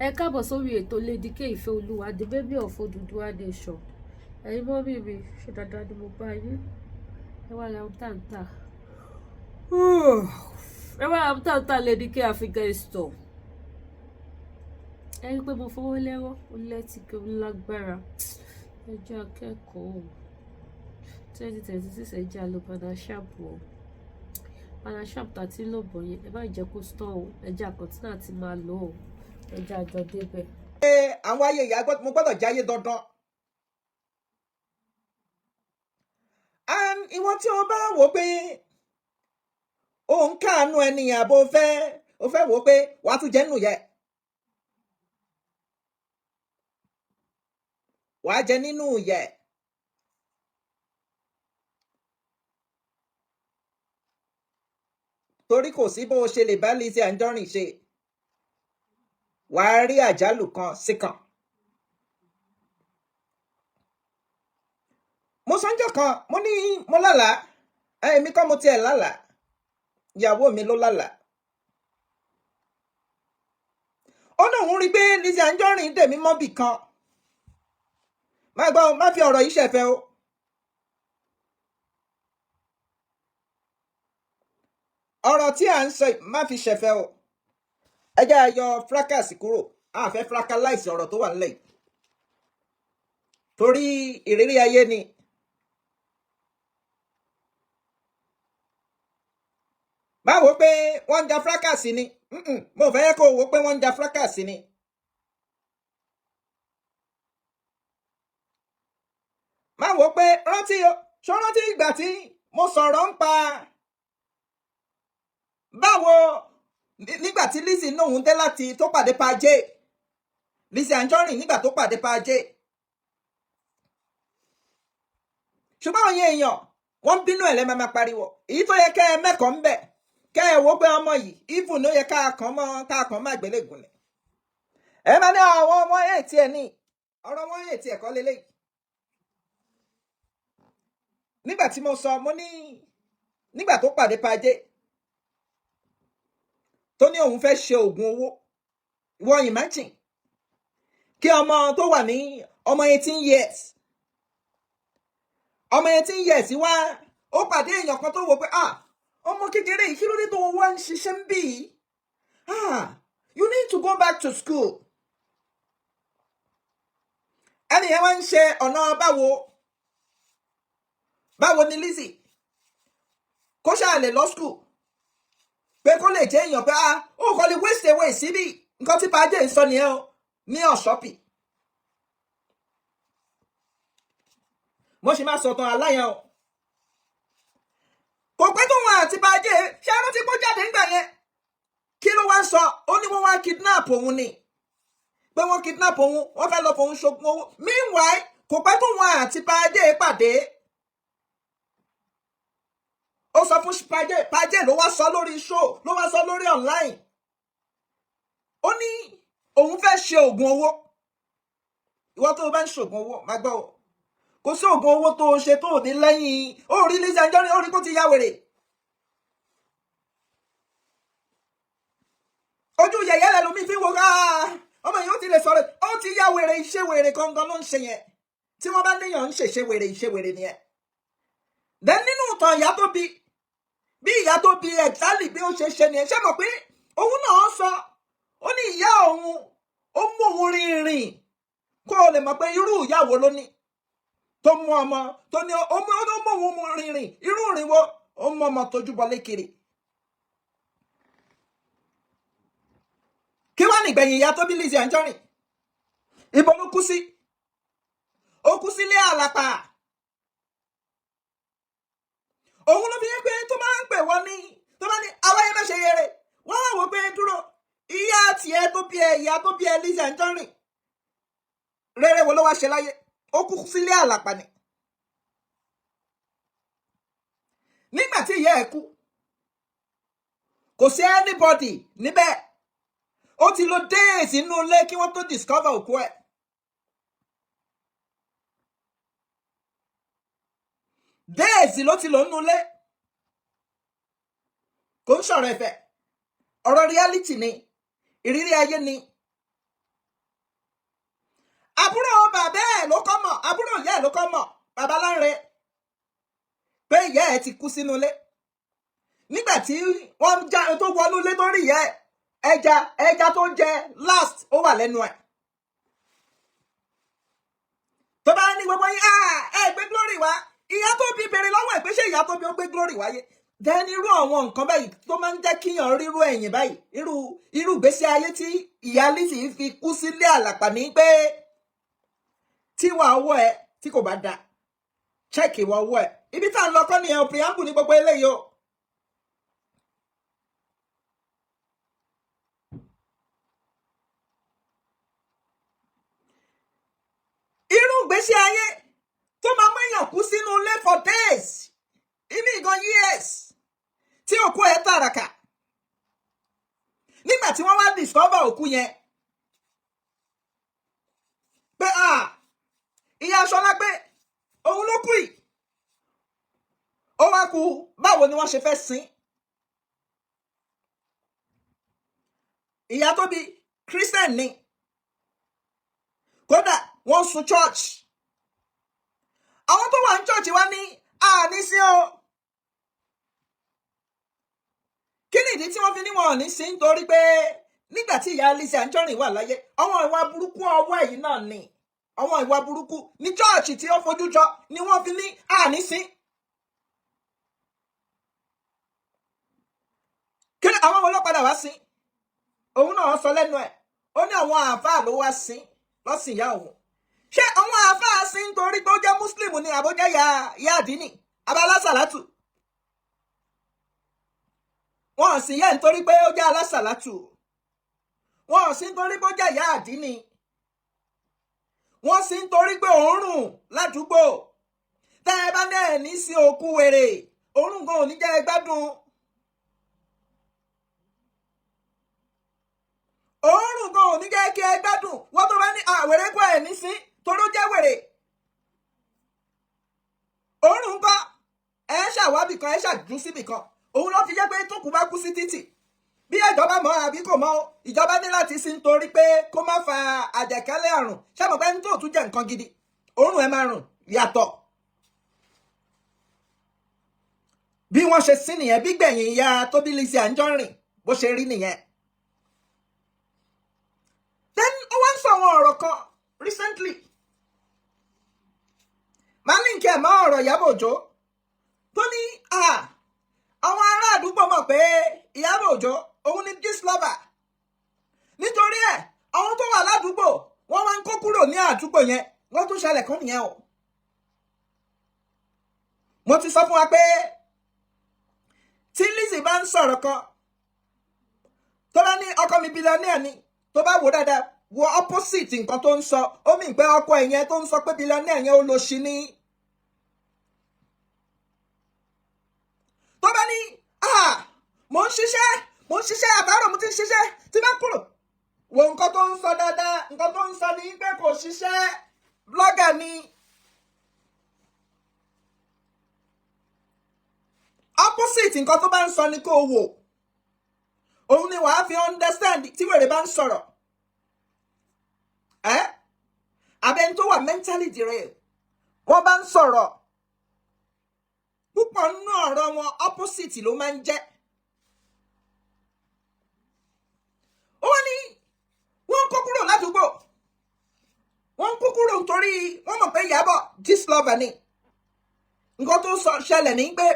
Ẹ káàbọ̀ sórí ètò Lady K Ìfẹ́ Olúwa the baby of Odùduwà nation. Ẹ̀yin mọ́mì mi ṣe dáadáa ni mo bá yín. Ẹ wá ra tàǹtà. Ẹ wá ra tàǹtà Lady K African store. Ẹ rí pé mo fowó lẹ́rọ̀ ó lẹ́tí kí ó lágbára. Ẹ jẹ́ akẹ́kọ̀ọ́ 2026 ẹ jẹ́ àlọ́ panasharp o. Panasharp tàti ń lò bọ̀ yẹn ẹ bá jẹ́ kó stọ̀ o. Ẹ jẹ́ àkọ́tínà tí máa lò ó. Ẹ jẹ́ àjọ débẹ̀. Àwọn ayé ìyá mo gbọ́dọ̀ jáyé dandan. Ìwọ tí o bá wò pé o ń káàánú ẹnìyàn bó o fẹ́ wò pé wàá tún jẹ́ nù yẹ. Wàá jẹ nínú yẹ. Torí kò sí bó o ṣe lè bá Lizzy Ajonrin ṣe. Wàá rí àjálù kan síkan. Mo sọ́njọ́ kan mo ní mo lálàá èmi kọ́ mo tiẹ̀ lálàá ìyàwó mi ló lálàá. Ó náà ń rí pé Lizzy Ajonrin dèmí mọ́bì kan. Má gbọ́ má fi ọ̀rọ̀ yìí ṣẹ̀fẹ̀ o. Ọ̀rọ̀ tí à ń sọ má fi ṣẹ̀fẹ̀ o. Ẹ jẹ́ a yọ fracas kúrò a fẹ́ fracalize ọ̀rọ̀ tó wà nílẹ̀ yìí. Torí ìrírí ayé ni. Má wò pé wọ́n ń ja fracas ni. Mo fẹ́ kó wò pé wọ́n ń ja fracas ni. Má wò pé rántí ìgbà tí mo sọ̀rọ̀ ń pa báwo nígbà tí Lizzy náà ń dé láti tó pàdé pàjé Lizzy Ajonrin nígbà tó pàdé pàjé. Ṣùgbọ́n àwọn èèyàn wọ́n bínú ẹ̀ lẹ́ẹ̀ máa pariwo èyí tó yẹ kẹ́ ẹ mẹ́kọ̀ọ́ ń bẹ̀ kẹ́ ẹ wò pé ọmọ yìí even ló yẹ ká kàn má gbélégùn lẹ̀. Ẹ máa ní àwọn ọmọ èètì ẹ̀ ní ọ̀rọ̀ wọn èètì ẹ̀kọ́ lélẹ́yìí. Nígbà tí mo sọ mo ní nígbà tó pàdé pàjé tó ní òun fẹ́ ṣe oògùn owó ìwọ imagine kí ọmọ tó wà ní ọmọ 18 years wá ó pàdé èèyàn kan tó wò pé ọmọ kékeré yìí kí ló dé tó wá ń ṣiṣẹ́ ń bì í you need to go back to school. Ẹni yẹn wá ń ṣe ọ̀nà báwo ni Lizzy kó ṣáà lè lọ school pé kó lè jẹ́ èèyàn pé ó kọ́ lè waste away síbí nǹkan tí pàjé ń sọ nìyẹn o ní ọ̀ṣọ́pì. Mo sì máa sọ̀tàn aláyàn o. Kò pẹ́ tó wọn àti pàjé ṣé ẹran tí kò jáde ńgbà yẹn kí ló wá ń sọ ó ní wọ́n wá kidnap òun ni pé wọ́n kidnap òun wọ́n fẹ́ lọ fòun ṣoògùn owó. Meanwhile kò pẹ́ tó wọn àti pàjé pàdé. Ó sọ fún pàjé ló wá sọ lórí show ló wá sọ lórí online. Ó ní òun fẹ́ ṣe oògùn owó. Ìwọ tó bá ń ṣoògùn owó má gbọ́ o. Kò sí oògùn owó tó ṣe tó ní lẹ́yìn ó rí Lizzy Ajonrin ó rí kó ti ya wèrè. Ojú yẹ̀yẹ́ lẹ́lòmíì fi wo ọmọ yìí ó ti lè sọ̀rọ̀ ó ti ya wèrè iṣẹ́ wèrè gangan ló ń ṣe yẹn. Tí wọ́n bá níyàn ń ṣèṣe wèrè iṣẹ́ wèrè nìyẹn. Then nínú ìtàn ìyá tó bí ìyá tó bí exactly bí ó ṣe ṣe nìyẹn ṣé mọ̀ pé òun náà sọ ó ní ìyá òun ó mú òun rìnrìn kó o lè mọ̀ pé irú ìyàwó ló ní tó mú ọmọ tó ní ó mú òun rìnrìn irú ìrìn wo ó mú ọmọ tójú bọlé kiri. Kí wá nìgbẹ̀yìn ìyá tó bí Lizzy Ajonrin ibo ló kú sí? Ó kú sílé àlàpà. Òun ló fi yẹ pé tó máa ń pè wọ́n ní tó bá ní àwọn ẹgbẹ́ ṣe yẹrẹ wọ́n wà wò pé dúró ìyá tiẹ̀ tó bí ẹ Lizzy Ajonrin rere wo ló wá ṣe láyé ó kú sílé àlàpà ni. Nígbà tí ìyá ẹ̀ kú kò sí anybody níbẹ̀ ó ti lò days inú ilé kí wọ́n tó discover òkú ẹ̀. Days ló ti lò nínú ilé. Kò ń sọ̀rọ̀ ẹ̀fẹ̀ ọ̀rọ̀ reality ni ìrírí ayé ni. bàbá ẹ̀ ló kọ́ mọ̀ àbúrò ìyá ẹ̀ ló kọ́ mọ̀ bàbá Lánre pé ìyá ẹ̀ ti kú sínú ilé nígbà tí wọ́n já tó wọnú ilé tó rí ìyá ẹ̀ ẹja tó jẹ last ó wà lẹ́nu ẹ̀ tó bá ní gbogbo yín ẹ gbé glory wá ìyá tó bí bèrè lọ́wọ́ ẹ̀ pé ṣé ìyá tó bí ó gbé glory wáyé then irú àwọn nǹkan báyìí tó máa ń jẹ́ kíyàn rírú ẹ̀yìn báyìí irú ìgbésí ayé tí ìyá Lizzy fi kú sílé àlàpà ní pé tíwà ọwọ́ ẹ tí kò bá da check ìwà ọwọ́ ẹ ibi tá à ń lọ kọ́ nìyẹn preamble ní gbogbo eléyìí o. irú ìgbésí ayé tó máa mẹ́yàn kú sínú ilé for days ibi gan years tí òkú ẹ̀ tàràkà nígbà tí wọ́n wá discover òkú yẹn pé ìyá Ṣọlá pé òun ló kú yìí ó wá kú báwo ni wọ́n ṣe fẹ́ sin ìyá tó bí Christian ni kódà wọ́n sun church àwọn tó wà ní church wá ní àní sí o kí ni ìdí tí wọ́n fi ní wọn ò ní sí nítorí pé nígbà tí ìyá Lizzy Ajonrin wà láyé àwọn ìwà burúkú ọwọ́ èyí náà ni àwọn ìwà burúkú ní church tí ó fojú jọ ni wọ́n fi ní àní sí. kí ni àwọn ọlọ́padà wá sí òun náà sọ lẹ́nu ẹ̀ ó ní àwọn àáfàá ló wá sí lọ́sìn ìyá òun ṣé àwọn àáfàá sí nítorí pé ó jẹ́ muslim ni àbójá ya àdínì abálásàlátù wọn ò sì yẹ nítorí pé ó jẹ́ alásàlátù wọn ò sí nítorí pé ó jẹ́ ìyá àdínì wọn sì nítorí pé òórùn ládùúgbò tẹ́ ẹ bá náà ní sí òkú wèrè òórùn gan ò ní jẹ́ gbádùn òórùn gan ò ní jẹ́ kí ẹ gbádùn wọ́n tó bá ní àwèrè kó ẹ̀ ní sí toró jẹ́ wèrè òórùn kọ́ ẹ ṣàwábì kan ẹ ṣàjú síbì kan òun ló fi jẹ́ pé tókù bá kú sí títì bí ìjọba mọ̀ àbí kò mọ̀ ìjọba ní láti sí nítorí pé kó má fa àjàkálẹ̀ àrùn ṣàmọ̀ pé ní tó tún jẹ́ nǹkan gidi òórùn ẹ máa rùn yàtọ̀ bí wọ́n ṣe sí nìyẹn bí gbẹ̀yìn ìyá tó bí Lizzy Ajonrin bó ṣe rí nìyẹn. then ó wá ń sọ àwọn ọ̀rọ̀ kan recently máa ní kí ẹ̀ mọ́ ọ̀rọ̀ Ìyábọ̀ Òjó tó ní àwọn ará àdúgbò mọ̀ pé Ìyábọ̀ Òjó òun ni gist lover nítorí ẹ̀ àwọn tó wà ládùúgbò wọ́n máa ń kó kúrò ní àdúgbò yẹn wọ́n tún ṣẹlẹ̀ kan nìyẹn o. mo ti sọ fún wa pé tí Lizzy bá ń sọ̀rọ̀ kan tó bá ní ọkọ mi billionaire ni tó bá wò dáadáa wo opposite nǹkan tó ń sọ ó mì pé ọkọ ẹ̀yẹn tó ń sọ pé billionaire yẹn ó lọ sí ní. tó bá ní mo ń ṣiṣẹ́ àbárò mo ti ń ṣiṣẹ́ tí bá kúrò wo nǹkan tó ń sọ dáadáa nǹkan tó ń sọ ní pé kò ṣiṣẹ́ blogger ni opposite nǹkan tó bá ń sọ ni kò wò òun ni wàá fi understand tí wèrè bá ń sọ̀rọ̀ abẹ́ni tó wà mentally derailed wọ́n bá ń sọ̀rọ̀ púpọ̀ nínú ọ̀rọ̀ wọn opposite ló máa ń jẹ́. ó wá ní wọ́n kó kúrò ládùúgbò wọ́n kó kúrò nítorí wọ́n mọ̀ pé Ìyábọ̀ gist lover ni nǹkan tó ṣẹlẹ̀ ní pé ẹ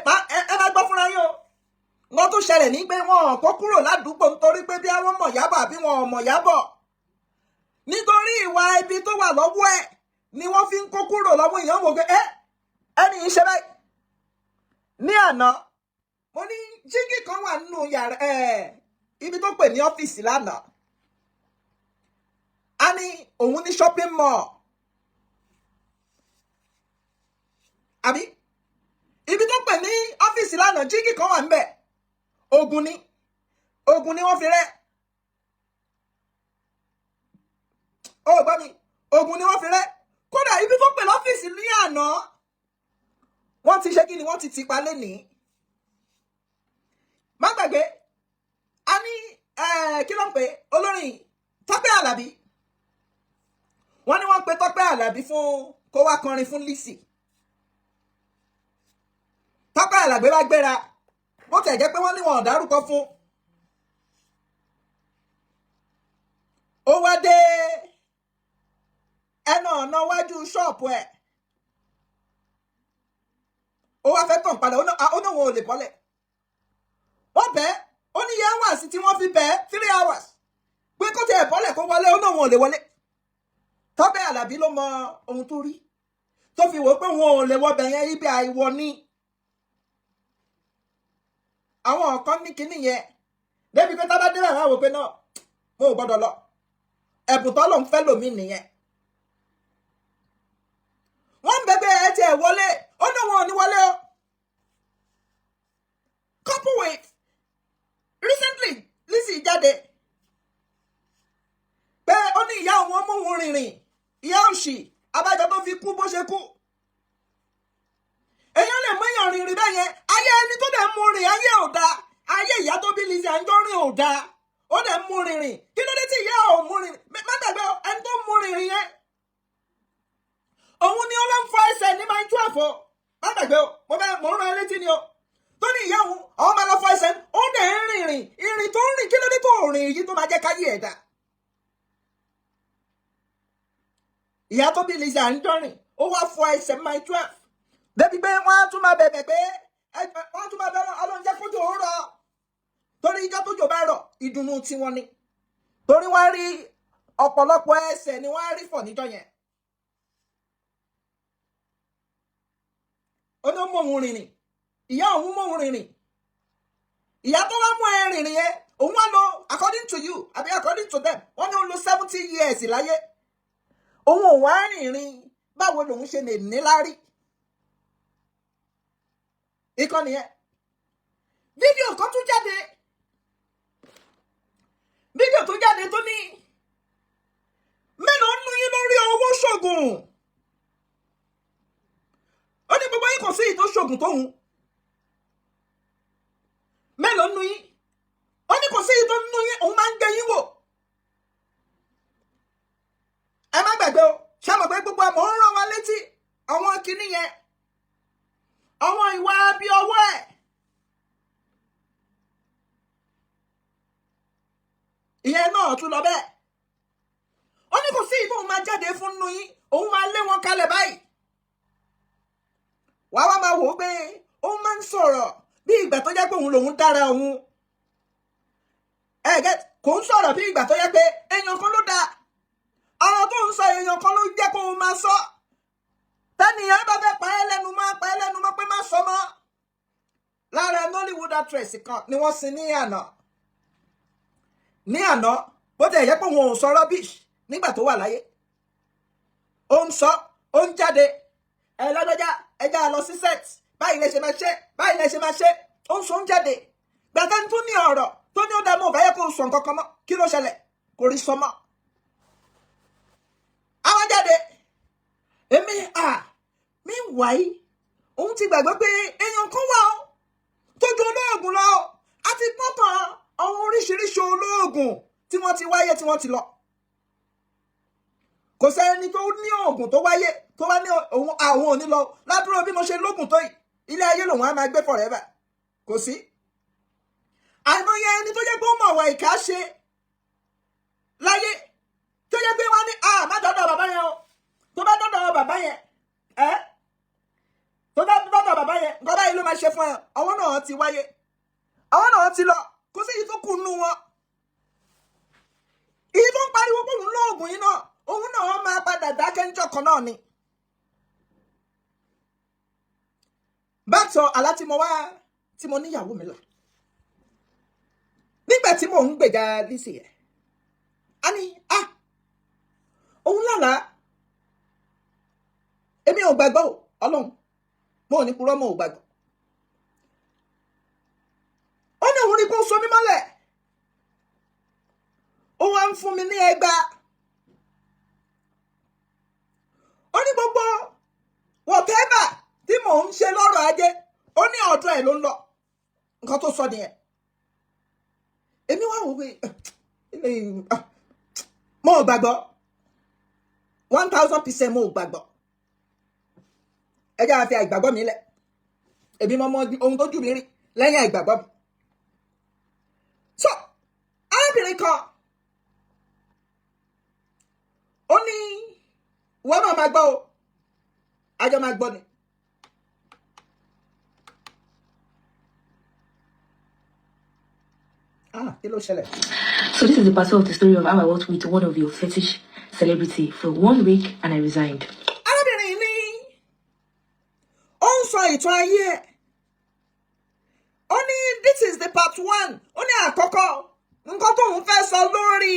bá gbọ́ fúnra yín o nǹkan tó ṣẹlẹ̀ ní pé wọ́n kó kúrò ládùúgbò nítorí pé bí wọ́n mọ̀ Ìyábọ̀ àbí wọn ò mọ̀ Ìyábọ̀ nítorí ìwà ibi tó wà lọ́wọ́ ẹ̀ ni wọ́n fi ń kó kúrò lọ́wọ́ èèyàn wò pé ẹni yìí ṣe báyìí. ní àná mo ní jígì kan wà nínú yàrá ibi tó pè ní ọ́fíìsì lánàá a ní òun ní shopping mall àbí ibi tó pè ní ọ́fíìsì lánàá jígì kan wà níbẹ̀ ogun ni wọ́n fi rẹ́ ó gbọ́ mi ogun ni wọ́n fi rẹ́ kódà ibi tó pè lọ́fíìsì ní àná wọ́n ti ṣe kí ni wọ́n ti tìpa lénìí má gbàgbé a ní kí ló ń pè olórin Tọ́pẹ́ Àlàbí wọ́n ní wọ́n pe Tọ́pẹ́ Àlàbí fún kó wá kọrin fún Lizzy. Tọ́pẹ́ Àlàbí wá gbéra bó tẹ̀ jẹ́ pé wọ́n ní wọn ò dárúkọ fún. Ó wá dé ẹnu ọ̀nà wájú ṣọ́ọ̀pù ẹ̀. Ó wá fẹ́ tàn padà ó náà wọn ò lè bọ́lẹ̀. Wọ́n bẹ́ẹ̀ ó ní yẹn wà sí tí wọ́n fi bẹ́ẹ̀ 3 hours pé kó tẹ̀ bọ́lẹ̀ kó wọlé ó náà wọn ò lè wọlé. Tọ́pẹ́ Àlàbí ló mọ ohun tó rí tó fi wò pé wọn ò lè wọbẹ̀ yẹn ibi àìwọ ní. Àwọn kan ní kinní yẹn débi pé tábà débẹ̀ wọ́n wò pé náà mo ò gbọ́dọ̀ lọ. Ẹ̀bùn tó lòun fẹ́ lòmí nìyẹn. Wọ́n ń bẹ̀bẹ̀ ẹ tiẹ̀ wọlé ó náà wọn ò ní wọlé o. Couple with recently Lizzy jáde pé ó ní ìyá òun mú òun rìnrìn ìyá òṣì abájọ tó fi kú bó ṣe kú. Èèyàn lè mú èèyàn rìnrìn bẹ́ẹ̀ yẹn ayé ẹni tó dẹ̀ mú rìn ayé ò dáa ayé ìyá tó bí Lizzy Ajonrin ò dáa ó dẹ̀ mú rìnrìn kí ló dé tí ìyá ò mú rìnrìn má gbàgbé ẹni tó mú rìnrìn yẹn òun ni ó ló ń fọ ẹsẹ̀ ní máa ń tú àfọ má gbàgbé mo ń rán ẹ létí ni o tó ní ìyá òun àwọn máa lọ fọ ẹsẹ̀ ó dẹ̀ ń rìnrìn ìrìn tó ń rìn kí ló dé tó rìn èyí tó máa jẹ́ káyé ẹ̀dá. Ìyá tó bí Lizzy Ajonrin ó wá fọ ẹsẹ̀ máa 12 débi pé wọ́n á tún máa bẹ̀bẹ̀ pé wọ́n á tún máa bẹ̀rẹ̀ Ọlọ́run jẹ́ kójò ó rọ̀ torí ìjọ́ tójò bá rọ̀ ìdùnnú tiwọn ni torí wọ́n rí ọ̀pọ̀lọpọ̀ ẹsẹ̀ ni wọ́n á rí fọ̀ níjọ́ yẹn. Ó ní mú òun rìnrìn ìyá òun mú òun rìnrìn ìyá tó wá mú ẹ rìnrìn yẹn òun wá lọ according to you àbí according to them wọ́n ní òun lò 70 years láyé òun ò wá rìnrìn báwo lòun ṣe lè níláárí. Ìkànnì yẹn fídíò kan tún jáde tó ní mélòó nínú yín lórí owó ṣògùn ó ní gbogbo yín kò sí ìtò ṣògùn tóun mélòó nínú yín ó ní kò sí ìtò nínú yín òun máa ń gbé yín wò. Ẹ má gbàgbé o ṣé mo pé gbogbo àmọ́ ń rán wa létí àwọn kinní yẹn àwọn ìwà bí ọwọ́ ẹ̀. Ìyẹn náà tún lọ bẹ́ẹ̀ ó ní kò sí ìtò òun máa jáde fún nínú yín òun máa lé wọn kalẹ̀ báyìí. Wàá wá máa wò ó pé òun máa ń sọ̀rọ̀ bí ìgbà tó jẹ́ pé òun lòun dára òun kò ń sọ̀rọ̀ bí ìgbà tó jẹ́ pé èèyàn kan ló dáa ọ̀rọ̀ tó ń sọ èèyàn kan ló jẹ́ kó o máa sọ tẹ́nìyàn bá fẹ́ pa ẹ́ lẹ́nu mọ́ pé má sọ mọ́. Lára Nollywood actress kan ni wọ́n sin ní àná bó tẹ̀ yẹ pé wọn ò sọ rubbish nígbà tó wà láyé ó ń sọ ó ń jáde ẹ lọ́dọ́jà ẹja lọ sí set báyìí lè ṣe máa ṣe ó ń sọ ń jáde gbàtà tó ní ọ̀rọ̀ tó ní ó dá mọ́ báyẹ̀ kó sọ nǹkan kan mọ́ kí ló ṣẹlẹ̀ kò rí sọ mọ́. Àwọn jáde èmi mi wáyé òun ti gbàgbé pé èèyàn kan wà ó tó ju olóògùn lọ àti pọ́tàn àwọn oríṣiríṣi olóògùn tí wọ́n ti wáyé tí wọ́n ti lọ. Kò sẹ́ni tó ní oògùn tó wáyé tó wá ní àwọn òní lọ ládùúrò bí mo ṣe lóògùn tó yìí ilé ayé lòun á máa gbé forever kò sí. Àìmọye ẹni tó jẹ́ pé ó mọ̀ wà ìkà ṣe láyé tó jẹ́ pé wọ́n ní má dọ́dọ̀ bàbá yẹn o tó bá dọ́dọ̀ bàbá yẹn nǹkan báyìí ló máa ṣe fún ẹ àwọn náà ti wáyé àwọn náà ti lọ kò sí èyí tó kù nù wọn. Èyí tó ń pariwo pé òun lóògùn yìí náà òun náà máa padà dákẹ́ níjọ́ kan náà ni. Báàtọ̀ àlá tí mo níyàwó mi lọ nígbà tí mò ń gbèjà Lizzy ẹ̀ a ní òun lálàá èmi ò gbàgbọ́ Ọlọ́run mo ò ní purọ́ mo ò gbàgbọ́. Ó ní òun rí kó so mí mọ́lẹ̀ ó wá ń fún mi ní ẹgbà ó ní gbogbo wọ̀tẹ́bà tí mò ń ṣe lọ́rọ̀ ajé ó ní ọ̀dọ̀ ẹ̀ ló ń lọ nǹkan tó sọ nìyẹn. Èmi wá wò pé mo ò gbàgbọ́ 1000% mo gbàgbọ́. Ẹ jẹ́ á fi àìgbàgbọ́ mi lẹ̀. Èmi mo mọ ohun tójú mi rí lẹ́yìn àìgbàgbọ́ mi. So, arábìnrin kan ó ní wọ́n náà máa gbọ́ o, àjọ máa gbọ́ ni. Kí ló ṣẹlẹ̀? So this is a part of the story of how I worked with one of your fetish celebrity for 1 week and I resigned. Arábìnrin ní ó ń sọ ìtàn ayé ẹ̀. Ó ní this is the part 1. Ó ní àkọ́kọ́ nǹkan tóun fẹ́ sọ lórí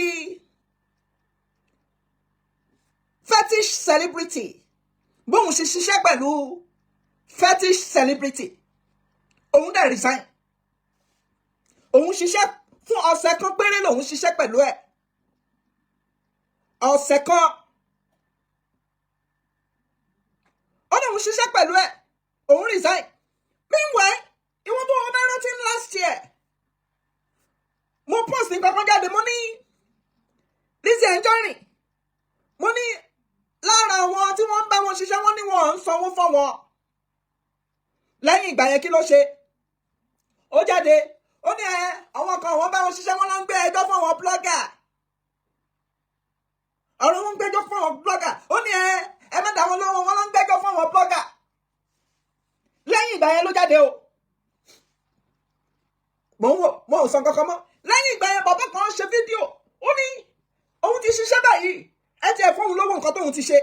fetish celebrity. Bóun ṣe ṣiṣẹ́ pẹ̀lú fetish celebrity. Òun dẹ̀ resign. Òun ṣiṣẹ́ fún ọ̀sẹ̀ kan péré lòun ṣiṣẹ́ pẹ̀lú ẹ̀. Ọ̀sẹ̀ kan. Ó ní òun ṣiṣẹ́ pẹ̀lú ẹ̀. Òun resign. Meanwhile, ìwọ́n tó wọ́n bá rántí last year. Mo post nǹkan kan jáde, mo ní Lizzy Ajonrin. Mo ní lára àwọn tí wọ́n ń bá wọn ṣiṣẹ́, wọ́n ní wọ́n ń sanwó fún wọn. Lẹ́yìn ìgbà yẹn kí ló ṣe? Ó jáde. Ó ní àwọn kan wọ́n bá wọn ṣiṣẹ́, wọ́n lọ ń gbé ẹjọ́ fún àwọn blogger. Ọ̀rọ̀ wọn ń gbẹ́jọ́ fún àwọn blogger. Ó ní ẹ má dá wọn lọ́wọ́, wọ́n lọ ń gbẹ́jọ́ fún àwọn blogger. Lẹ́yìn ìgbà yẹn ló jáde o. Mo ò sọ kankan mọ́. Lẹ́yìn ìgbà yẹn bàbá kan ṣe fídíò. Ó ní òun ti ṣiṣẹ́ báyìí. Ẹ ti ẹ̀ fún òun lówó nǹkan tóun ti ṣe.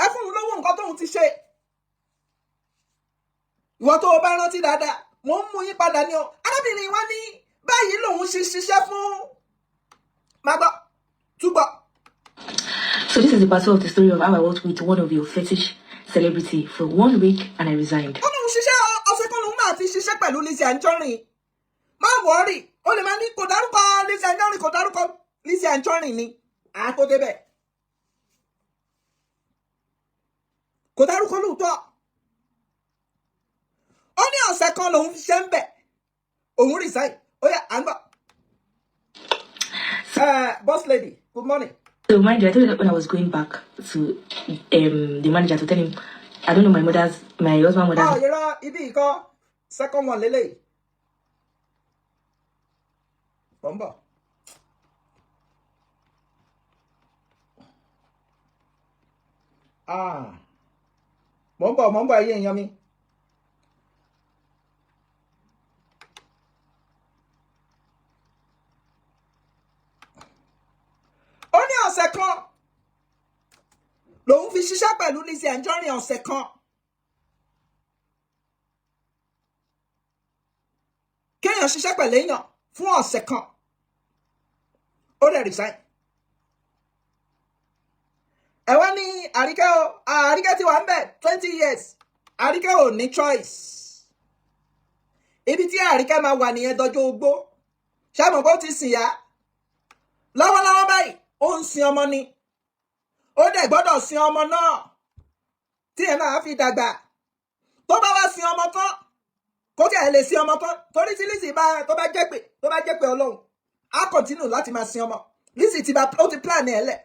Ẹ fún òun lówó nǹkan tóun ti ṣe. Ìwọ tó o bá rántí dáadáa, mo ń mú yín padà ní o. Arábìnrin wa ní báyìí lòun ṣe ṣiṣẹ́ fún Magbo túbọ̀. So this is a part of the story of how I worked with one of your fetish celebrity for 1 week and I resigned. Ó lóun ṣiṣẹ́ ọ̀sẹ̀ kan lòun máa fi ṣiṣẹ́ pẹ̀lú Lizzy Ajonrin. Má wọ́ọ̀rì, o lè máa ní kò dárúkọ Lizzy Ajonrin, kò dárúkọ Lizzy Ajonrin ni. Àtó débẹ̀. Kò dárúkọ lóòótọ́. Ó ní ọ̀sẹ̀ kan lòun fi ṣe ń bẹ̀. Òun resign. Ó yá, à ń gbọ́. Boss lady, good morning. So mind you, I told you that when I was going back to the manager to tell him, I don't know my husband's mother's. Oh, you're ibi ìkọ́. Second one lélẹ̀. Bọ́mbọ̀. Bọ́mbọ̀ ayé èèyàn mi. Ó ní ọ̀sẹ̀ kan lòun fi ṣiṣẹ́ pẹ̀lú Lizzy Ajonrin ọ̀sẹ̀ kan. Kéèyàn ṣiṣẹ́ pẹ̀lú èèyàn fún ọ̀sẹ̀ kan. Ó dẹ̀ resign. Ẹ wá ní Àríkẹ́ ti wà ń bẹ̀ 20 years. Àríkẹ́ ò ní choice. Ibi tí Àríkẹ́ máa wà nìyẹn dọjọ́ ogbó. Ṣé mọ̀ pé ó ti sìn yá? Lọ́wọ́lọ́wọ́ báyìí, ó ń sin ọmọ ni. Ó dẹ̀ gbọ́dọ̀ sin ọmọ náà tí ẹ máa fi dàgbà. Tó bá wá sin ọmọ tán, kó tí ẹ lè sin ọmọ tán. Torí tí Lizzy tó bá jẹ́ pé Ọlọ́run, á continue láti máa sin ọmọ. Lizzy ó ti plan ẹ̀ lẹ̀.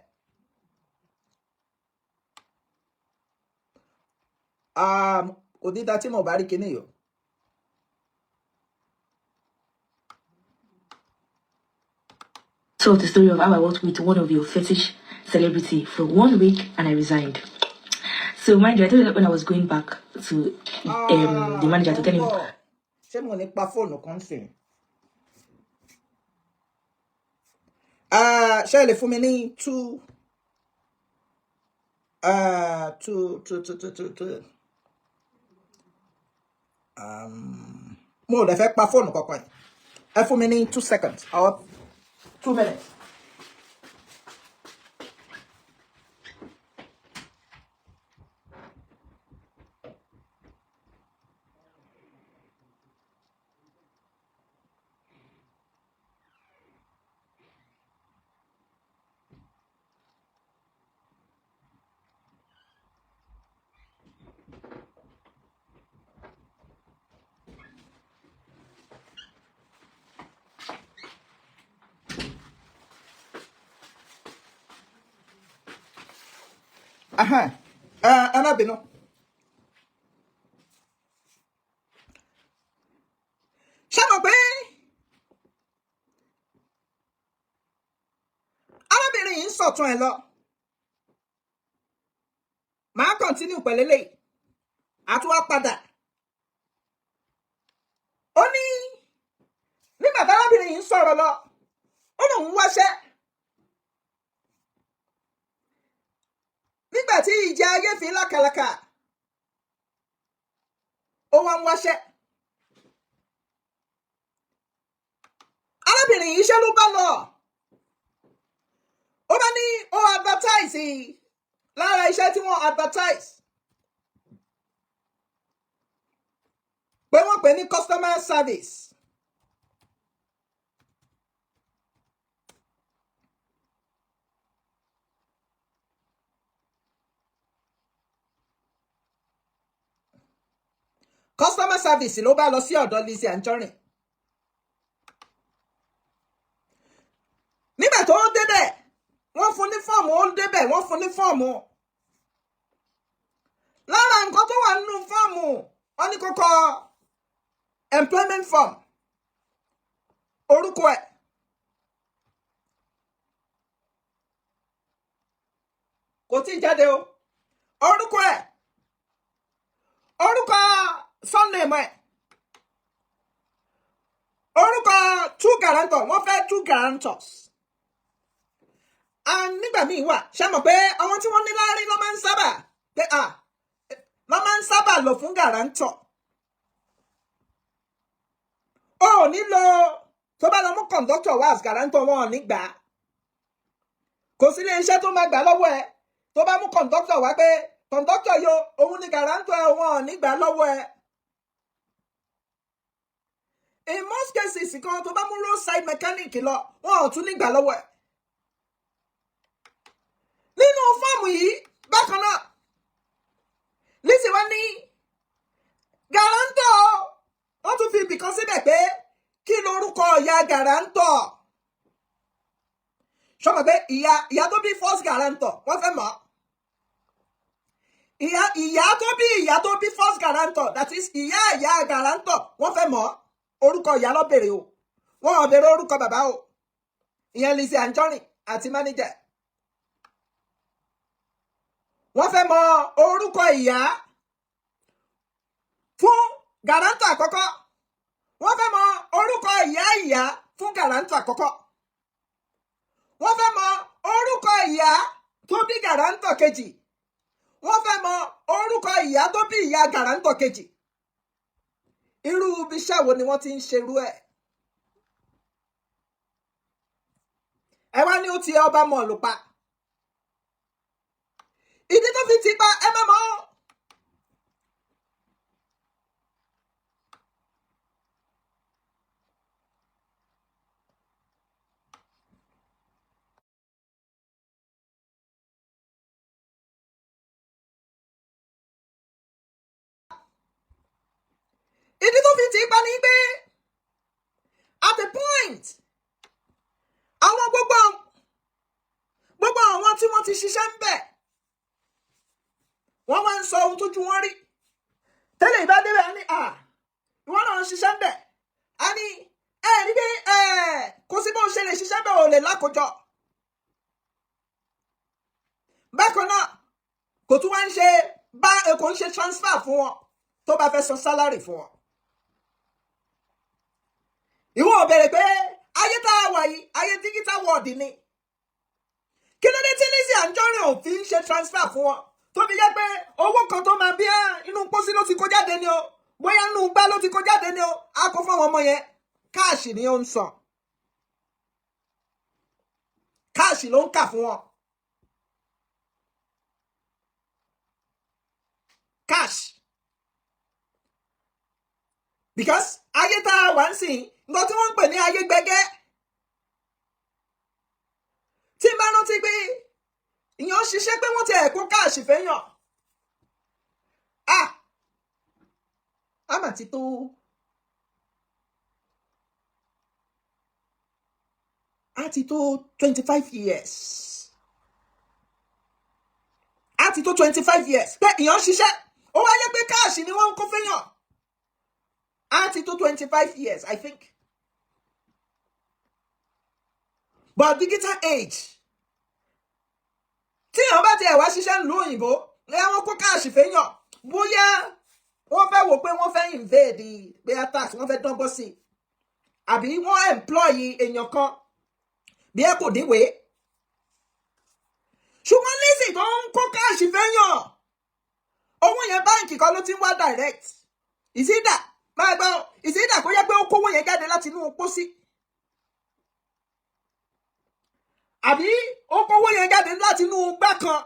Kò ní dá tí mo bá rí kíní yìí o. So the story of how I worked with one of your fetish celebrity for 1 week and I resigned. So mind you, I told you that when I was going back to the manager to tell him. Ṣé mo ní pa fóònù kan sí? Ṣé ẹ lè fún mi ní two. Mo ò lè fẹ́ pa fóònù kankan. Ẹ fún mi ní 2 seconds or 2 minutes. má bínú. Ṣé mo pé arábìnrin yìí ń sọ̀tún ẹ̀ lọ? Màá continue pẹ̀lú eléyìí. Àtúwá padà. Ó ní nígbà tí arábìnrin yìí ń sọ̀rọ̀ lọ, ó lóun wáṣẹ́. Nígbà tí ìjà ayé fi lákàlàkà, ó wá ń wáṣẹ́. Arábìnrin yìí iṣẹ́ ló bá lọ. Ó bá ní ó advertise lára iṣẹ́ tí wọ́n advertise. Pé wọ́n pè ní customer service. Customer service ló bá lọ sí ọ̀dọ̀ Lizzy Ajonrin. Nígbà tó débẹ̀, wọ́n fún ní fọ́ọ̀mù, ó débẹ̀, wọ́n fún ní fọ́ọ̀mù. Lára nǹkan tó wà nínú fọ́ọ̀mù, wọ́n ní kó kọ employment form. Orúkọ ẹ̀. Kò tí ì jáde o. Orúkọ ẹ̀. Orúkọ surname ẹ̀. Orúkọ two guarantor, wọ́n fẹ́ two guarantors. And nígbà míì wà, ṣé mọ̀ pé àwọn tí wọ́n ní láárí ló máa ń sábà pé ló máa ń sábà lò fún guarantor. O ò nílò tó bá lọ mú conductor wá as guarantor, wọn ò ní gbà á. Kò sí ilé iṣẹ́ tó máa gbà lọ́wọ́ ẹ tó bá mú conductor wá pé conductor yo òun ni guarantor ẹ, wọn ò ní gbà lọ́wọ́ ẹ. In most cases kan tó bá mú roadside mechanic lọ, wọn ò tún ní gbà lọ́wọ́ ẹ. Nínú fọ́ọ̀mù yìí bákan náà, Lizzy wá ní guarantor, wọ́n tún fi ibìkan síbẹ̀ pé kí lorúkọ ìyá guarantor. Ṣọ́mọ̀ pé ìyá tó bí first guarantor wọ́n fẹ́ mọ̀. Ìyá tó bí first guarantor, that is ìyá guarantor, wọ́n fẹ́ mọ̀. Orúkọ ìyá ló béèrè o, wọ́n ò béèrè orúkọ bàbá o. Ìyẹn Lizzy Ajonrin àti manager. Wọ́n fẹ́ mọ̀ orúkọ ìyá fún guarantor àkọ́kọ́. Wọ́n fẹ́ mọ̀ orúkọ ìyá fún guarantor àkọ́kọ́. Wọ́n fẹ́ mọ̀ orúkọ ìyá tó bí guarantor kejì. Wọ́n fẹ́ mọ̀ orúkọ ìyá tó bí ìyá guarantor kejì. Irú ibiṣẹ́ wo ni wọ́n ti ń ṣerú ẹ̀? Ẹ wá ní ó ti ọba mọ̀ ló pa. Ìdí tó fi ti pa ẹ má mọ̀. Ìdí tó fi ti pa ní pé at a point àwọn gbogbo àwọn tí wọ́n ti ṣiṣẹ́ ń bẹ̀, wọ́n máa ń sọ ohun tójú wọn rí. Tẹ́lẹ̀ ìbá débẹ̀ á ní ìwọ́n náà ń ṣiṣẹ́ ń bẹ̀. Á ní rí pé kò sí bó ṣe lè ṣiṣẹ́ bẹ̀ ò lè lákòjọ. Bákan náà kò tún wá ń ṣe kò ń ṣe transfer fún wọn tó bá fẹ́ san salary fún wọn. Ìwọ ò bẹ̀rẹ̀ pé ayé tá a wà yìí ayé digital world ni. Kí ló dé tí Lizzy Ajonrin ò fi ń ṣe transfer fún wọn? Tó fi jẹ́ pé owó kan tó máa bí inú pósí ló ti kó jáde ni o, bóyá inú gbá ló ti kó jáde ni o, a kó fún àwọn ọmọ yẹn. Káàṣì ni ó ń san. Káàṣì ló ń kà fún wọn. Cash. Because ayé tá a wà ń sìn, nǹkan tí wọ́n ń pè ní ayé gbẹ́gẹ́. Tí n bá rántí pé ìyàn ṣiṣẹ́ pé wọ́n ti ẹ̀kún káàṣì fẹ́yàn. Àmà ti tó 25 years. Àti tó 25 years. Pé ìyàn ṣiṣẹ́. Ó wá yẹ pé káàṣì ni wọ́n ń kó fẹ́yàn. Àti tó 25 years, I think. But digital age. Tí ìyàn bá ti ẹ̀wá ṣiṣẹ́ ìlú òyìnbó, lẹ́yìn wọn kó káàṣì fẹ́yàn. Bóyá wọ́n fẹ́ wò pé wọ́n fẹ́ invade bóyá tax, wọ́n fẹ́ dọ́gbọ́n sí. Àbí wọ́n employ èèyàn kan bí ẹ kò díwèé. Ṣùgbọ́n Lizzy tó ń kó káàṣì fẹ́yàn. Owó yẹn báǹkì kan ló ti ń wá direct. Ìsídà máa gbọ́ ìsídà kó yẹ pé ó kówó yẹn jáde láti inú pósí. Àbí ó kówó yẹn jáde láti inú gbá kan.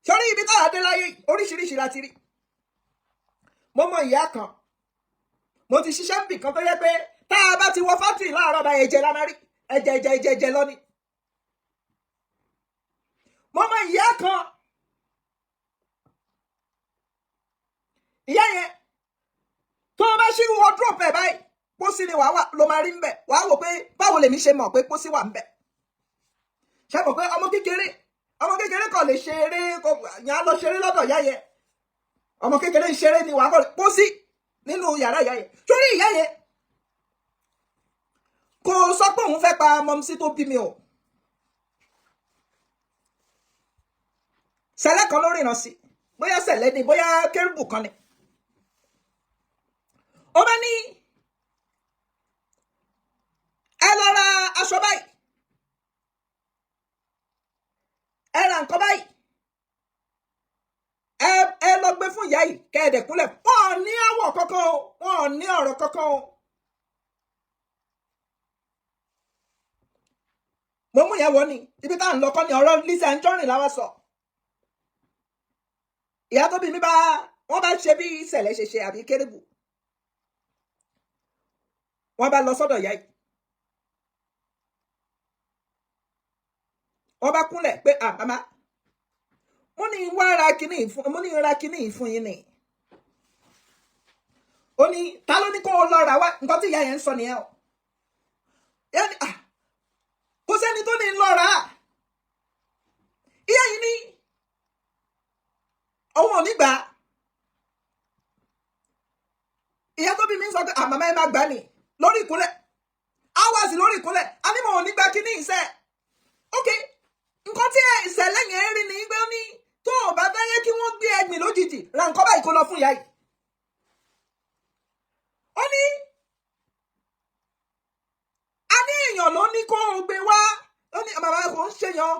Sórí ibi táwa dé láyé oríṣiríṣi láti rí. Mo mọ ìyá kan. Mo ti ṣiṣẹ́ níbì kan tó yẹ pé tá a bá ti wọ fátìrì láàárọ̀ bá ẹ̀jẹ̀ la máa rí. Ẹ̀jẹ̀ lọ ni. Mo mọ ìyá kan. Ìyá yẹn tó bá ṣí wardrobe ẹ̀ báyìí pósí ni wàá wà ló máa rí ń bẹ̀. Wàá wò pé báwo lèmi ṣe mọ̀ pé pósí wà ń bẹ̀. Ṣé mọ̀ pé ọmọ kékeré kan lè ṣeré yàn á lọ ṣeré lọ́dọ̀ ìyá yẹn. Ọmọ kékeré ṣeré ni wàá kọ́ pósí nínú yàrá ìyá yẹn. Sórí ìyá yẹn kò sọ pé òun fẹ́ pa mọ́mísí tó bí mi o. Sẹ̀lẹ̀ kan ló rìnà sí. Bóyá sẹ̀lẹ̀ ni bóyá kérúbù kan ni. Ó bá ní ẹ lọ ra aṣọ báyìí. Ẹ ra nǹkan báyìí. Ẹ lọ gbé fún ìyá yìí kẹ́ẹ̀dẹ̀kúnlẹ̀. Wọ́n ò ní àwọ̀ kankan o. Wọ́n ò ní ọ̀rọ̀ kankan o. Mo mú yẹn wọ ni. Ibi tá à ń lọ kọ́ ni Oro Lizzy Ajonrin láwa sọ. Ìyá tó bí mi wọ́n bá ṣe bí ìṣẹ̀lẹ̀ ṣe àbí kérébù. Wọ́n bá lọ sọ́dọ̀ ìyá yìí. Wọ́n bá kúnlẹ̀ pé màmá mo ní wá ra kíní ìfún yín ni. Ó ní ta ló ní kó lọ rà wá nǹkan tí ìyá yẹn ń sọ nìyẹn o. Ìyá ni kò sẹ́ni tó ní lọ rà á. Ìyá yìí ní òun ò ní gbà. Ìyá tó bí mi ń sọ pé màmá ẹ má gbà ní lórí ìkúnlẹ̀. Hours lórí ìkúnlẹ̀. A ní mo ò ní gbà kíní ìṣe. Okay. Nǹkan tí ìṣẹ̀lẹ̀ yẹn rí ni pé ó ní tó o bá fẹ́ yẹ kí wọ́n gbé ẹ̀gbìn lójijì ra nǹkan báyìí kó lọ fún ìyá yìí. Ó ní a ní èèyàn ló ní kó o gbé wá. Ó ní màmá kò ń ṣèyàn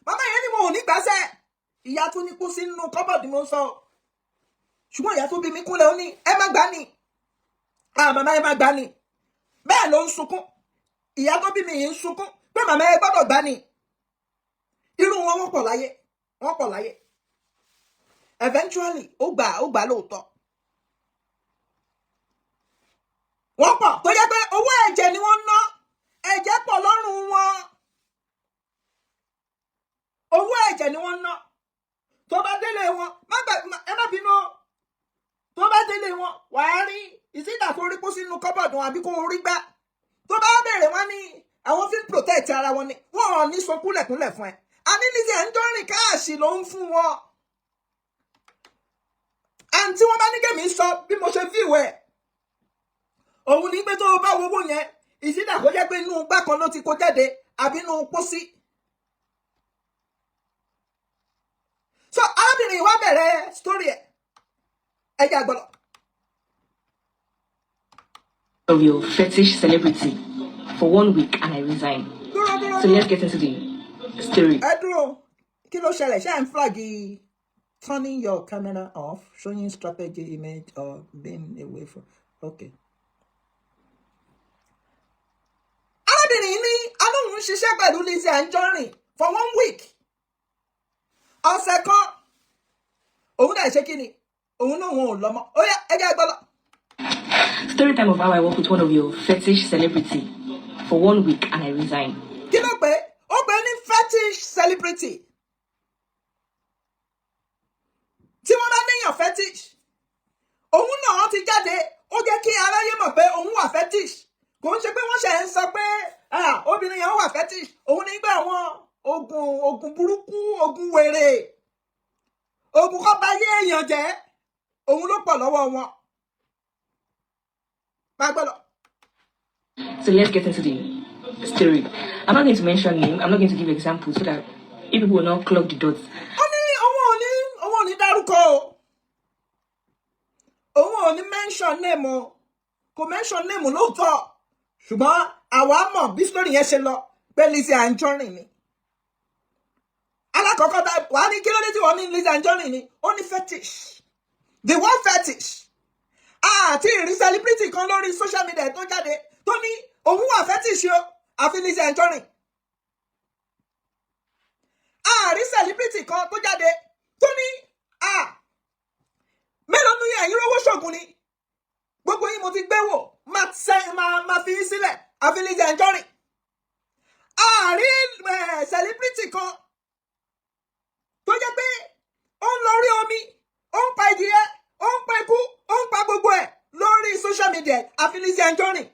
màmá yẹn ni mo ò ní gbàṣẹ. Ìyá tó ní kú sínú kọ́bọ̀dì mo ń sọ. Ṣùgbọ́n ìyá tó bí mi kúnlẹ̀ ó ní ẹ má gbà ní. Màmá ẹ má gbà ní. Bẹ́ẹ̀ ló ń sunkún. Ìyá tó bí mi yìí ń sunkún pé màmá ẹ gbọ́dọ̀ gbà ní. Irú wọn wọ́n pọ̀ láyé. Eventually ó gbà lóòótọ́. Wọ́n pọ̀ tó yẹ pé owó ẹ̀jẹ̀ ni wọ́n ná. Ẹ̀jẹ̀ pọ̀ lọ́rùn wọn. Owó ẹ̀jẹ̀ ni wọ́n ná. Tó bá délé wọn ẹ má bínú. Tó bá délé wọn wàá rí ìsídà kó rí kó sínú kọ́bọ̀dù àbí kó rí gbá. Tó bá bẹ̀rẹ̀ wọn ní àwọn fi ń protect ara wọn ni wọn ò ní sọ kúlẹ̀kúlẹ̀ fún ẹ. Àní Lizzy Ajonrin káàṣì ló ń fún wọn. Àǹtí wọn bá ní kẹ́mi sọ bí mo ṣe fíìwù ẹ̀. Òun ní pé tó o bá wo owó yẹn ìsídà kó jẹ́ pé inú gbá kan ló ti kó jáde àbí inú pósí. So arábìnrin wa bẹ̀rẹ̀ story ẹ̀. Ẹ jẹ́ àgbọ̀lọ̀. Of your fetish celebrity for 1 week and I resign. So let's get into the story. Ẹ dúró. Kí ló ṣẹlẹ̀? Ṣé à ń flag turning your camera off, showing strategy image or being away from. Okay. Arábìnrin ní alóhùn ṣiṣẹ́ pẹ̀lú Lizzy Ajonrin for 1 week. Ọ̀sẹ̀ kan. Òun dà ṣe kí ni? Òun náà wọn ò lọ́mọ. Ó yá ẹ jẹ́ àgbọ̀lọ̀. Story time of how I work with one of your fetish celebrity for 1 week and I resign. Kí ló pé? Ó pè ní fetish celebrity. Tí wọ́n bá níyàn fetish, òun náà ti jáde, ó jẹ́ kí aráyé mọ̀ pé òun wà fetish. Kò ń ṣe pé wọ́n ṣe ń sọ pé obìnrin yẹn wà fetish. Òun nígbà ogun burúkú, ogun wèrè, ogun kó bá yé èèyàn jẹ́, òun ló pọ̀ lọ́wọ́ wọn. So let's get into the story. I'm not going to mention name. I'm not going to give examples so that if people will not clog the dots. Òun ò ní dárúkọ o. Òun ò ní mention name o. Kò mention name lóòótọ́. Ṣùgbọ́n àwa mọ̀ bí story yẹn ṣe lọ pé Lizzy Ajonrin ni. Alákọ̀ọ́kọ́ wàá ní kí ló dé tí wọ́n ní Lizzy Ajonrin ni? Ó ní fetish. The word fetish. Àti ìrí celebrity kan lórí social media tó jáde tó ní òun wà fetish o, àfi Lizzy Ajonrin. Àrí celebrity kan tó jáde tó ní mélòó ní ẹ̀yin rówó ṣògùn ni. Gbogbo yín mo ti gbé wò, máa fi yín sílẹ̀, àfi Lizzy Ajonrin. Àrí celebrity kan tó jẹ́ pé ó ń lọ rí omi, ó ń pa ìdíyẹ, ó ń pa ikú, ó ń pa gbogbo ẹ̀ lórí social media, àfi Lizzy Ajonrin.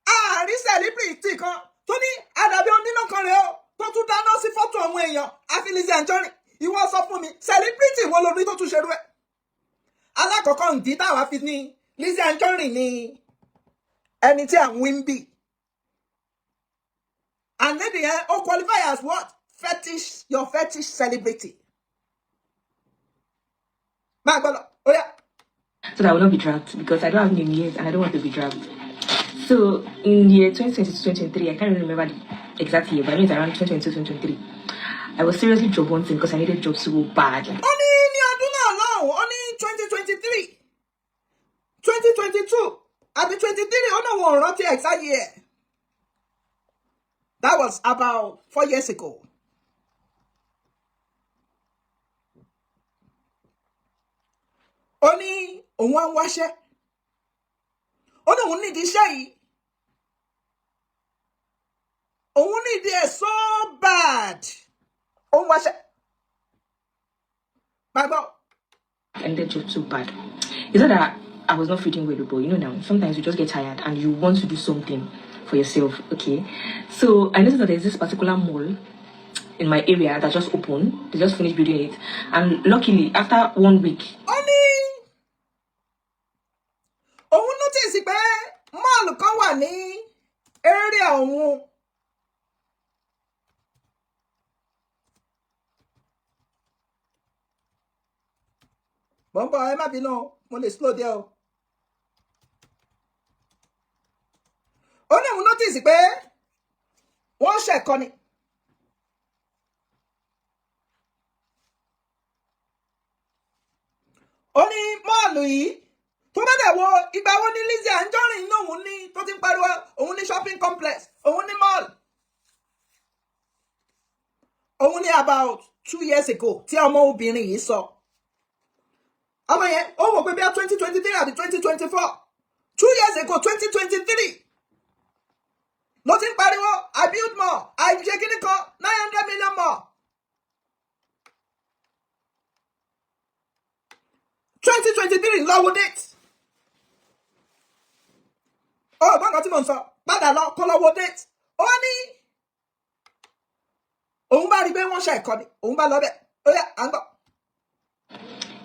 Àrí celebrity kan tó ní àdàbí oníná kan rẹ̀ o, tó tún dáná sí fọ́tò àwọn èèyàn, àfi Lizzy Ajonrin. Ìwọ sọ fún mi, celebrity wo lórí tó tún ṣerú ẹ̀? Alákọ̀ọ́kọ́ ǹdí táwa fi ní Lizzy Ajonrin ni ẹni tí à ń wí ń bì. And then ó qualify as what? Fetish, your fetish celebrity. Oh yeah. So that I will not be dragged because I don't have name yet and I don't want to be dragged. So in the year 2022-2023, I can't really remember the exact year, but I know it's around 2022-2023. I was seriously job hunting because I needed jobs so bad. Only 2023, 2022, I'll be 23. Oh no, one not the exact year. That was about 4 years ago. Only one washer. Oh no, only this shay. Only they so bad. Oh, washer. My God. And the job so bad. It's not that I was not feeling well, but you know now, sometimes you just get tired and you want to do something for yourself, okay? So I noticed that there's this particular mall in my area that just opened. They just finished building it. And luckily, after 1 week... Òun notice pé mall kan wà ní area òun. Bọ́mbọ̀ ẹ má bínú, mo lè slow there o. Ó ní òun notice pé wọ́n ṣẹ̀kọ́ ni. Ó ní mall yìí tó bá dẹ̀ wo ìgbà wo ní Lizzy Ajonrin náà òun ní tó ti ń pariwo òun ní shopping complex, òun ní mall. Òun ní about 2 years ago tí ọmọ obìnrin yìí sọ. Ọmọ yẹn ó wò pé bí i 2023 àbí 2024. 2 years ago, 2023. Ló ti ń pariwo, I build more, I ṣe kíní kan, 900 million more. 2023 lọ́wọ́ date. Ọgbọ́n kan tí mo ń sọ, padà lọ kọ́ lọ́wọ́ date. Ó ní òun bá rí pé wọ́n ṣe ẹ̀kọ́ ni, òun bá lọ bẹ̀. Ó yá, à ń gbọ́.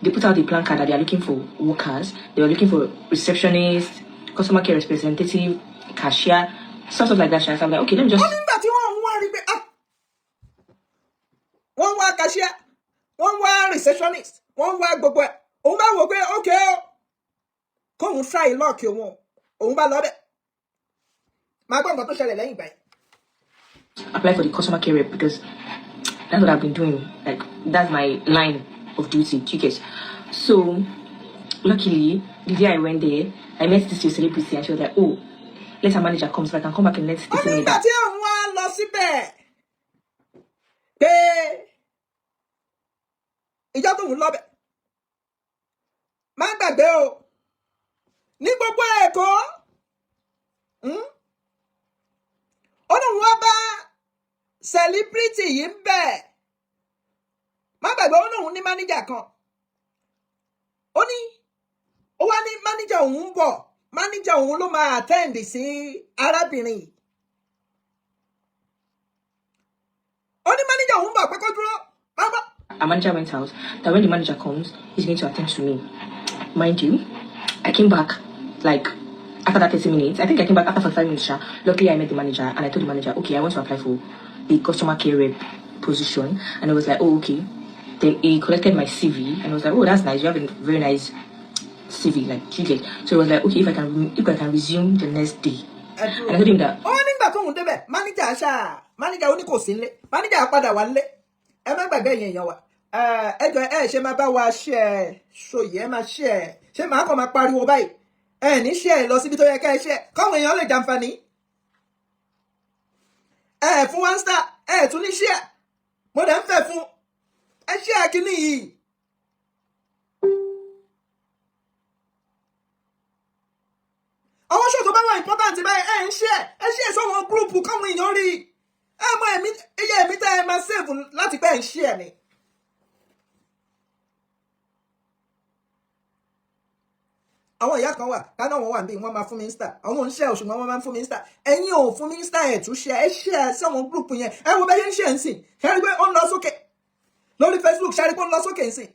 They put out the plan card that they are looking for workers. They were looking for receptionists, customer care representative, cashier, stuff like that. So I'm like, okay, let me just... One wá cashier, one wá receptionist, one wá gbogbo ẹ̀. Òun bá wò pé okay o. Kóun try luck òun. Òun bá lọ bẹ̀. Máa gbọ́ nǹkan tó ṣẹlẹ̀ lẹ́yìn báyìí. Apply for the customer care rep because that's what I've been doing. Like, that's my line of duty, you get. So luckily the day I went there, I met this celebrity and she was like, oh, let her manager come so I can come back and let's take me back. Ìjọ tó ń lọ bẹ̀. Má gbàgbé o. Ní gbogbo Èkó. Ó ní wọ́n bá celebrity yìí ń bẹ̀. Má gbàgbé ó lóun ní manager kan. Ó wá ní manager òun ń bọ̀. Manager òun ló máa attend sí arábìnrin yìí. Only manager who back Baba. Our manager went out. That when the manager comes, he's going to attend to me. Mind you, I came back like after that 30 minutes. I think I came back after 45 minutes. Luckily, I met the manager and I told the manager, okay, I want to apply for the customer care rep position. And I was like, oh, okay. Then he collected my CV and I was like, oh, that's nice. You have a very nice CV, like you get. So he was like, okay, if I can resume the next day. And I told him that. Oh, manager only kò sí nle. Manager padà wá nle. Ẹ má gbàgbé yẹn yan wa. Ẹ jọ̀ọ́ ṣe máa bá wa share so ye máa share. Ṣé máa kàn máa pariwo báyìí. Ẹ ní share lọ síbi tó yẹ ká share. Káwọn èèyàn lè jàǹfààní. Fún one star, tún ní share. Mo dẹ̀ ń fẹ́ fún. Ẹ share kíní yìí. Àwọn show tó bá wà important báyìí ń share sọ́wọ́n group káwọn èèyàn rí. Mọ èmi tẹ́ ẹ máa save láti pẹ́ ń share ni. Àwọn ìyá kan wà kánà wọn wà bí wọ́n máa fún mi Insta. Àwọn ń share ṣùgbọ́n wọ́n máa ń fún mi Insta. Ẹ̀yin ò fún mi Insta ẹ̀ tún share. Ẹ share sọ́wọ́n group yẹn. Ẹ wo bẹ́ẹ̀ ń share nsìn. Ṣé rí pé ó ń lọ sókè? Lórí Facebook ṣé rí pé ó ń lọ sókè nsìn.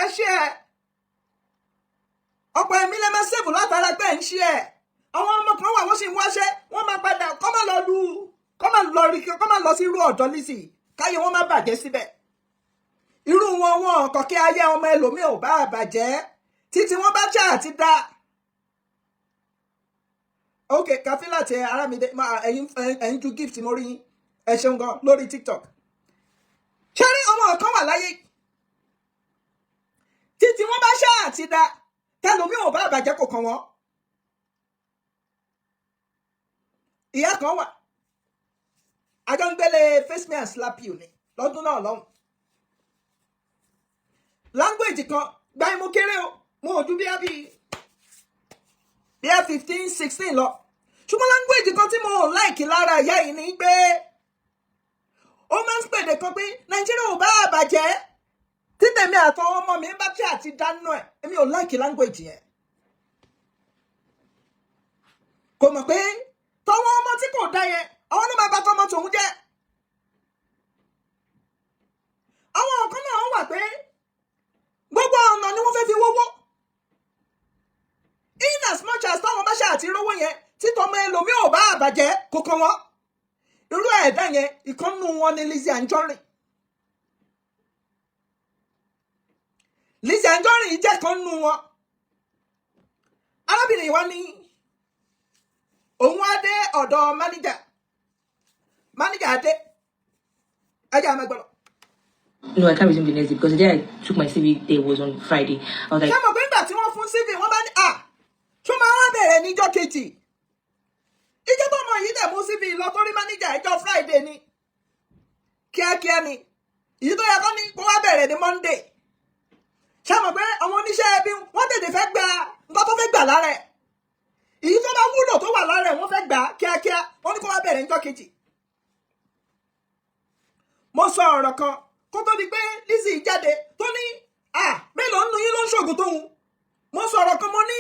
Ẹ share. Ọ̀pọ̀ ẹ̀mí lè máa save látara pé ń share. Àwọn ọmọ kan wà wọ́n sì ń wáṣẹ́ wọ́n máa padà kọ́ máa lọ sí irú ọ̀dọ́ Lizzy káyé wọ́n má bàjẹ́ síbẹ̀. Irú wọn kọ̀kẹ́ ayé ọmọ ẹlòmíì ò bá bàjẹ́ títí wọ́n bá jà àti dá. Ok, Kafila tẹ Aramide ẹ̀yin ju gift mo rí ẹ ṣeun gan lórí TikTok. Ṣé rí ọmọ kan wà láyé títí wọ́n bá ṣá àti dá tẹlòmíì ò bá bàjẹ́ kò kàn wọ́n. Ìyá kan wà àjọ ń gbélé face me and slap you ni lọ́dún náà lọ́hùn. Language kan gba mo kéré o mo ò ju bí a 15, 16 lọ. Ṣùgbọ́n language kan tí mo ò like lára ìyá yìí ni pé ó máa ń pèdè kan pé Nàìjíríà ò bá bàjẹ́ títẹ̀mí àtọwọ́ ọmọ mi bá tí àti dáná ẹ̀ èmi ò like language yẹn. Kò mọ̀ pé tọwọ́ ọmọ tí kò dá yẹn àwọn ló máa bá tọmọ tòun jẹ́. Àwọn kan náà wà pé gbogbo ọ̀nà ni wọ́n fẹ́ fi wówó. In as much as táwọn bá ṣe àti rówó yẹn tí tọmọ ẹlòmíì ò bá àbàjẹ́ kò kàn wọ́n. Irú ẹ̀dá yẹn ìkànnù wọn ni Lizzy Ajonrin. Lizzy Ajonrin jẹ́ kan nù wọn. Arábìnrin wa ní òun á dé ọ̀dọ̀ manager adé ẹjẹ́ àmẹ́gbọ́lọ̀. No, I can't resume the next day because the day I took my CV there was on Friday. I was like, ṣé mo pé nígbà tí wọ́n fún CV wọ́n bá ní ṣó máa wá bẹ̀rẹ̀ níjọ́ kejì. Ìjọ́ tó mọ yìí dẹ̀ mú CV lọ torí manager ẹjọ́ Friday ni kíákíá ni èyí tó yẹ kó ní kó wá bẹ̀rẹ̀ ní Monday. Ṣé mo pé àwọn oníṣẹ́ ẹbí wọ́n tètè fẹ́ gba nǹkan tó fẹ́ gbà lára ẹ̀. Èyí tó bá wúlò tó wà lára ẹ̀ wọ́n fẹ́ gbà kíákíá wọ́n ní kó wá bẹ̀rẹ̀ níjọ́ kejì. Mo sọ ọ̀rọ̀ kan kó tó di pé Lizzy jáde tó ní mélòó nínú yín ló ń ṣògùn tóun. Mo sọ ọ̀rọ̀ kan mo ní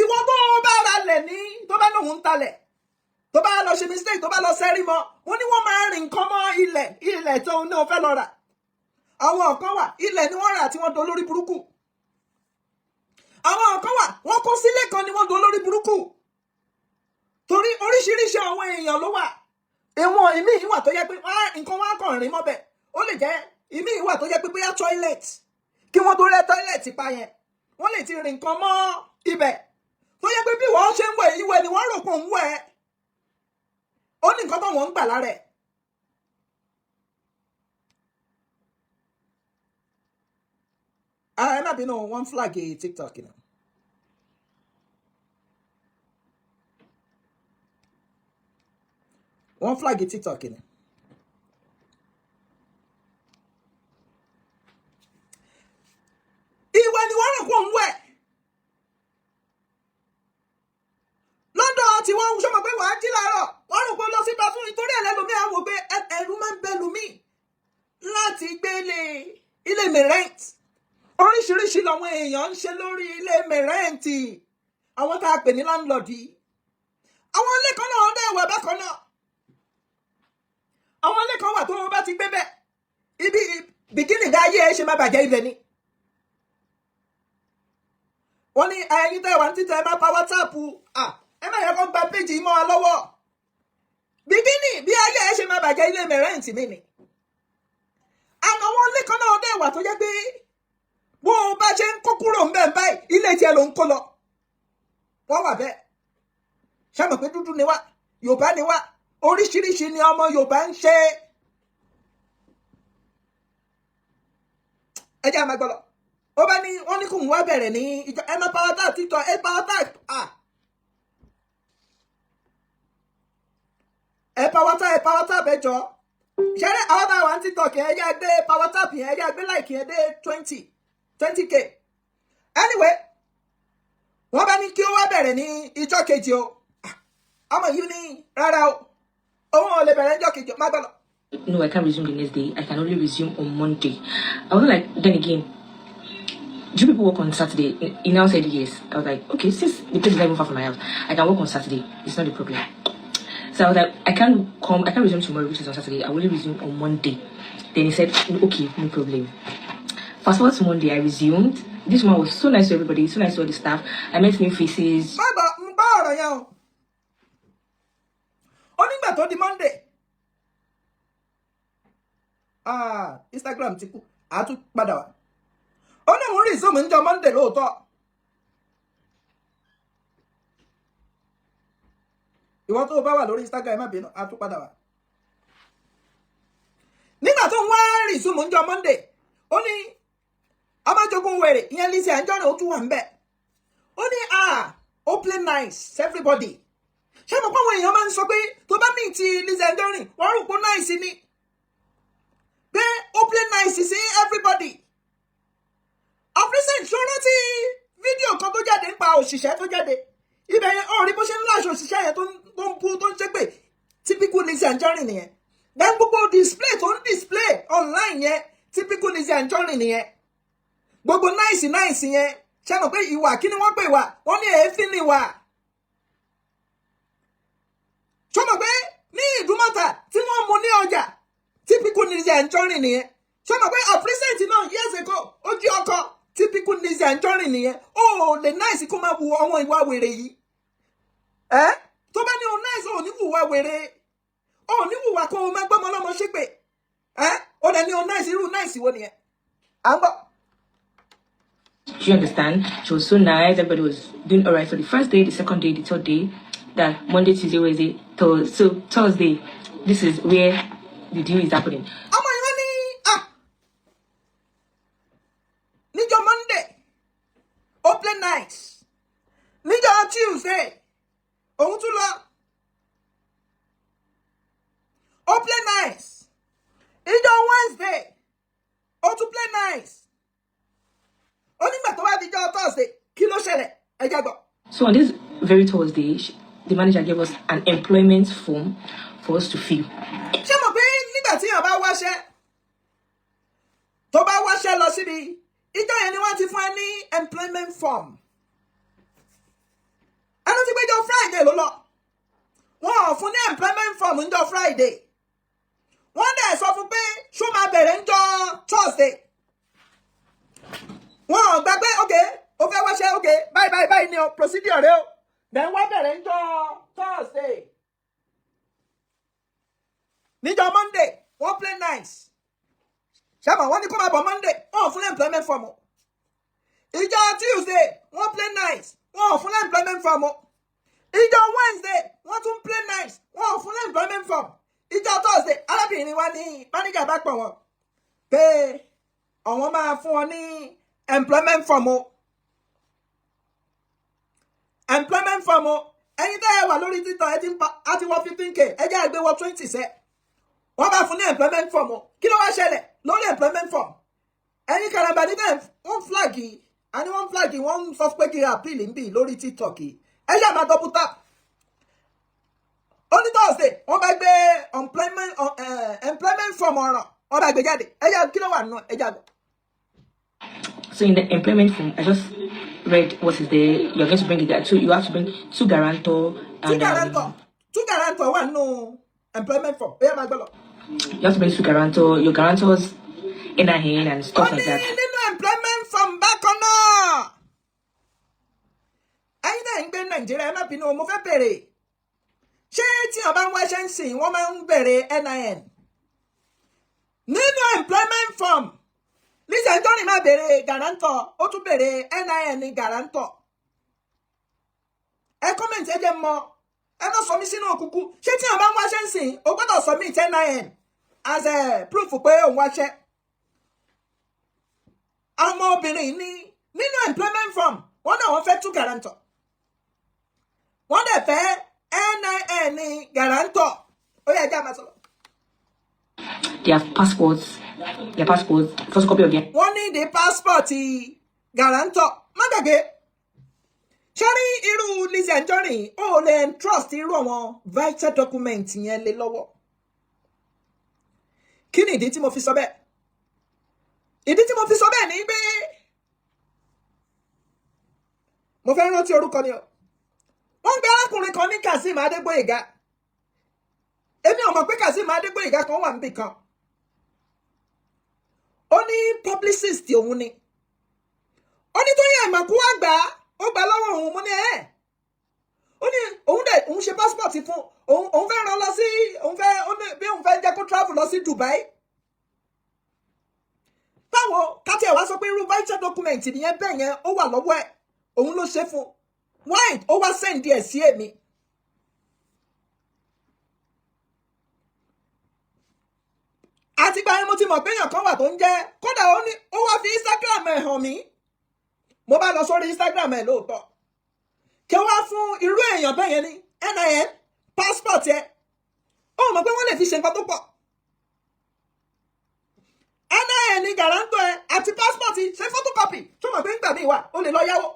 ìwọ tó bá ra lẹ̀ ní tó bá lóun ń talẹ̀ tó bá lọ ṣe mistake tó bá lọ sẹ́rí mọ́ wọ́n ní wọ́n máa rìn nǹkan mọ́ ilẹ̀ tó ní o fẹ́ lọ rà. Àwọn kan wà ilẹ̀ ni wọ́n rà tí wọ́n do lórí burúkú. Àwọn kan wà wọ́n kó sílé kan ni wọ́n do lórí burúkú. Torí oríṣiríṣi àwọn èèyàn ló wà. Èwọ̀n ìmí ìwà tó yẹ pé nǹkan wá kàn rìn mọ́bẹ̀ ó lè jẹ́ ìmí ìwà tó yẹ pé bóyá toilet kí wọ́n tó rẹ́ toilet pa yẹn wọ́n lè ti rìn nǹkan mọ́ ibẹ̀ tó yẹ pé bí wọ́n ṣe ń wẹ̀ ìwẹ̀ ni wọ́n rò pé òun wẹ̀ ó ní nǹkan tó wọ́n ń gbà lára ẹ̀. Ẹ má bínú wọ́n flag TikTok náà. Wọ́n flag TikTok náà. Ìwẹ̀ ni wọ́n rò pé òun wẹ̀. Lọ́dọ̀ tí wọ́n ṣọ́ mọ̀ pé wàá jí láàárọ̀ wọ́n rò pé lọ sí bathroom nítorí ẹlẹ́lòmí àwọn òbí ẹ̀rù máa ń bẹ lómi láti gbé ilé mẹ̀rẹ́ǹtì. Oríṣiríṣi làwọn èèyàn ń ṣe lórí ilé mẹ̀rẹ́ǹtì àwọn tá a pè ní láńlọ́ọ̀dì. Àwọn ilé kan náà dẹ̀ wà bákan náà àwọn ilé kan wà tó wọn bá ti gbé bẹ́ẹ̀ ibi bìkínì ga ayé ẹ ṣe má bàjẹ́ ibẹ̀ ni wọ́n ní ẹ̀yin tẹ́ wà ní títẹ̀ ẹ má pa WhatsApp ẹ má yẹ kó gba péjì mọ́ ọ lọ́wọ́ bìkínì bí ayé ẹ ṣe má bàjẹ́ ilé mẹ́rẹ́ǹtì mi ni àwọn ilé kan náà dẹ̀ wà tó jẹ́ pé bó o bá ṣe ń kó kúrò ń bẹ̀ báyìí ilé tiẹ̀ ló ń kó lọ wọ́n wà bẹ́ẹ̀ ṣé mọ̀ pé dúdú ni wá Yorùbá ni wá oríṣiríṣi ni ọmọ Yorùbá ń ṣe ẹ jẹ́ àmà gbọ́dọ̀ ó bá ní wọ́n ní kò ń wá bẹ̀rẹ̀ ní ìjọ ẹ máa power tap títọ́ ẹ power tap ẹ jọ ṣẹ́rẹ́ àwọn táwọn àti TikTok ẹ yá gbé power tap yẹn ẹ yá gbé like yẹn dé 20k anyway wọ́n bá ní kí ó wá bẹ̀rẹ̀ ní ìjọ kejì o ọmọ yìí ní rárá o òun ò lè bẹ̀rẹ̀ ìjọ kejì o má gbọ́dọ̀. No, I can't resume the next day. I can only resume on Monday. I was like, then again, do people work on Saturday? He now said yes. I was like, okay, since the place is not even far from my house, I can work on Saturday. It's not a problem. So I was like, I can't resume tomorrow, which is on Saturday. I will only resume on Monday. Then he said, okay, no problem. Fast forward to Monday, I resumed. This one was so nice to everybody, so nice to all the staff. I met new faces. Onígbà tó di Monday. Instagram ti kú àtún padà wá ó ní òun resume ńjọ́ Monday lóòótọ́ ìwọ tó bá wà lórí Instagram má bínú àtún padà wá nígbà tó ń wá resume ńjọ́ Monday ó ní ọmọjogun wèrè ìyẹn Lizzy Ajonrin ó tún wà ńbẹ̀ ó ní ó play nice everybody ṣé mo pọ́n àwọn èèyàn máa ń sọ pé tó bá meet Lizzy Ajonrin wọ́n rò pé nice ni pé ó play nice sí everybody of recent ṣó rántí fídíò kan tó jáde nípa òṣìṣẹ́ tó jáde ibẹ̀ yẹn ọ̀rí bó ṣe ń láṣọ òṣìṣẹ́ yẹn tó ń bú tó ń ṣépè typical Lizzy Ajonrin nìyẹn then gbogbo display tó ń display online yẹn typical Lizzy Ajonrin nìyẹn gbogbo nice yẹn ṣe mọ̀ pé ìwà kí ni wọ́n pè wá wọ́n ní èéfín ni wà ṣó mọ̀ pé ní Ìdúmọ̀tà tí wọ́n mú ní ọjà typical Lizzy Ajonrin nìyẹn ṣé mo pé present náà years ago ó jí ọkọ typical Lizzy Ajonrin nìyẹn ó lè nice kó máa wu àwọn ìwà wèrè yìí tó bá ní o nice ò ní wùwà wèrè ò ní wùwà kó o máa gbọ́mọ lọ́mọ ṣépè ó dẹ̀ ní o nice irú nice wo nìyẹn à ń gbọ́. Do you understand? She was so nice. Everybody was doing all right. So the first day, the second day, the third day, that Monday, Tuesday, Wednesday, so Thursday, this is where the deal is happening. Ọmọ ìwé ní níjọ́ Monday ó play nice níjọ́ Tuesday òun tún lọ ó play nice níjọ́ Wednesday ó tún play nice ó nígbà tó bá dijọ́ Thursday kí ló ṣẹlẹ̀ ẹ jẹ́ gbọ́. So on this very Thursday, the manager gave us an employment form for us to fill. Ṣé mo pé nígbà tí èèyàn bá wáṣẹ́ tó bá wáṣẹ́ lọ síbi ìjọ yẹn ni wọ́n ti fún ẹ ní employment form ẹnu ti péjọ Friday ló lọ wọn ò fún ní employment form ńjọ́ Friday wọ́n dẹ̀ sọ fún pé ṣó máa bẹ̀rẹ̀ ńjọ́ Thursday wọn ò gbà pé ok ó fẹ́ wáṣẹ́ ok báyìí ni o procedure rẹ o then wọ́n bẹ̀rẹ̀ ńjọ́ Thursday níjọ́ Monday wọ́n play nice ṣàmọ̀ wọ́n ní kó máa bọ̀ Monday wọ́n ò fún employment form o ìjọ́ Tuesday wọ́n play nice wọ́n ò fún employment form o ìjọ́ Wednesday wọ́n tún play nice wọ́n ò fún employment form ìjọ́ Thursday arábìnrin wa ní manager bá pọ̀ wọ́n pé àwọn máa fún wọn ní employment form o employment form o ẹ̀yin tẹ́ ẹ wà lórí títàn ẹ ti wọ 15k ẹ jẹ́ àgbẹ̀ wọ 20 sẹ́ wọ́n bá fún ní employment form o kí ló wá ṣẹlẹ̀ lórí employment form ẹ̀yin karamba ní bẹ́ẹ̀ wọ́n flag wọ́n sọ pé kí appeal ń bì lórí TikTok yìí ẹ yà máa double tap only Thursday wọ́n bá gbé employment form ọ̀ràn wọ́n bá gbé jáde ẹ yà kí ló wà nù ẹ jà gbọ́. So in the employment form, I just read what is there. You're going to bring it there. So you have to bring two guarantor. Two guarantor. two guarantor wà nínú employment form. Ó yá máa gbọ́ lọ. You have to bring two guarantor, your guarantors NIN and stuff like that. Nínú employment form bákan náà. Ẹ̀yin náà ń gbé Nàìjíríà, ẹ má bínú, mo fẹ́ bèrè. Ṣé tí wọ́n bá ń wáṣẹ́ ń sìn, wọ́n máa ń bèrè NIN? Nínú employment form, Lizzy Ajonrin máa bèrè guarantor, ó tún bèrè NIN ní guarantor. Ẹ comment ẹ jẹ́ mọ̀, ẹ má sọ mí sínú òkùnkùn. Ṣé tí wọ́n bá ń wáṣẹ́ ń sìn, o gbọ́dọ̀ submit NIN as a proof pé òun wáṣẹ́? Àwọn obìnrin ní nínú employment form, wọ́n náà wọ́n fẹ́ two guarantor. Wọ́n dẹ̀ fẹ́ NIN ní guarantor. Ó yẹ ẹjẹ́ máa sọ̀rọ̀. They have passports, first copy of them. Wọ́n ní the passport guarantor. Má gbàgbé. Ṣé rí irú Lizzy Ajonrin ó lè trust irú àwọn vital document yẹn lé lọ́wọ́? Kí ni ìdí tí mo fi sọ bẹ́ẹ̀? Ìdí tí mo fi sọ bẹ́ẹ̀ ni pé mo fẹ́ rántí orúkọ ni o. Wọ́n gbé arákùnrin kan ní Kazeem Adégbóyèga. Èmi ò mọ̀ pé Kazeem Adégbóyèga kan wà níbì kan. Ó ní publicist òun ni. Ó ní tó yẹ àìmọ̀kú wá gbà á, ó gbà lọ́wọ́ òun mo ní ẹ̀. Ó ní òun ṣe passport fún òun fẹ́ rán lọ sí bí òun fẹ́ jẹ́ kó travel lọ sí Dubai. Báwo ká tiẹ̀ wá sọ pé irú vital document nìyẹn bẹ́ẹ̀ yẹn ó wà lọ́wọ́ ẹ̀, òun ló ṣe fún. Why ó wá send ẹ̀ sí èmi? Àti gba mo ti mọ̀ pé èèyàn kan wà tó ń jẹ́ kódà ó wá fi Instagram ẹ̀ hàn mí. Mo bá lọ sórí Instagram ẹ̀ lóòótọ́. Kí wá fún irú èèyàn bẹ́ẹ̀ yẹn ní NIN passport ẹ̀. Ó mọ̀ pé wọ́n lè fi ṣe nǹkan tó pọ̀. NIN ní guarantor ẹ̀ àti passport ṣe photocopy tó mọ̀ pé nígbà míì wà ó lè lọ yáwó.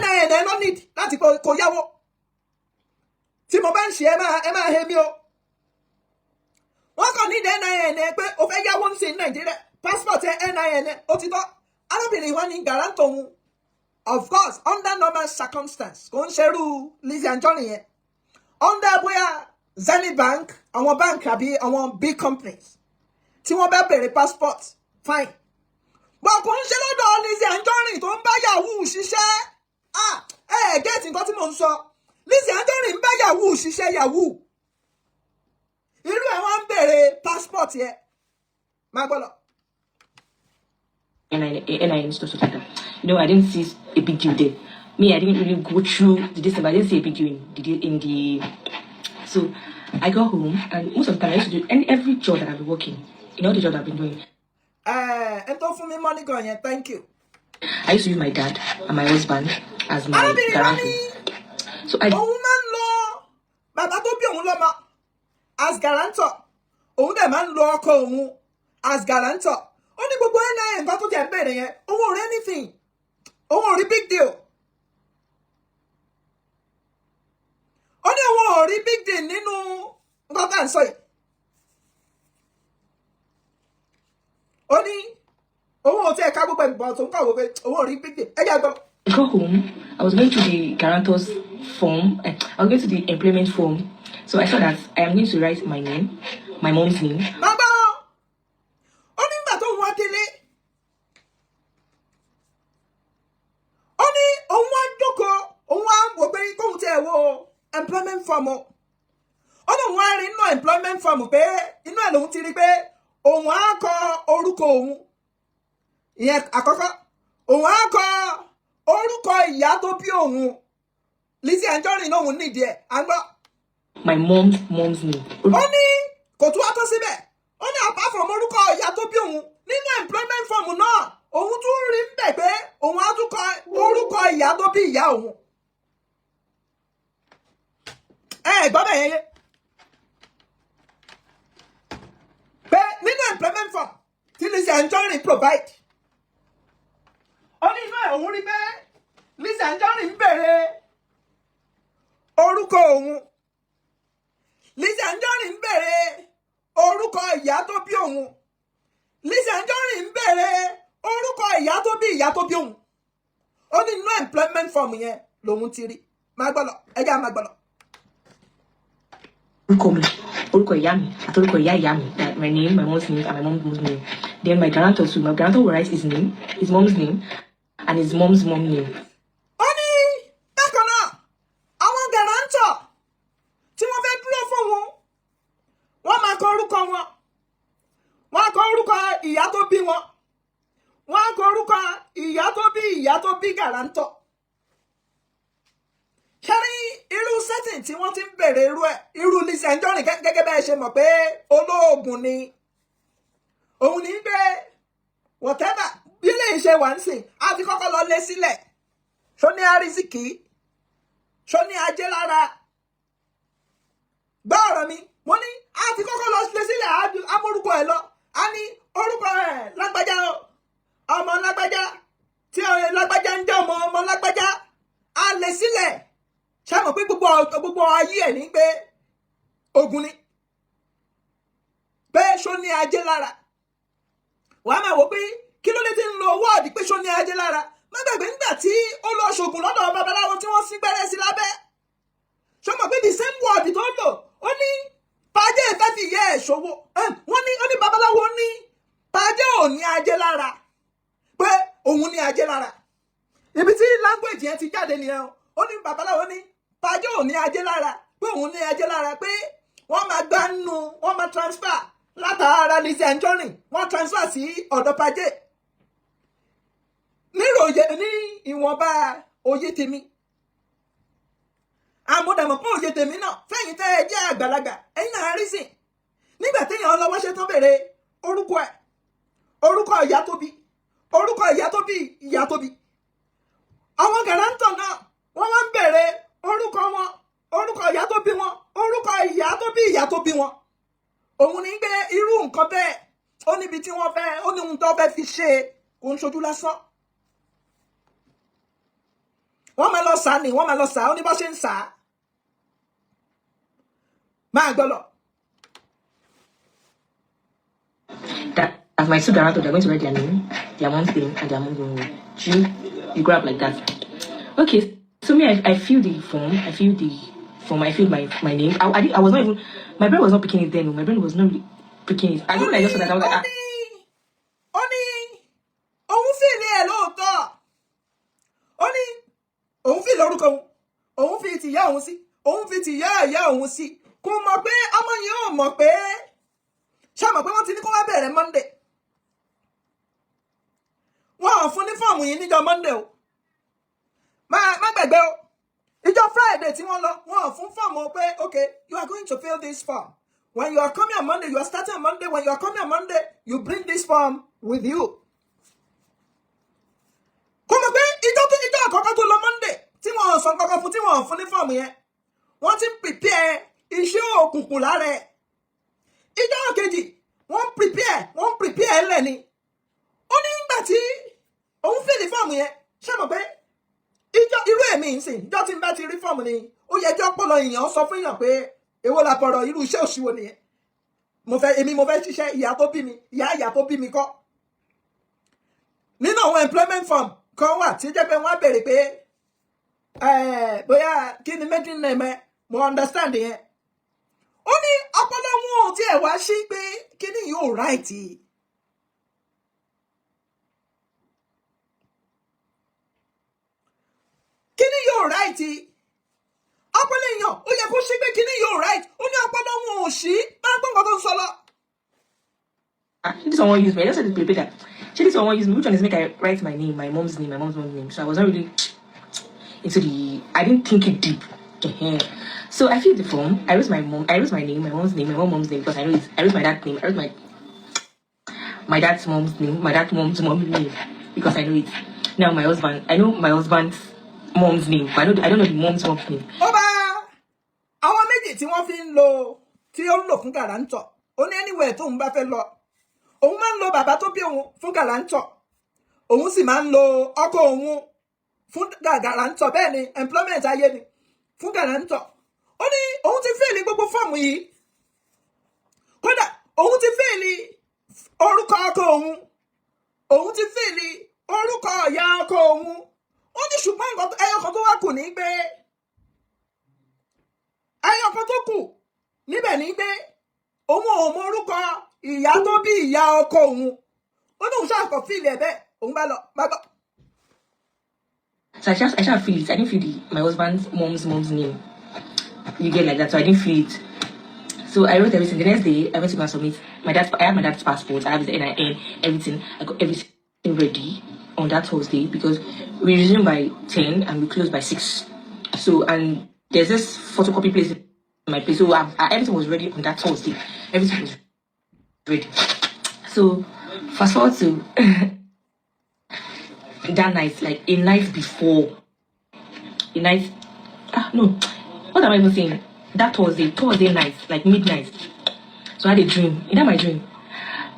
NIN ẹ̀ lọ need láti kó yáwó. Tí mo bá ń ṣe ẹ máa he mi o. Wọ́n kàn ní NIN ẹ̀ pé o fẹ́ yáwó ń ṣe ní Nàìjíríà. Passport ẹ̀ NIN ẹ̀ ó ti tọ́. Arábìnrin wa ní guarantor òun. Of course, under normal circumstance, kò ń ṣerú Lizzy Ajonrin yẹn. Under bóyá Zenith Bank, àwọn bank àbí àwọn big companies, tí wọ́n bá bèrè passport, fine. But kò ń ṣe lọ́dọ̀ Lizzy Ajonrin tó ń bá Yahoo ṣiṣẹ́. Gẹ́ẹ̀tì nǹkan tí mò ń sọ. Lizzy Ajonrin ń bá Yahoo ṣiṣẹ́ Yahoo. Irú ẹ̀ wọ́n ń bèrè passport yẹn. Má gbọ́ lọ. NIN stuff like that. You know, I didn't see a big deal there. Me, I didn't really go through the distance, but I didn't see a big deal in the. So I got home, and most of the time I used to do every job that I've been working, in all the jobs I've been doing. And don't for me money going here. Thank you. I used to use my dad and my husband as my guarantor. So I. Woman law, bàbá tó bí òun lọ́mọ as guarantor. Òun dẹ̀ máa ń lo ọkọ òun as guarantor. Ó ní gbogbo NIN nǹkan tó jẹ́ bẹ̀rẹ̀ yẹn, òun ò rí anything. Òun ò rí big deal. Ó ní òun ò rí big deal nínú nǹkan tá à ń sọ yìí. Ó ní òun ò tiẹ̀ ká gbogbo ìgbà tó ń kàwé pé òun ò rí big deal. Ẹ jẹ́ gbọ́. I got home, I was going to the guarantor's form, I was going to the employment form. So I saw that I am going to write my name, my mom's name. Bàbá ó ní ìgbà tó ń wá délé. Ó ní òun wá jókòó, òun wá wò pé kóun tẹ̀ wo employment form o. Ó ní òun wá rí inú employment form pé inú ẹ̀ lòun ti rí pé òun á kọ orúkọ òun. Ìyẹn àkọ́kọ́, òun á kọ orúkọ ìyá tó bí òun. Lizzy Ajonrin náà òun nídìí ẹ̀, à ń gbọ́. My mom's name. Ó ní kò tún wá tó síbẹ̀. Ó ní apart from orúkọ ìyá tó bí òun nínú employment form náà òun tún rí ń bẹ̀ pé òun á tún kọ orúkọ ìyá tó bí ìyá òun. Gbọ́ bẹ̀ yẹn yé. Pé nínú employment form tí Lizzy Ajonrin provide. Ó ní inú ẹ̀ òun rí pé Lizzy Ajonrin ń bèrè orúkọ òun. Lizzy Ajonrin ń bèrè orúkọ ìyá tó bí òun. Lizzy Ajonrin ń bèrè orúkọ ìyá tó bí òun. Ó ní inú employment form yẹn lòun ti rí. Má gbọ́ lọ, ẹjẹ́ á má gbọ́ lọ. Oruko Yami, Atoriko Yami, that my name, my mom's name, and my mom's name. Then my grandpa too. My grandpa will write his name, his mom's name, and his mom's name. Oni, bákan náà, àwọn guarantor tí wọ́n fẹ́ dúró fún wọn, wọ́n máa kọ orúkọ wọn. Wọ́n á kọ orúkọ ìyá tó bí wọn. Wọ́n á kọ orúkọ ìyá tó bí guarantor. Ṣẹ́rí irú setting tí wọ́n ti ń bèrè irú Lizzy Ajonrin gẹ́gẹ́ bẹ́ẹ̀ ṣe mọ̀ pé olóògùn ni. Òun ní pé whatever bí lè ṣe wà ń sìn, á ti kọ́kọ́ lọ lé sílẹ̀. Ṣó ní àrísìkí? Ṣó ní ajé lára? Gbọ́ ọ̀rọ̀ mi, mo ní á ti kọ́kọ́ lọ lé sílẹ̀ amórúkọ ẹ̀ lọ. A ní orúkọ ẹ̀ lágbájá ọmọ lágbájá tí lágbájá ń jẹ́ ọmọ lágbájá. A lè sílẹ̀. Ṣé mọ̀ pé gbogbo ayé ẹ̀ ní pé ogun ni? Pé ṣó ní ajé lára? Wàá máa wò pé kí ló dé tí ń lo wọ́ọ̀dì pé ṣó ní ajé lára? Má gbàgbé nígbà tí ó lọ ṣògùn lọ́dọ̀ babaláwo tí wọ́n sí gbẹ́rẹ́ sí lábẹ́. Ṣé mọ̀ pé the same word tó lò ó ní pàjẹ́ ìfẹ́ fi yẹ ẹ̀ ṣòwò. Ó ní babaláwo ní pàjẹ́ ò ní ajé lára. Pé òun ní ajé lára. Ibi tí language yẹn ti jáde nìyẹn. Ó ní babaláwo ní pàjẹ́ ò ní ajé lára. Pé òun ní ajé lára pé wọ́n máa gbá nù, wọ́n máa transfer látara Lizzy Ajonrin. Wọ́n transfer sí ọ̀dọ̀ pàjẹ́. Ní ìwọ̀nba òye tèmi. Àmúdàmọ̀ pé òye tèmi náà fẹ́yìn tẹ́ ẹ jẹ́ àgbàlagbà ẹ̀yin náà rí sìn. Nígbà téèyàn lọ́wọ́ ṣe tó bèrè orúkọ ẹ̀, orúkọ ìyá tó bí, orúkọ ìyá tó bí ìyá tó bí. Àwọn guarantor náà wọ́n wá ń bèrè orúkọ wọn, orúkọ ìyá tó bí wọn, orúkọ ìyá tó bí ìyá tó bí wọn. Òun ní gbé irú nǹkan bẹ́ẹ̀ ó níbi tí wọ́n fẹ́, ó ní ohun tó fẹ́ fi ṣe kò ń ṣojú lásán. Wọ́n máa lọ sá ni, wọ́n máa lọ sá, ó ní bá ṣe ń sá. Máa gbọ́ lọ. That as my two guarantors, they're going to write their name, their mom's name, and their mom's name. You grow up like that. Okay, so me, I feel the form, I feel my name. I was not even, my brain was not picking it then. My brain was not really picking it. I don't know, I just saw that. I was like, òun fi ní ẹ̀ lóòótọ́. Ó ní òun fi lórúkọ òun fi ti ìyá òun sí, òun fi ti ìyá òun sí. Kò mọ̀ pé ọmọ yìí ò mọ̀ pé ṣé mọ̀ pé wọ́n ti ní kó wá bẹ̀rẹ̀ Monday. Wọ́n ò fún ní fọ́ọ̀mù yìí níjọ́ Monday o. Má gbàgbé o. Ìjọ́ Friday tí wọ́n lọ, wọ́n ò fún fọ́ọ̀mù pé okay, you are going to fill this form. When you are coming on Monday, you are starting on Monday. When you are coming on Monday, you bring this form with you. Kò mọ̀ pé ìjọ́ àkọ́kọ́ tó lọ Monday tí wọ́n sọ kankan fún tí wọ́n fún ní fọ́ọ̀mù yẹn. Wọ́n ti prepare iṣẹ́ òkùnkùn lára ẹ̀. Ìjọ́ kejì wọ́n prepare ẹlẹ́ ni. Ó ní ìgbà tí òun fìlì fọ́ọ̀mù yẹn ṣé mọ̀ pé irú èmi ń sìn ìjọ́ tí n bá ti rí fọ́ọ̀mù ni ó yẹ kí ọpọlọ èèyàn sọ fún èèyàn pé èwo la pọ̀rọ̀ irú iṣẹ́ òṣìwò nìyẹn. Mo fẹ́ ṣiṣẹ́ ìyá tó bí mi, ìyá tó bí mi kọ́. Nínú àwọn employment form kan wà tí jẹ́ pé wọ́n á bèrè pé bóyá kí ni maiden name ẹ, mo understand yẹn. Ó ní ọpọlọ wọn ò tiẹ̀ wá sí pé kí ni yóò right. Kí ni yóò right? Ọpọlọ èèyàn ó yẹ kó sí pé kí ni yóò right. Ó ní ọpọlọ wọn ò sí. Máa gbọ́ nǹkan tó ń sọ lọ. This one use me. I just said to that. This one use me. Which one is make I write my name, my mom's name, my mom's name? So I was not really into I didn't think it deep. So I filled the form. I wrote my name, my mom's name, my mom's name because I know it. I wrote my dad's name. I wrote my dad's mom's name, my dad's mom's name because I know it. Now my husband, I know my husband's mom's name, but I don't know the mom's name. Ọba àwọn méjì tí wọ́n fi ń lò tí ó ń lò fún guarantor. Ó ní anywhere tó ń bá fẹ́ lọ. Òun máa ń lo bàbá tó bí òun fún guarantor. Òun sì máa ń lo ọkọ òun fún guarantor. Bẹ́ẹ̀ ni employment ayé ni fún guarantor. Ó ní òun ti fẹ́ẹ̀lì gbogbo fọ́ọ̀mù yìí. Kódà òun ti fẹ́ẹ̀lì orúkọ ọkọ òun. Òun ti fẹ́ẹ̀lì orúkọ ìyá ọkọ òun. Ó ní ṣùgbọ́n ẹyọ kan tó wá kù ní pé ẹyọ kan tó kù níbẹ̀ ní pé òun ò mọ orúkọ ìyá tó bí ìyá ọkọ òun ó ní òun ṣàkọ fíìlì ẹ̀ bẹ́ẹ̀ òun bá lọ má gbọ́. So I just feel it. I didn't feel my husband's mom's name. You get like that, so I didn't feel it. So I wrote everything. The next day, I went to go and submit. I had my dad's passport. I have his NIN, everything. I got everything ready on that Thursday because we resume by 10 and we close by 6. So, and there's this photocopy place in my place. So everything was ready on that Thursday. Everything was ready. So, fast forward to that night, like a night before. What am I even saying? That Thursday night, like midnight. So I had a dream. In that my dream,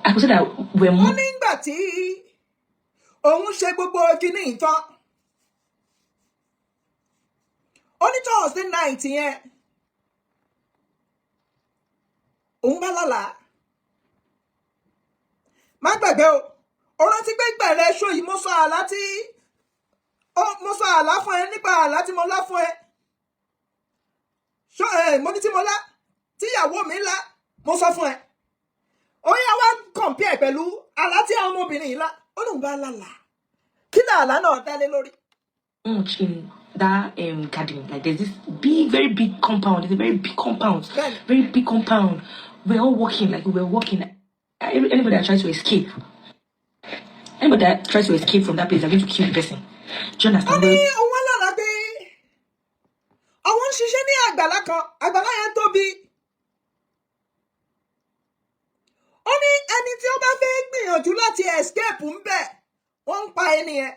I could say that we're more. Nígbà tí òun ṣe gbogbo kíní ìtàn. Ó ní Thursday night yẹn. Òun bá lálàá. Má gbàgbé o. Ó rántí pé gbẹ̀rẹ̀ ṣó yìí mo sọ àlá fún ẹ nípa àlá tí mo lá fún ẹ. Mo ní tí mo lá tíyàwó mi lá mo sọ fún ẹ ó yá wá compare pẹ̀lú àlá tí àwọn ọmọbìnrin yìí lá ó lóun bá lálàá kí ni àlá náà dá lé lórí. In that garden, like there's this very big compound. It's a very big compound. Very big compound. We're all walking, like we were walking. Anybody that tries to escape from that place, they're going to kill the person. Do you understand? Àwọn ń ṣiṣẹ́ ní àgbàlá kan, àgbàlá yẹn tóbi. Ó ní ẹni tí ó bá fẹ́ gbìyànjú láti escape ń bẹ̀, wọ́n ń pa ẹni yẹn.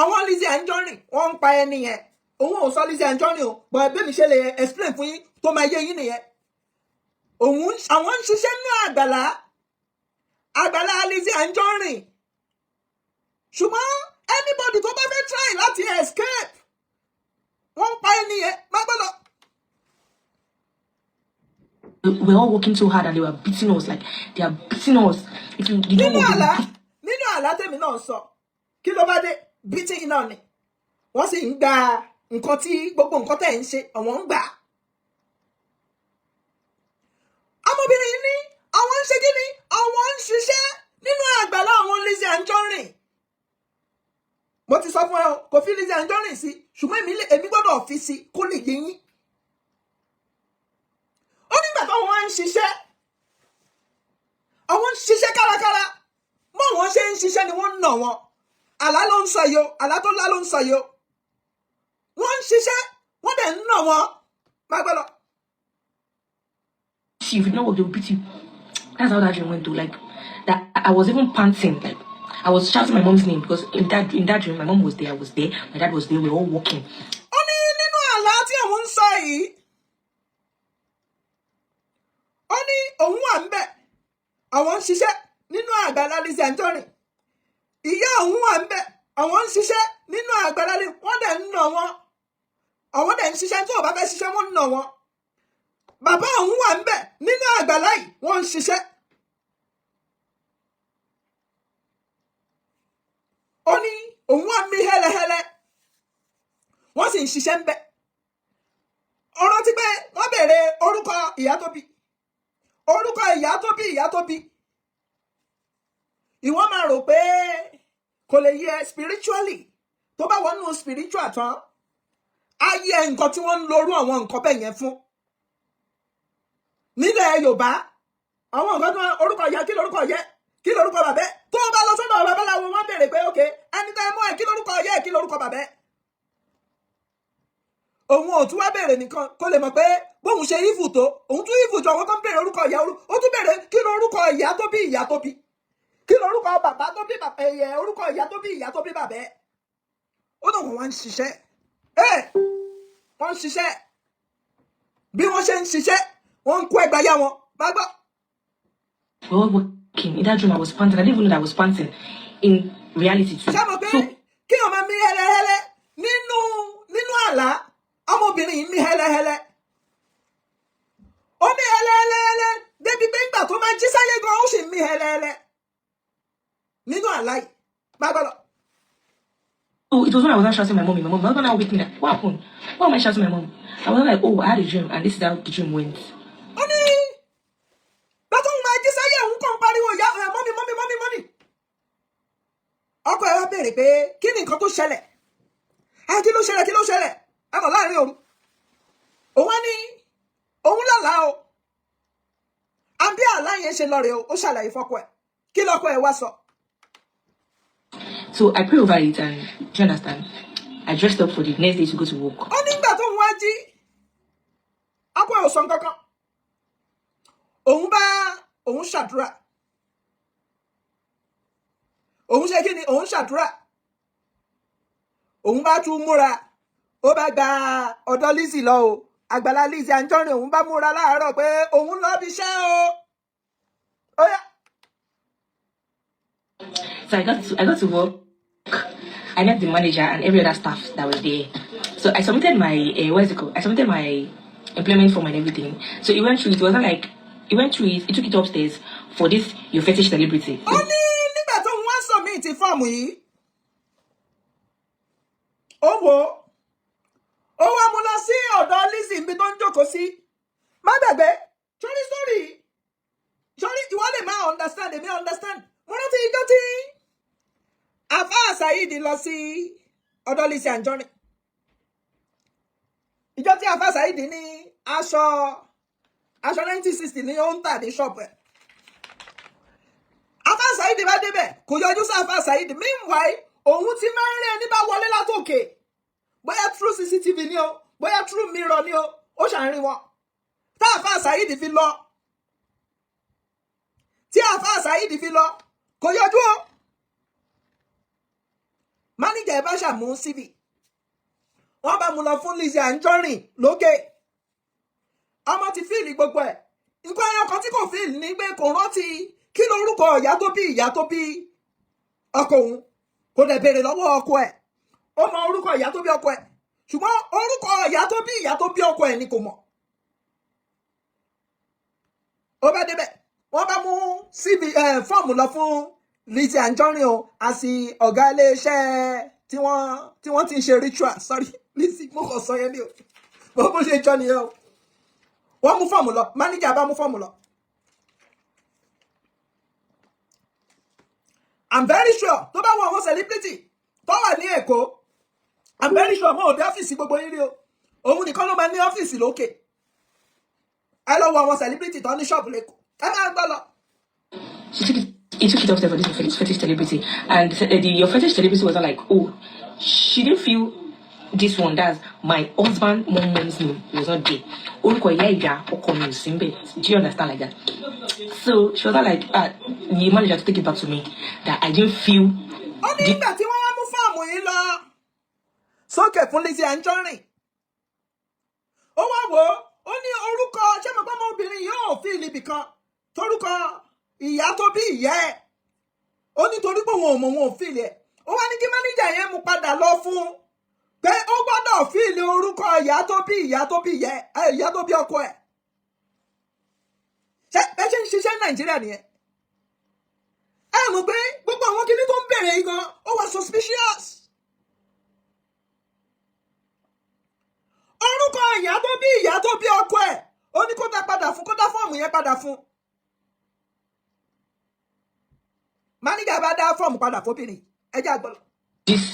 Àwọn Lizzy Ajonrin, wọ́n ń pa ẹni yẹn. Òun ò sọ Lizzy Ajonrin o, but ẹgbẹ́ mi ṣe lè explain fún yín tó máa yé yín nìyẹn. Àwọn ń ṣiṣẹ́ ní àgbàlá Lizzy Ajonrin. Ṣùgbọ́n anybody tó bá fẹ́ try láti escape, wọ́n pa ẹni yẹn má gbọ́dọ̀. We were all working so hard and they were beating us, like they are beating us. Nínú àlá tèmi náà sọ kí ló bá dé beating náà ni wọ́n sì ń gba nǹkan tí gbogbo nǹkan tẹ̀ ń ṣe àwọn ń gbà. Ọmọbìnrin ní àwọn ń ṣe kí ni àwọn ń ṣiṣẹ́ nínú àgbàlá àwọn Lizzy Ajonrin. Mo ti sọ fún ẹ o kò fi Lizzy Ajonrin sí ṣùgbọ́n èmi gbọ́dọ̀ fi sí kó lè yé yín. Ó nígbà tó wọ́n ń ṣiṣẹ́ àwọn ń ṣiṣẹ́ kárakára mọ́ wọ́n ṣe ń ṣiṣẹ́ ni wọ́n ń nà wọ́n. Àlá ló ń sọ yìí o àlá tó lá ló ń sọ yìí o. Wọ́n ń ṣiṣẹ́ wọ́n dẹ̀ ń nà wọ́n má gbọ́dọ̀. If you know what they'll beat you. That's how that dream went to. Like that, I was even panting. Like I was shouting my mom's name because in that dream, my mom was there. I was there. My dad was there. We were all walking. Ó ní nínú àlá tí àwọn ń sọ yìí. Ó ní òun wà ń bẹ̀. Àwọn ń ṣiṣẹ́ nínú àgbàlá Lizzy Ajonrin. Ìyá òun wà ń bẹ̀. Àwọn ń ṣiṣẹ́ nínú àgbàlá Lizzy. Wọ́n dẹ̀ ń nà wọ́n. Àwọn dẹ̀ ń ṣiṣẹ́ tí ò bá fẹ́ ṣiṣẹ́ wọ́n ń nà wọ́n. Bàbá òun wà ń bẹ̀ nínú àgbàlá yìí wọ́n ń ṣiṣẹ́. Ó ní òun wà mí hẹ́lẹ́hẹ́lẹ́. Wọ́n sì ń ṣiṣẹ́ ń bẹ̀. Ọ̀rọ̀ ti pé wọ́n béèrè orúkọ ìyá tó bí. Orúkọ ìyá tó bí. Ìwọ máa rò pé kò lè yẹ spiritually. Tó bá wọnú spiritual tán, á yẹ nǹkan tí wọ́n ń lorú àwọn nǹkan bẹ́ẹ̀ yẹn fún. Nílẹ̀ Yorùbá, àwọn nǹkan tó orúkọ ìyá kí lorúkọ yẹ, kí lorúkọ bàbẹ́. Tó bá lọ sọ́dọ̀ babaláwo wọ́n béèrè pé okay, ẹni tẹ́ mọ́ ẹ̀ kí lorúkọ yẹ, kí lorúkọ bàbẹ́. Òun ò tún wá béèrè nìkan kó lè mọ̀ pé bóun ṣe ìfù tó, òun tún ìfù jọ àwọn tó ń béèrè orúkọ ìyá ó tún béèrè kí lorúkọ ìyá tó bí ìyá tó bí. Kí lorúkọ bàbá tó bí bàbá ẹ̀yẹ orúkọ ìyá tó bí ìyá tó bí bàbẹ́. Ó náà wọ́n wá ń ṣiṣẹ́. Wọ́n ń ṣiṣẹ́. Bí wọ́n ṣe ń ṣiṣẹ́, wọ́n ń kó ẹgbàá yá wọn. Má gbọ́. We were working. In that dream, I was panting. I didn't even know that I was panting. In reality, too. Ṣé mo pé kí ọmọ mi hẹ́lẹ́hẹ́lẹ́ nínú àlá ọmọbìnrin yìí mi hẹ́lẹ́hẹ́lẹ́. Ó mi hẹ́lẹ́hẹ́lẹ́ débi pé ìgbà tó máa jí sáyé gan ó sì mi hẹ́lẹ́hẹ́lẹ́ nínú àlá yìí. Má gbọ́ lọ. So it was when I was not shouting my mommy. My mom now wake me like, what happened? Why am I shouting my mom? I was like, oh, I had a dream, and this is how the dream went. Honey, that's all my desire. Who come party with ya? Mommy. Ọkọ ẹ wá béèrè pé kí ni nǹkan tó ṣẹlẹ̀? Kí ló ṣẹlẹ̀? Ẹ kọ̀ láàrin òru. Òun wá ní òun lálàá o. Àbí àlá yẹn ṣe lọ rè o, ó ṣàlàyé fọ́kọ ẹ̀. Kí lọ́kọ ẹ̀ wá sọ? So I pray over it, and do you understand? I dressed up for the next day to go to work. Ó nígbà tó ń wá jí, ọkọ ẹ̀ ò sọ nǹkan kan. Òun ṣàdúrà. Òun ṣe kí ni? Òun ṣàdúrà. Òun bá tún múra. Ó bá gba ọ̀dọ̀ Lizzy lọ o. Àgbàlá Lizzy Ajonrin òun bá múra láàárọ̀ pé òun lọ bí iṣẹ́ o. Ó yá. So I got to work. I met the manager and every other staff that was there. So I submitted my I submitted my employment form and everything. So it went through. It wasn't like it went through. It took it upstairs for this your fetish celebrity. Ó ní nígbà tó ń wá submit fọ́ọ̀mù yìí. Ó wá mú lọ sí ọ̀dọ̀ Lizzy níbi tó ń jókòó sí. Má gbàgbé, story. Ìwọ lè máa understand, èmi understand. Mo rántí ijọ́ tí Àfáà Saheed lọ sí ọ̀dọ̀ Lizzy Ajonrin. Ìjọ́ tí Àfáà Saheed ní aṣọ 1960 ní ó ń tà ní ṣọ́ọ̀bù ẹ̀. Àfáà Saheed bá débẹ̀, kò yọjú sí Àfáà Saheed. Meanwhile, òun ti máa ń rí ẹni bá wọlé látòkè. Bóyá through CCTV ni o, bóyá through mirror ni o, ó ṣàárín wọn. Tá Àfáà Saheed fi lọ. Tí Àfáà Saheed fi lọ, kò yọjú o. Manager bá ṣàmú síbi. Wọ́n bá mú lọ fún Lizzy Ajonrin lókè. Ọmọ ti fíìlì gbogbo ẹ̀. Nǹkan ẹyọ kan tí kò fíìlì ní pé kò rántí kí lorúkọ ìyá tó bí ọkọ òun. Kò dẹ̀ béèrè lọ́wọ́ ọkọ ẹ̀. Ó mọ orúkọ ìyá tó bí ọkọ ẹ̀. Ṣùgbọ́n orúkọ ìyá tó bí ọkọ ẹ̀ ni kò mọ̀. Ó bá débẹ̀. Wọ́n bá mú fọ́ọ̀mù lọ fún Lizzy Ajonrin o, àti ọ̀gá iléeṣẹ́ tí wọ́n ti ń ṣe ritual. Sorry, Lizzy, mo kàn sọ yẹn ní o. Bó ṣe jọ nìyẹn o. Wọ́n mú fọ́ọ̀mù lọ, manager bá mú fọ́ọ̀mù lọ. I'm very sure tó bá wọ àwọn celebrity tó wà ní Èkó, I'm very sure wọn ò dé ọ́fíìsì gbogbo yín rí o. Òun nìkan ló máa ní ọ́fíìsì lókè. Ẹ lọ wọ àwọn celebrity tó ní ṣọ́ọ̀bù lẹ́kọ̀ọ́. Ẹ máa gbọ́ lọ. He took it upstairs for this fetish celebrity, and your fetish celebrity was not like, oh, she didn't feel this one. That's my husband, mom's name was not there. Do you understand like that? So she was not like, the manager to take it back to me that I didn't feel. Sókè fún Lizzy Ajonrin. Ó wá wò ó ní orúkọ ṣé mo gbọ́ ọmọbìnrin yóò fi ìlíbì kan torúkọ ìyá tó bí ìyá ẹ̀. Ó ní torí pé wọn ò fi ilẹ̀. Ó wá ní kí mánéjà yẹn mú padà lọ fún un pé ó gbọ́dọ̀ fi ilé orúkọ ìyá tó bí ọkọ ẹ̀. Ṣé ẹ ṣe ń ṣiṣẹ́ Nàìjíríà nìyẹn? Ẹ mọ̀ pé gbogbo àwọn kinní tó ń bẹ̀rẹ̀ yìí gan ó wà suspicious. Orúkọ ìyá tó bí ọkọ ẹ̀ ó ní kó dá padà fún, kó dá fọ́ọ̀mù yẹn padà fún. Manager bá dá fọ́ọ̀mù padà fóbìnrin. Ẹ jẹ́ àgbọ̀lọ̀. This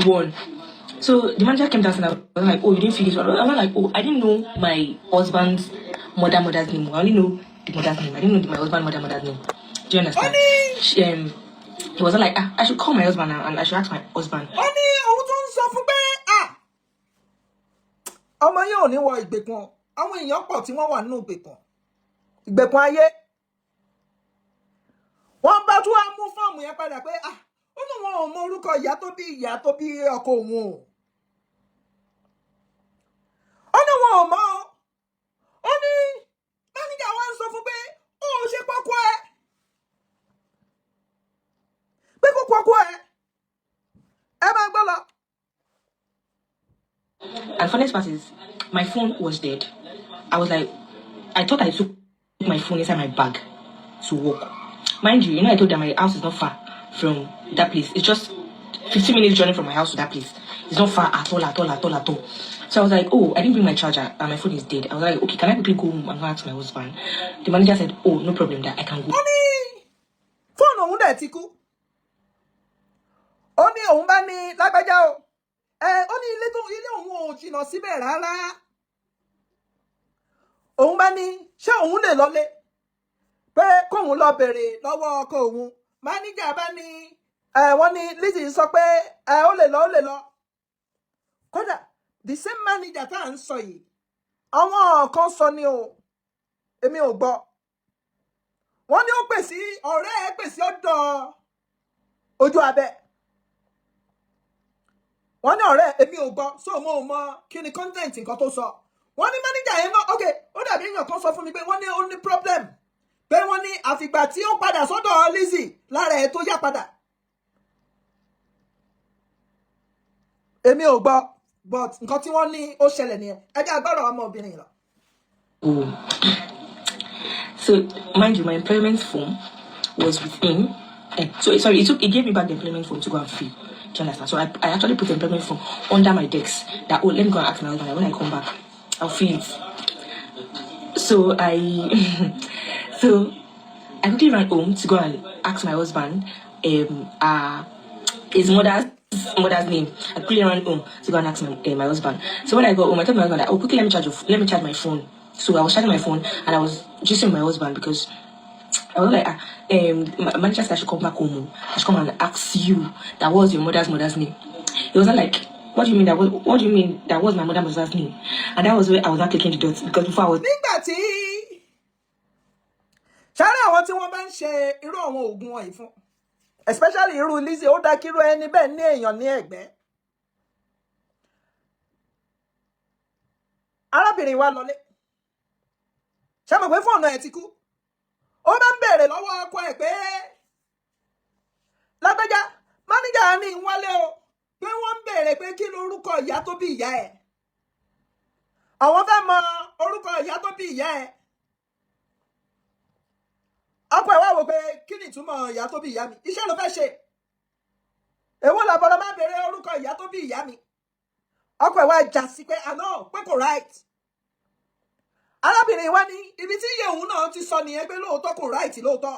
one. So the manager came down and I was like, oh, you didn't feel this one. I was like, oh, I didn't know my husband's mother's name. I only know the mother's name. I didn't know my husband's mother's name. Do you understand? He wasn't like, I should call my husband now and I should ask my husband. Ọmọ yẹn ò ní wọ ìgbèkùn. Àwọn èèyàn pọ̀ tí wọ́n wà nínú ìgbèkùn ayé. Wọ́n bá tún wá mú fọ́ọ̀mù yẹn padà pé ó ní wọn ò mọ orúkọ ìyá tó bí ọkọ òun o. Ó ní wọn ò mọ. Ó ní máníjà wa ń sọ fún pé ó ṣe pọ́kọ ẹ. Pé kó pọ́kọ ẹ. Ẹ máa gbọ́ lọ. And funniest part is, my phone was dead. I was like, I thought I took my phone inside my bag to work. Mind you, I told them my house is not far from that place. It's just 15 minutes journey from my house to that place. It's not far at all. So I was like, oh, I didn't bring my charger and my phone is dead. I was like, okay, can I quickly go home and go ask my husband? The manager said, oh, no problem, that I can go. Phone òun dẹ̀ ti kú. Ó ní òun bá ní lágbájá o. Ó ní ilé òun ò jìnnà síbẹ̀ rárá. Òun bá ní ṣé òun lè lọlé pé kóun lọ bèrè lọ́wọ́ ọkọ òun. Manager bá ní wọ́n ní Lizzy sọ pé ó lè lọ. Kódà the same manager tá à ń sọ yìí àwọn kan sọ ni o èmi ò gbọ́. Wọ́n ní ó pè sí ọ̀rẹ́ ẹ̀ pè sí ọ̀dọ̀ ojú abẹ́. Wọ́n ní ọ̀rẹ́ èmi ò gbọ́ so mo mọ kí ni content nǹkan tó sọ. Wọ́n ní manager yẹn náà okay ó dàbí èèyàn kan sọ fún mi pé wọ́n ní ó ní problem pé wọ́n ní àfìgbà tí ó padà sọ́dọ̀ Lizzy lára ẹ̀ tó yá padà. Èmi ò gbọ́ but nǹkan tí wọ́n ní ó ṣẹlẹ̀ nìyẹn. Ẹ jẹ́ agbọ́rọ̀ ọmọbìnrin lọ. So mind you, my employment form was with him. It gave me back the employment form to go and fill. Do you understand? So I actually put the employment form under my desk that, oh, let me go and ask my husband. When I come back, I'll fill it. So I quickly ran home to go and ask my husband his mother's name. I quickly ran home to go and ask my husband. So when I got home, I told my husband that, oh, quickly let me charge my phone. So I was charging my phone and I was just with my husband because I was like, my manager said I should come back home. I should come and ask you that was your mother's name. He was like, what do you mean that was my mother's name? And that was where I was not taking the dots because before I was. Nígbà tí ṣáré àwọn tí wọ́n bá ń ṣe irú àwọn oògùn wọ̀nyí fún especially irú Lizzy ó dá kírú ẹni bẹ́ẹ̀ ní èèyàn ní ẹ̀gbẹ́. Arábìnrin wa lọlé. Ṣé mo pé fóònù ẹ̀ ti kú? Ó bá ń bèèrè lọ́wọ́ ọkọ ẹ̀ pé lágbájá máníjà ní wálé o pé wọ́n ń bèèrè pé kí lorúkọ ìyá tó bí ìyá ẹ̀. Àwọn fẹ́ mọ orúkọ ìyá tó bí ìyá ẹ̀. Ọkọ ẹ̀ wá wò pé kí ni ìtumọ̀ ìyá tó bí ìyá mi? Iṣẹ́ ló fẹ́ ṣe. Èwo làbọ̀rọ̀ máa bèèrè orúkọ ìyá tó bí ìyá mi? Ọkọ ẹ̀ wá jà sí pé àná pé kò right. Arábìnrin wa ní ibi tí iye òun náà ti sọ nìyẹn pé lóòótọ́ kò right lóòótọ́.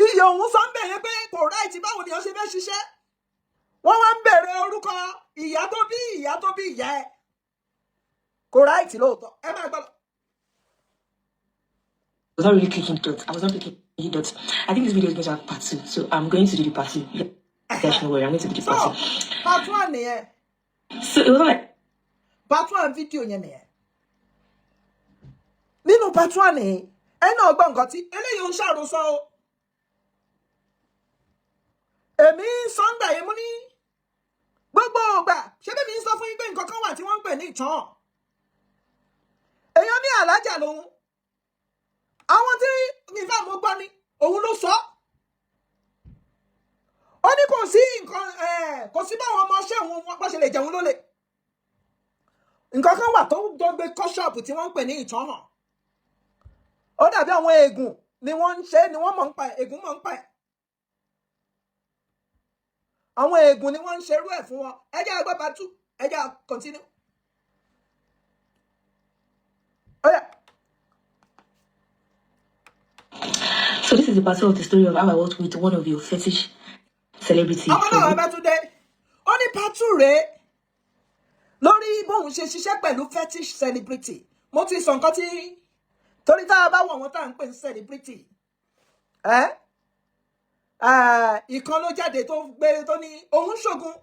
Iye òun sọ ń bẹ̀rẹ̀ pé kò right báwo ni ó ṣe fẹ́ ṣiṣẹ́. Wọ́n wá ń bèèrè orúkọ ìyá tó bí ìyá ẹ̀. Kò right lóòótọ́. Ẹ máa gbọ́ lọ. I was not really clicking dots. I was not clicking dots. I think this video is going to have part 2, so I'm going to do the part 2. There's no worry, I'm going to do the part 2. Part 1 nìyẹn. So it was like. Part 1 video yẹn nìyẹn. Nínú part 1 ni ẹ náà gbọ́ nǹkan tí eléyìí ń ṣàròsọ o. Èmi Sunday yẹn mú ní gbogbo ọgbà ṣé bẹ́ẹ̀ mi ń sọ fún yín pé nǹkan kan wà tí wọ́n ń pè ní ìtàn. Èèyàn ní àlájà lòun. Àwọn tí nífà mo gbọ́ ni òun ló sọ. Ó ní kò sí nǹkan kò sí báwọn ọmọ ṣé òun wọ́n ṣe lè jẹun lólè. Nǹkan kan wà tó gbé kọ́ṣọ́ọ̀pù tí wọ́n ń pè ní ìtọ́nà. Ó dàbí àwọn eégún ni wọ́n ń ṣe ni wọ́n mọ̀ ń pa ẹ̀ eégún mọ̀ ń pa ẹ̀. Àwọn eégún ni wọ́n ń ṣerú ẹ̀ fún wọn. Ẹ jẹ́ àgbà part 2. Ẹ jẹ́ continue. Oh yeah. So this is the part of the story of how I worked with one of your fetish celebrities. Ọmọ náà ẹ bá tún dé. Ó ní part 2 rèé. Lórí bóun ṣe ṣiṣẹ́ pẹ̀lú fetish celebrity. Mo ti sọ nǹkan tí torí tá a bá wọ̀ wọ́n tá à ń pè ní celebrity. Ìkan ló jáde tó gbé tó ní òun ṣògùn.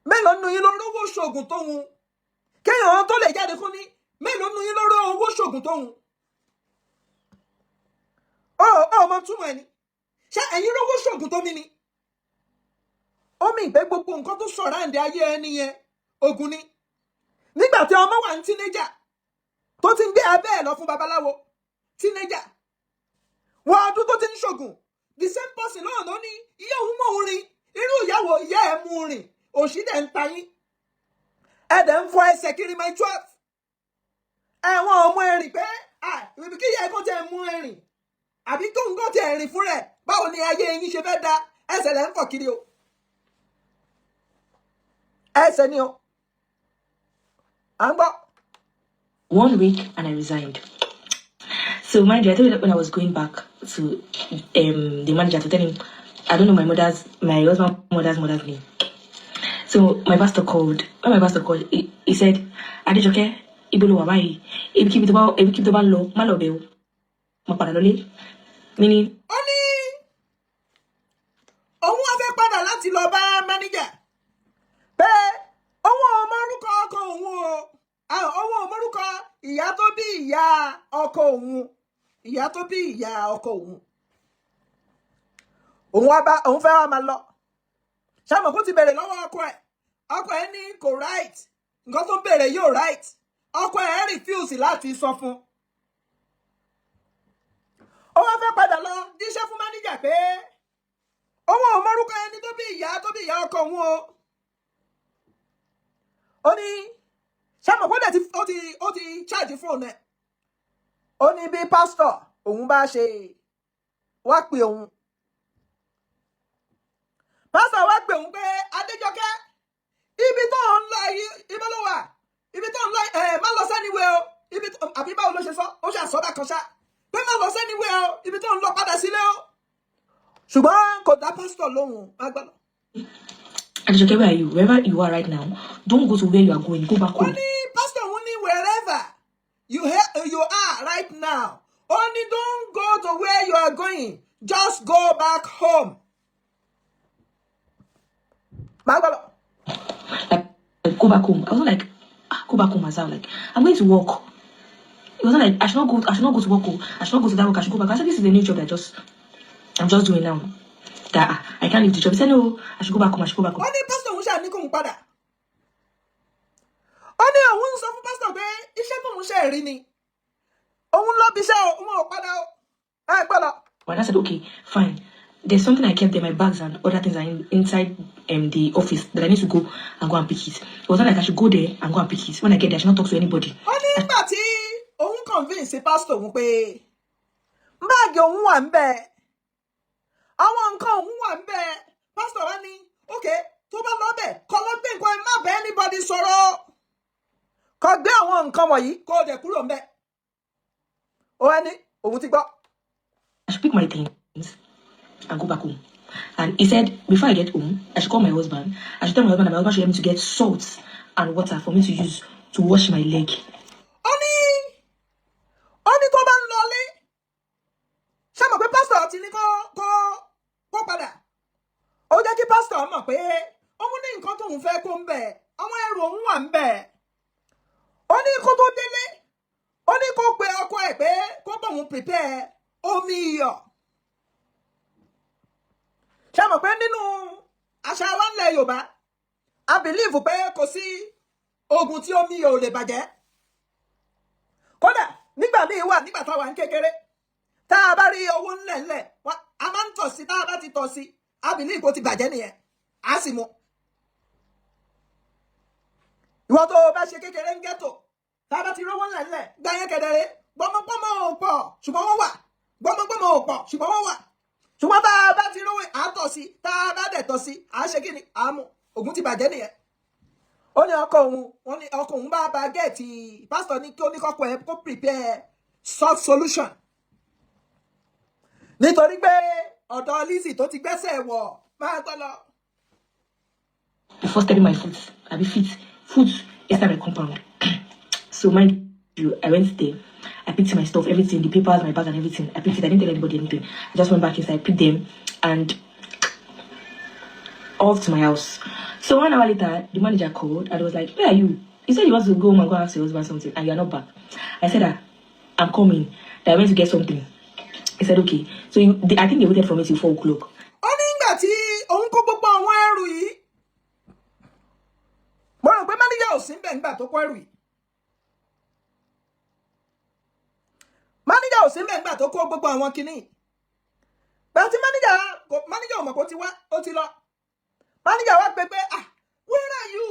Mélòó nu yín ló rówó ṣògùn tóun? Kéèyàn tó lè jáde fún ní mélòó nu yín ló rówó ṣògùn tóun? Ọmọ túmọ̀ ẹni. Ṣé ẹ̀yin rówó ṣògùn tó mi ni? Ó mì pé gbogbo nǹkan tó sọ̀rọ̀ àǹdí ayé ẹni yẹn. Ogun ni nígbà tí ọmọ wà ní teenager tó ti ń gbé abẹ́ ẹ̀ lọ fún babaláwo teenager wọ́n ọdún tó ti ń ṣògùn the same person náà ló ní iye òun mọ̀ òun rìn irú ìyàwó ìyá ẹ̀ mú rìn òṣì dẹ̀ ń ta yín ẹ̀dẹ̀ ń fọ ẹsẹ̀ kiri my 12 ẹ̀wọ̀n ọmọ ẹ̀rìn pé ibi kí ìyá ẹ̀kọ́ tẹ̀ mú ẹ̀rìn àbí kóńgọ́ tẹ̀ ẹ̀rìn fún rẹ̀ báwo ni ayé yín ṣe fẹ́ da ẹsẹ̀ lẹ́ ń fọ̀ kiri o ẹsẹ̀ ni o à ń gbọ́. 1 week and I resigned. So mind you, I told you that when I was going back to the manager to tell him I don't know my husband's mother's name. So my pastor called. When my pastor called, he said, "Adejoke, ibolo wa bayi. Ebi keep the ba lo, ma lo be o. Ma padà lọlé." Meaning, ó ní òun wá fẹ́ padà láti lọ bá manager pé òun ò mọ orúkọ ọkọ òun o òun ò mọ orúkọ ìyá tó bí ìyá ọkọ òun ìyá tó bí ìyá ọkọ òun òun fẹ́ wá máa lọ ṣàmọ̀ kó ti bèrè lọ́wọ́ ọkọ ẹ̀ ní kò right nǹkan tó bèrè yóò right ọkọ ẹ̀ refuse láti sọ fún ó wá fẹ́ padà lọ jíṣẹ́ fún manager pé òun ò mọrúkọ ẹni tó bí ìyá ọkọ òun o ó ní ṣàmọ̀ kó dẹ̀ ó ti charge fóònù ẹ̀ ó ní bí pásítọ̀ òun bá ṣe wá pè òun pásítọ̀ wá pè òun pé Adéjọkẹ́ ibi tó ń lọ ibi ló wà ibi tó ń lọ má lọ sẹ́niwé o àbí báwo ló ṣe sọ ó ṣàṣọ́dà kan ṣá pé má lọ sẹ́niwé o ibi tó ń lọ padà sílé o ṣùgbọ́n kò dá pásítọ̀ lóhùn agbára. Adejoke, where are you? Wherever you are right now, don't go to where you are going. Go back home. Only pastor, only wherever you are right now. Only don't go to where you are going. Just go back home. Like, go back home. I wasn't like, go back home myself. Like, I'm going to work. It wasn't like I should not go to work. I should not go to that work. I should go back. I said this is the new job that I'm just doing now. That I can't leave the job. He said no, I should go back home. I should go back home. Only pastor òun ṣe ní kóhun padà. Ó ní òun sọ fún pastor pé iṣẹ́ tóun ṣe rí ni. Òun lọ bí iṣẹ́ òun ò padà o. Gbọ́dọ̀. Well, I said okay, fine. There's something I kept there. My bags and other things are inside the office that I need to go and pick it. It wasn't like I should go there and go and pick it. When I get there, I should not talk to anybody. Ó ní nígbà tí òun convince pastor òun pé báàgì òun wà ń bẹ̀. Àwọn nǹkan òun wà ń bẹ̀. Pastor wá ní okay tó bá lọ bẹ̀ kó lọ gbé nǹkan ẹ má bẹ̀ anybody sọ̀rọ̀. Kó gbé àwọn nǹkan wọ̀nyí kó dẹ̀ kúrò ń bẹ̀. Ó wá ní òun ti gbọ́. I should pick my things and go back home. And he said, before I get home, I should call my husband. I should tell my husband that my husband should help me to get salt and water for me to use to wash my leg. Ó ní tó bá ń lọlé. Ṣé mọ̀ pé pastor ti ní kó padà? Ó jẹ́ kí pastor mọ̀ pé òun ní nǹkan tóun fẹ́ kó ń bẹ̀. Àwọn ẹrù òun wà ń bẹ̀. Ó ní kó tó délé. Ó ní kó pe ọkọ ẹ̀ pé kó bóun prepare omi iyọ̀. Ṣé mọ̀ pé nínú àṣà wa ńlẹ̀ Yorùbá I believe pé kò sí oògùn tí omi iyọ̀ ò lè bàjẹ́. Kódà nígbà míì wà nígbà táwa ń kékeré tá a bá rí owó ńlẹ̀ a máa ń tọ̀ sí tá a bá ti tọ̀ sí I believe kó ti bàjẹ́ nìyẹn á sì mú. Ìwọ tó o bá ṣe kékeré ń ghetto tá a bá ti rówó ńlẹ̀ gbá yẹn kedere gbọmọgbọmọ ò pọ̀ ṣùgbọ́n wọ́n wà gbọmọgbọmọ ò pọ̀ ṣùgbọ́n wọ́n wà ṣùgbọ́n tá a bá ti rówó àtọ̀ sí tá a bá dẹ̀ tọ̀ sí à ṣe kí ni à mú ògùn ti bàjẹ́ nìyẹn. Ó ní ọkọ òun bá gẹ̀ẹ́tì pásítọ̀ ní kí ó ní kọ́kọ́ ẹ̀ kó prepare soft solution nítorí pé ọ̀dọ̀ Lizzy tó ti gbẹ́sẹ̀ wọ̀ máa tọ́ lọ. Before stepping my foot inside my compound. So mind you, I went there. I picked my stuff, everything, the papers, my bag and everything. I picked it. I didn't tell anybody anything. I just went back inside, picked them, and off to my house. So 1 hour later, the manager called and was like, where are you? He said he wants to go home and go ask your husband something, and you're not back. I said, I'm coming. That I went to get something. He said, okay. So I think they waited for me till 4 o'clock. Ó ní ìgbà tí òun kó gbogbo àwọn ẹrù yìí. Mo rò pé manager ò sí ńbẹ̀ nígbà tó kó ẹrù yìí. Manager ò sí ńbẹ̀ nígbà tó kó gbogbo àwọn kinní. Bẹ́ẹ̀ tí manager ò mọ̀ kó ti wá, ó ti lọ. Manager wá pé where are you?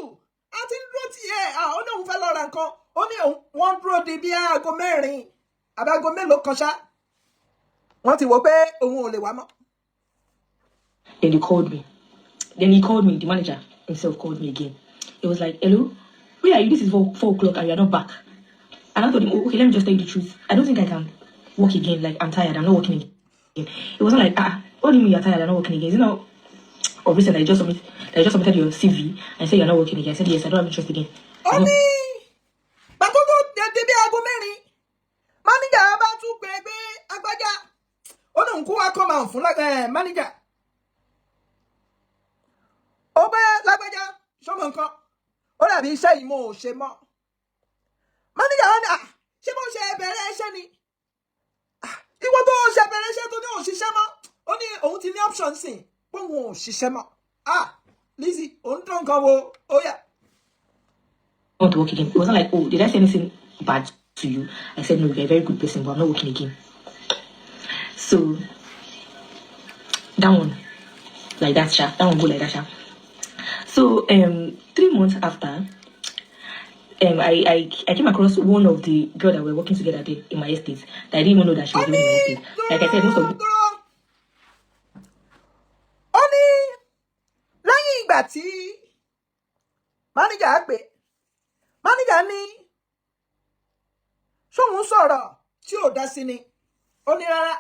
A ti ń dúró tiẹ̀. Ó ní òun fẹ́ lọ ra nǹkan. Ó ní wọ́n dúró di bí aago 4 àbí aago mélòó kan ṣá. Wọ́n ti wò pé òun ò lè wá mọ́. Then they called me. Then he called me, the manager himself called me again. It was like, hello, where are you? This is 4 o'clock and you're not back. And I told him, oh, okay, let me just tell you the truth. I don't think I can work again. Like, I'm tired. I'm not working again. It wasn't like, what do you mean you're tired? I'm not working again. Is it not of recent I just submitted your CV and said you're not working again? I said, yes, I don't have interest again. Manager bá tún pé agbájá ó lóun kó wá come out fún manager ó pé lágbájá ṣọmọ nǹkan ó dàbí iṣẹ́ yìí mo ò ṣe mọ́ manager wọn ni ṣé bó ṣe bẹ̀rẹ̀ iṣẹ́ ni ìwọ tó ṣe bẹ̀rẹ̀ iṣẹ́ tó ní òun ṣiṣẹ́ mọ́ ó ní òun ti ní option sí pé òun ò ṣiṣẹ́ mọ́ Lizzy òun tó nǹkan wo ó yá. I want to work again. It wasn't like, oh, did I say anything bad to you? I said, no, you're a very good person, but I'm not working again. So, that one, like that, Sha. That one go like that, Sha. So, 3 months after, I came across one of the girls that were working together there in my estate. That I didn't even know that she was living in my estate. Like I said, most of the... manager ní ṣóun sọ̀rọ̀ tí ò dá sí ni ó ní rárá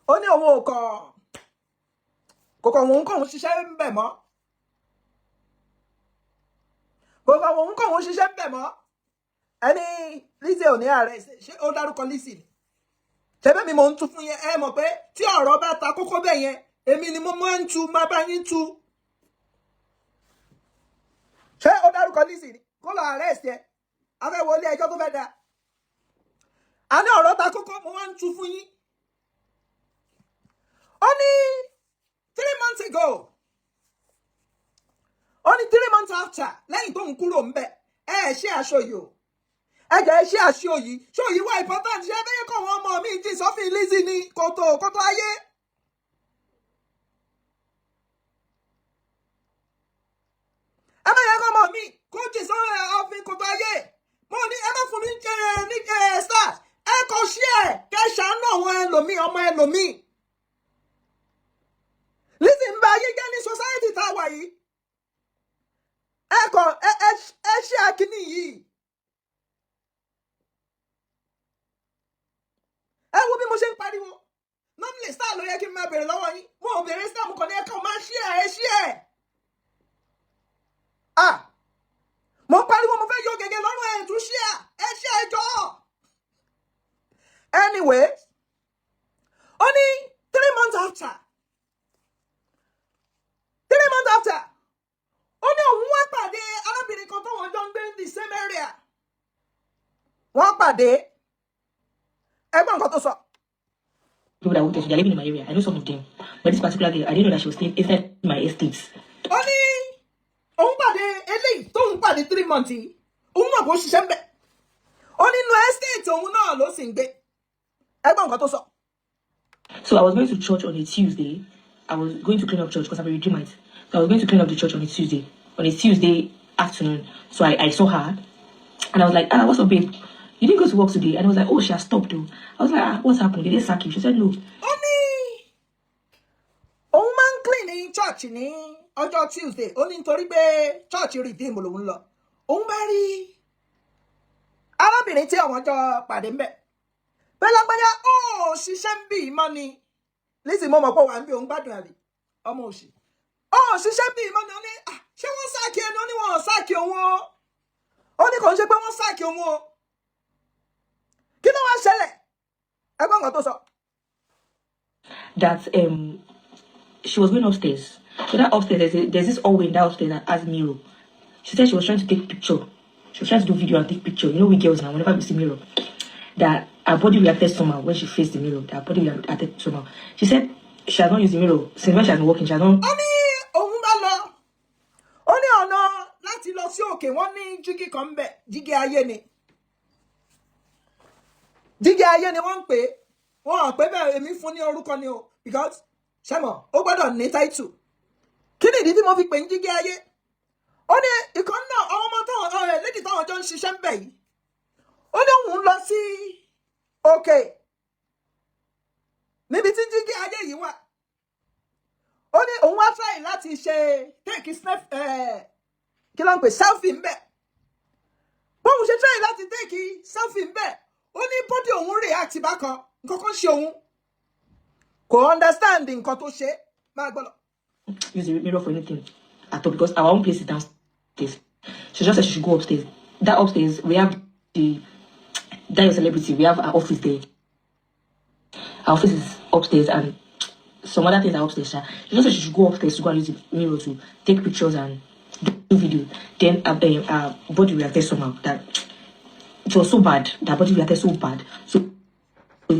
ó ní òun ò kò òun kóun ṣiṣẹ́ ń bẹ̀ mọ́ òun kóun ṣiṣẹ́ ń bẹ̀ mọ́ ẹni Lizzy ò ní ààrẹ ṣé ó dárúkọ Lizzy ni ṣẹ́bẹ́ mi mò ń tú fún yẹn ẹ mọ̀ pé tí ọ̀rọ̀ bá ta kókó bẹ́ẹ̀ yẹn èmi ni mo máa ń tú máa bá yín tú ṣé ó dárúkọ Lizzy ni kó lọ arrest ẹ afẹ́ wọlé ẹjọ́ tó fẹ́ dá a ní ọ̀rọ̀ ta kókó mo wá ń tú fún yín ó ní 3 months ago ó ní 3 months after lẹ́yìn tó ń kúrò ń bẹ̀ ṣe aṣọ yìí o ẹ̀jẹ̀ ṣe aṣọ yìí ṣó yìí wá important ṣé bẹ́ẹ̀ kọ́ wọn ọmọ mi jí sọ́fìn Lizzy ní kòtò ayé. ẹ má yẹ kọ́ ọmọ mi kó jí sọ́fìn kòtò ayé mo ní ẹ má fún mi ní stars ẹ kò ṣí ẹ kẹ ṣàánú àwọn ẹlòmíì ọmọ ẹlòmíì Lizzy ń bá ayé jẹ́ ní society tá a wà yìí ẹ ṣe àkíní yìí ẹ wo bí mo ṣe ń pariwo normally star ló yẹ kí n máa bèrè lọ́wọ́ yín mo ò bèrè star mo kàn ní ẹ kàn máa ṣí ẹ mo pariwo mo fẹ́ yọ gẹ́gẹ́ lọ́rùn ẹ̀ tún ṣí ẹ jọ. Anyway, only 3 months after, only one pàdé arábìnrin kan tó wọ́n jọ ń gbé in the same area. Wọ́n pàdé ẹgbọ́n nǹkan tó sọ. People that work, they're living in my area. I know some of them, but this particular girl, I didn't know that she was staying inside my estate. Only òun pàdé eléyìí tó ń pàdé 3 months yìí, òun náà kò ṣiṣẹ́ ń bẹ̀. Ó nínú estate òun náà ló sì ń gbé. So I was going to church on a Tuesday. I was going to clean up church because I'm a Redeemite. So I was going to clean up the church on a Tuesday afternoon. So I saw her and I was like, what's up, babe? You didn't go to work today? And I was like, oh, she has stopped though. I was like, what's happened? Did they sack you? She said, no. Only man cleaning church ni ọjọ́ Tuesday. Only nítorí pé church Redeem lòun lọ. Òun bá rí arábìnrin tí àwọn jọ pàdé ńbẹ̀. Bẹ́lágbájá ṣiṣẹ́ ń bì mọ́ ni Lizzy mo mọ̀ pé wà ń bí òun gbádùn àbí ọmọ òṣì ṣiṣẹ́ ń bì mọ́ ni ó ní ṣé wọ́n sáàkì ẹni ó ní wọn sáàkì òun ó ní kò ń ṣe pé wọ́n sáàkì òun o kí ló wá ṣẹlẹ̀ ẹgbọ́n nǹkan tó sọ. That she was going upstairs. So that upstairs there's this hallway in that upstairs that has mirror. She said she was trying to take picture. She was trying to do video and take picture. You know we girls now, whenever we see mirror, that her body reacted somehow when she faced the mirror. That her body reacted somehow. She said she has not used the mirror since when she has been working. She has not. Òun bá lọ. Ó ní ọ̀nà láti lọ sí òkè wọ́n ní jígí kan bẹ̀ jígí ayé ni. Jígí ayé ni wọ́n ń pè é. Wọ́n hàn pé bẹ́ẹ̀ èmi fún ní orúkọ ni o because ṣẹ́mọ̀ ó gbọ́dọ̀ ní title. Kí ni ìdí tí mo fi pè ń jígí ayé? Ó ní ìkan náà àwọn ọmọ táwọn lédì táwọn jọ ń ṣiṣẹ́ ń bẹ̀ yìí. Ó ní òun lọ sí òkè níbi tí jígí ayé yìí wà. ó ní òun wá try láti ṣe take snap kí ló ń pè selfie ńbẹ̀ bóun ṣe try láti take selfie ńbẹ̀ ó ní body òun react bákan nǹkan kan ṣe òun kò understand nǹkan tó ṣe máa gbọ́ lọ. Use the mirror for anything at all because our own place is downstairs. She just said she should go upstairs. That upstairs, we have that your celebrity, we have our office there. Our office is upstairs and some other things are upstairs. She just said she should go upstairs to go and use the mirror to take pictures and do video. Then our body reacted somehow that it was so bad. That body reacted so bad. So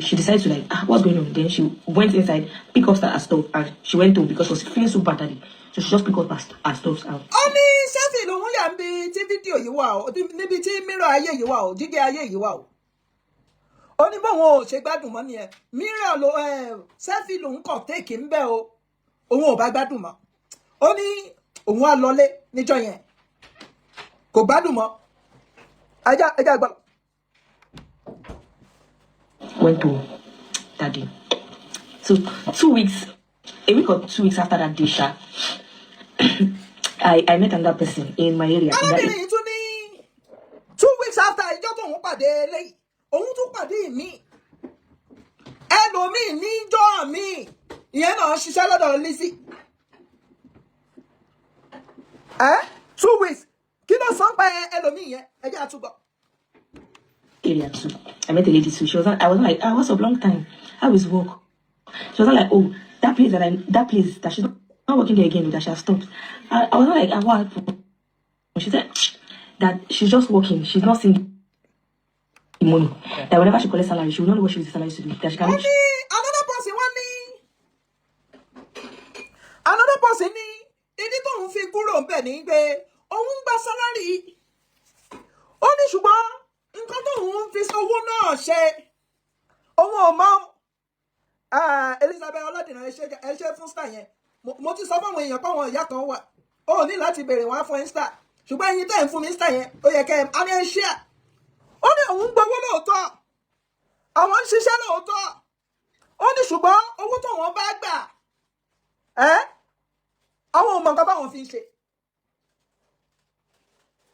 she decided to like, what's going on? Then she went inside, pick up her stuff, and she went home because she was feeling so bad that day. So she just picked up her stuff out. Oni selfie ló ń yà ń bi tí fídíò yìí wà o níbi tí mirror ayé yìí wà o jígé ayé yìí wà o. Ó ní bóun ò ṣe gbádùn mọ́ nìyẹn mirror ló selfie ló ń kàn take ń bẹ́ o òun ò bá gbádùn mọ́. Ó ní òun á lọlé níjọ́ yẹn kò gbádùn mọ́. Ẹja gbọ́. Went to that day. So a week or 2 weeks after that day, I met another person in my area. 2 weeks after ìjọ tó ń pàdé eléyìí, òun tún pàdé mi. Ẹlòmíì níjọ́ mi, ìyẹn náà ṣiṣẹ́ lọ́dọ̀ Lizzy. 2 weeks, kí ló sọ pé ẹlòmíì yẹn? Ẹ jẹ́ àtúgbọ̀. Area too. I met a lady too. I was like, what's up, long time? How is work? She was like, oh, that place that she's not working there again, that she has stopped. I was like, what? She said that she's just working. She's not seeing the money. That whenever she collects salary, she will not know what she uses the salary to do. That she can. Another person ni ìdí tó ń fi kúrò ń bẹ̀ ní pé òun gba salary. Ó ní ṣùgbọ́n nǹkan tó ń fi owó náà ṣe òun ò mọ̀. Elizabeth Ọládìran ẹ ṣe fún star yẹn mo ti sọ fún àwọn èèyàn pé àwọn ìyá kan wà ó ní láti béèrè wọn fún star ṣùgbọ́n ẹ̀yin tẹ́ ń fún mi star yẹn ó yẹ kẹ́ ẹ ní ẹ ṣe à ó ní òun gbowó lóòótọ́ àwọn ń ṣiṣẹ́ lóòótọ́ ó ní ṣùgbọ́n owó tó wọ́n bá gbà àwọn ò mọ̀ nǹkan báwọn fi ń ṣe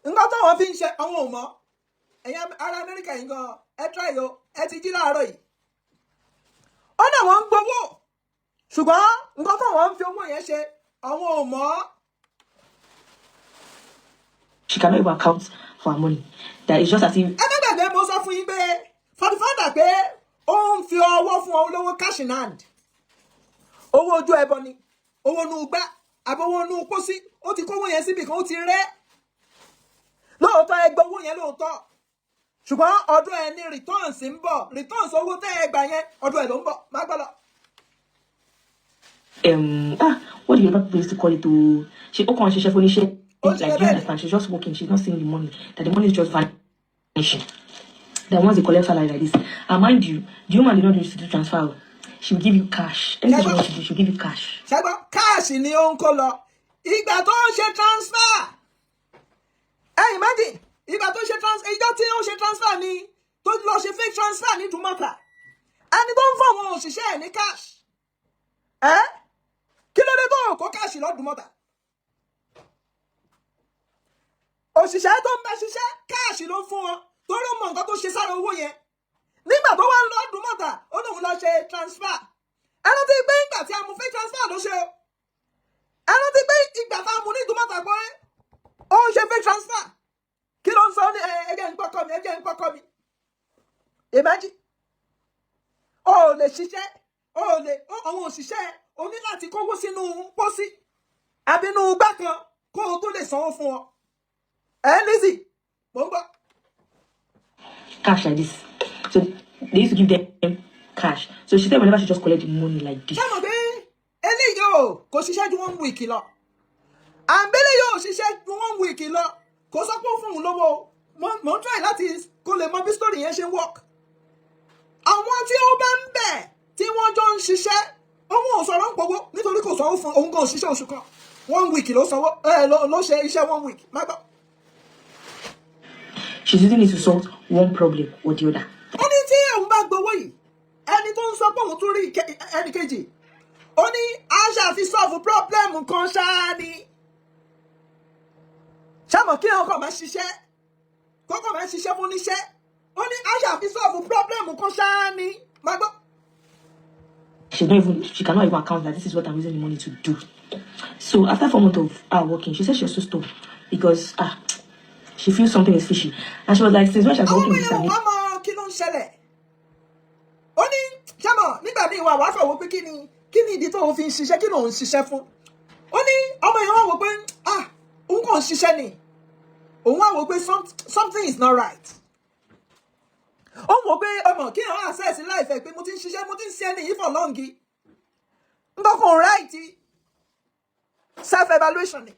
nǹkan tó wọ́n fi ń ṣe àwọn ò mọ̀ ẹ̀yin ará Amẹ́ríkà yìí gan ẹ try yo ẹ ti jí láàárọ̀ yìí ó ní àwọn ń gbowó ṣùgbọ́n nǹkan tó wọ́n ń fi owó yẹn ṣe àwọn ò mọ̀. She cannot even account for her money. That is just as if. Ẹ má gbàgbé mo sọ fún yín pé for the fact pé ó ń fi ọwọ́ fún ọ lówó cash in hand owó ojú ẹbọ ni owó nu gbá àbí owó nu pósí ó ti kówó yẹn síbi kan ó ti rẹ́ lóòótọ́ ẹgbẹ́ owó yẹn lóòótọ́ ṣùgbọ́n ọdún ẹ ní returns ń bọ̀ returns owó tẹ́ ẹ gbà yẹn ọdún ẹ ló ń bọ̀ má gbọ́ lọ. What do you ever used to call it to? She chef only she like, do you understand? She's just working, she's not seeing the money. That the money is just vanishing. That once they collect salary like this, and mind you, the woman did not do to transfer. She will give you cash. Anything she wants to do, she'll give you cash. Cash ni ó ń kó lọ. Ìgbà tó ń ṣe transfer. Imagine. Ìgbà tó ṣe transfer, ìjọ tí ó ṣe transfer ni tó lọ ṣe fake transfer ní Dumata. Ẹni tó ń fún àwọn òṣìṣẹ́ ẹ̀ ní cash. Kí ló dé tó kó cash lọ Dumata? Òṣìṣẹ́ tó ń bẹ ṣiṣẹ́ cash ló fún wọn torí mọ nǹkan tó ṣe sára owó yẹn. Nígbà tó wá ń lọ Dumata, ó lóun lọ ṣe transfer. Ẹni tí pé ìgbà tí a mú fake transfer ló ṣe o. Ẹni tí pé ìgbà tá a mú ní Dumata pé ó ń ṣe fake transfer. Kí ló ń sọ ní ẹjẹ́ ń pọ́kọ́ mi. Imagine. O lè ṣiṣẹ́, àwọn òṣìṣẹ́ o ní láti kówó sínú pósí àbínú gbá kan kó o tó lè sanwó fún ọ. Lizzy, mo ń gbọ́. Cash like this. So they used to give them cash. So she said whenever she just collect the money like this. Ṣé mo gbé eléyìí o kò ṣiṣẹ́ ju 1 week lọ. Àbẹ́lẹ̀ yóò ṣiṣẹ́ ju 1 week lọ. Kò sọ pé ó fún un lówó. Mo ń try láti kó lè mọ bí story yẹn ṣe ń work. Àwọn tí ó bá ń bẹ̀ tí wọ́n jọ ń ṣiṣẹ́ òun ò sọ̀rọ̀ ń pọ̀wó nítorí kò sanwó fún òun gan òṣìṣẹ́ oṣù kan 1 week ló sanwó ló ṣe iṣẹ́ 1 week má gbọ́. She's using it to solve one problem or the other. Ó ní tí òun bá gbowó yìí ẹni tó ń sọ pé òun tún rí ẹnì kejì ó ní àṣà fi solve problem kan ṣáá ni ṣàmọ̀ kí ọkọ̀ máa ṣiṣẹ́ kọ́kọ́ máa ṣiṣẹ́ fún níṣẹ́ ó ní àṣà fi solve problem kan ṣáá ni máa gbọ́. She cannot even account that this is what I'm using the money to do. So after 4 months of her working, she said she was so stop because she feels something is fishy. And she was like, since when she was working with this ọmọ kí ló ń ṣẹlẹ̀ ó ní ṣàmọ̀ nígbà míì wà wá fọwọ́ pé kí ni ìdí tó fi ń ṣiṣẹ́ kí ló ń ṣiṣẹ́ fún ó ní ọmọ yẹn wá wò pé òun kàn ń ṣiṣẹ́ ni òun wá wò pé something is not right ó wò pé ọmọ kí àwọn access láìfẹ́ pé mo ti ń ṣiṣẹ́ mo ti ń ṣe ẹni yìí for long nǹkan kan right self evaluation ni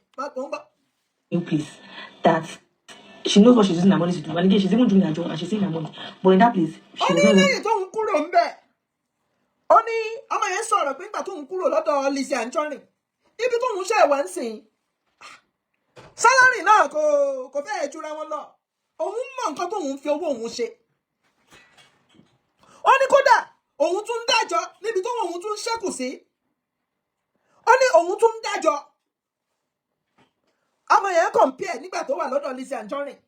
place that she knows what she's using her money to do, and again she's even doing her job and she's saying her money, but in that place she was not lẹ́yìn tó ń kúrò ń bẹ̀ ó ní ọmọ yẹn sọ̀rọ̀ pé nígbà tó ń kúrò lọ́dọ̀ Lizzy Ajonrin ibi tó ń ṣe ẹ̀wà ń sìn sálárì náà kò fẹ́ẹ̀ jura wọn lọ òun mọ nǹkan tó ń fi owó òun ṣe ó ní kódà òun tún ń dájọ́ níbi tó òun tún ń ṣẹ́kù sí ó ní òun tún ń dájọ́ ọmọ yẹn compare nígbà tó wà lọ́dọ̀ Lizzy Ajonrin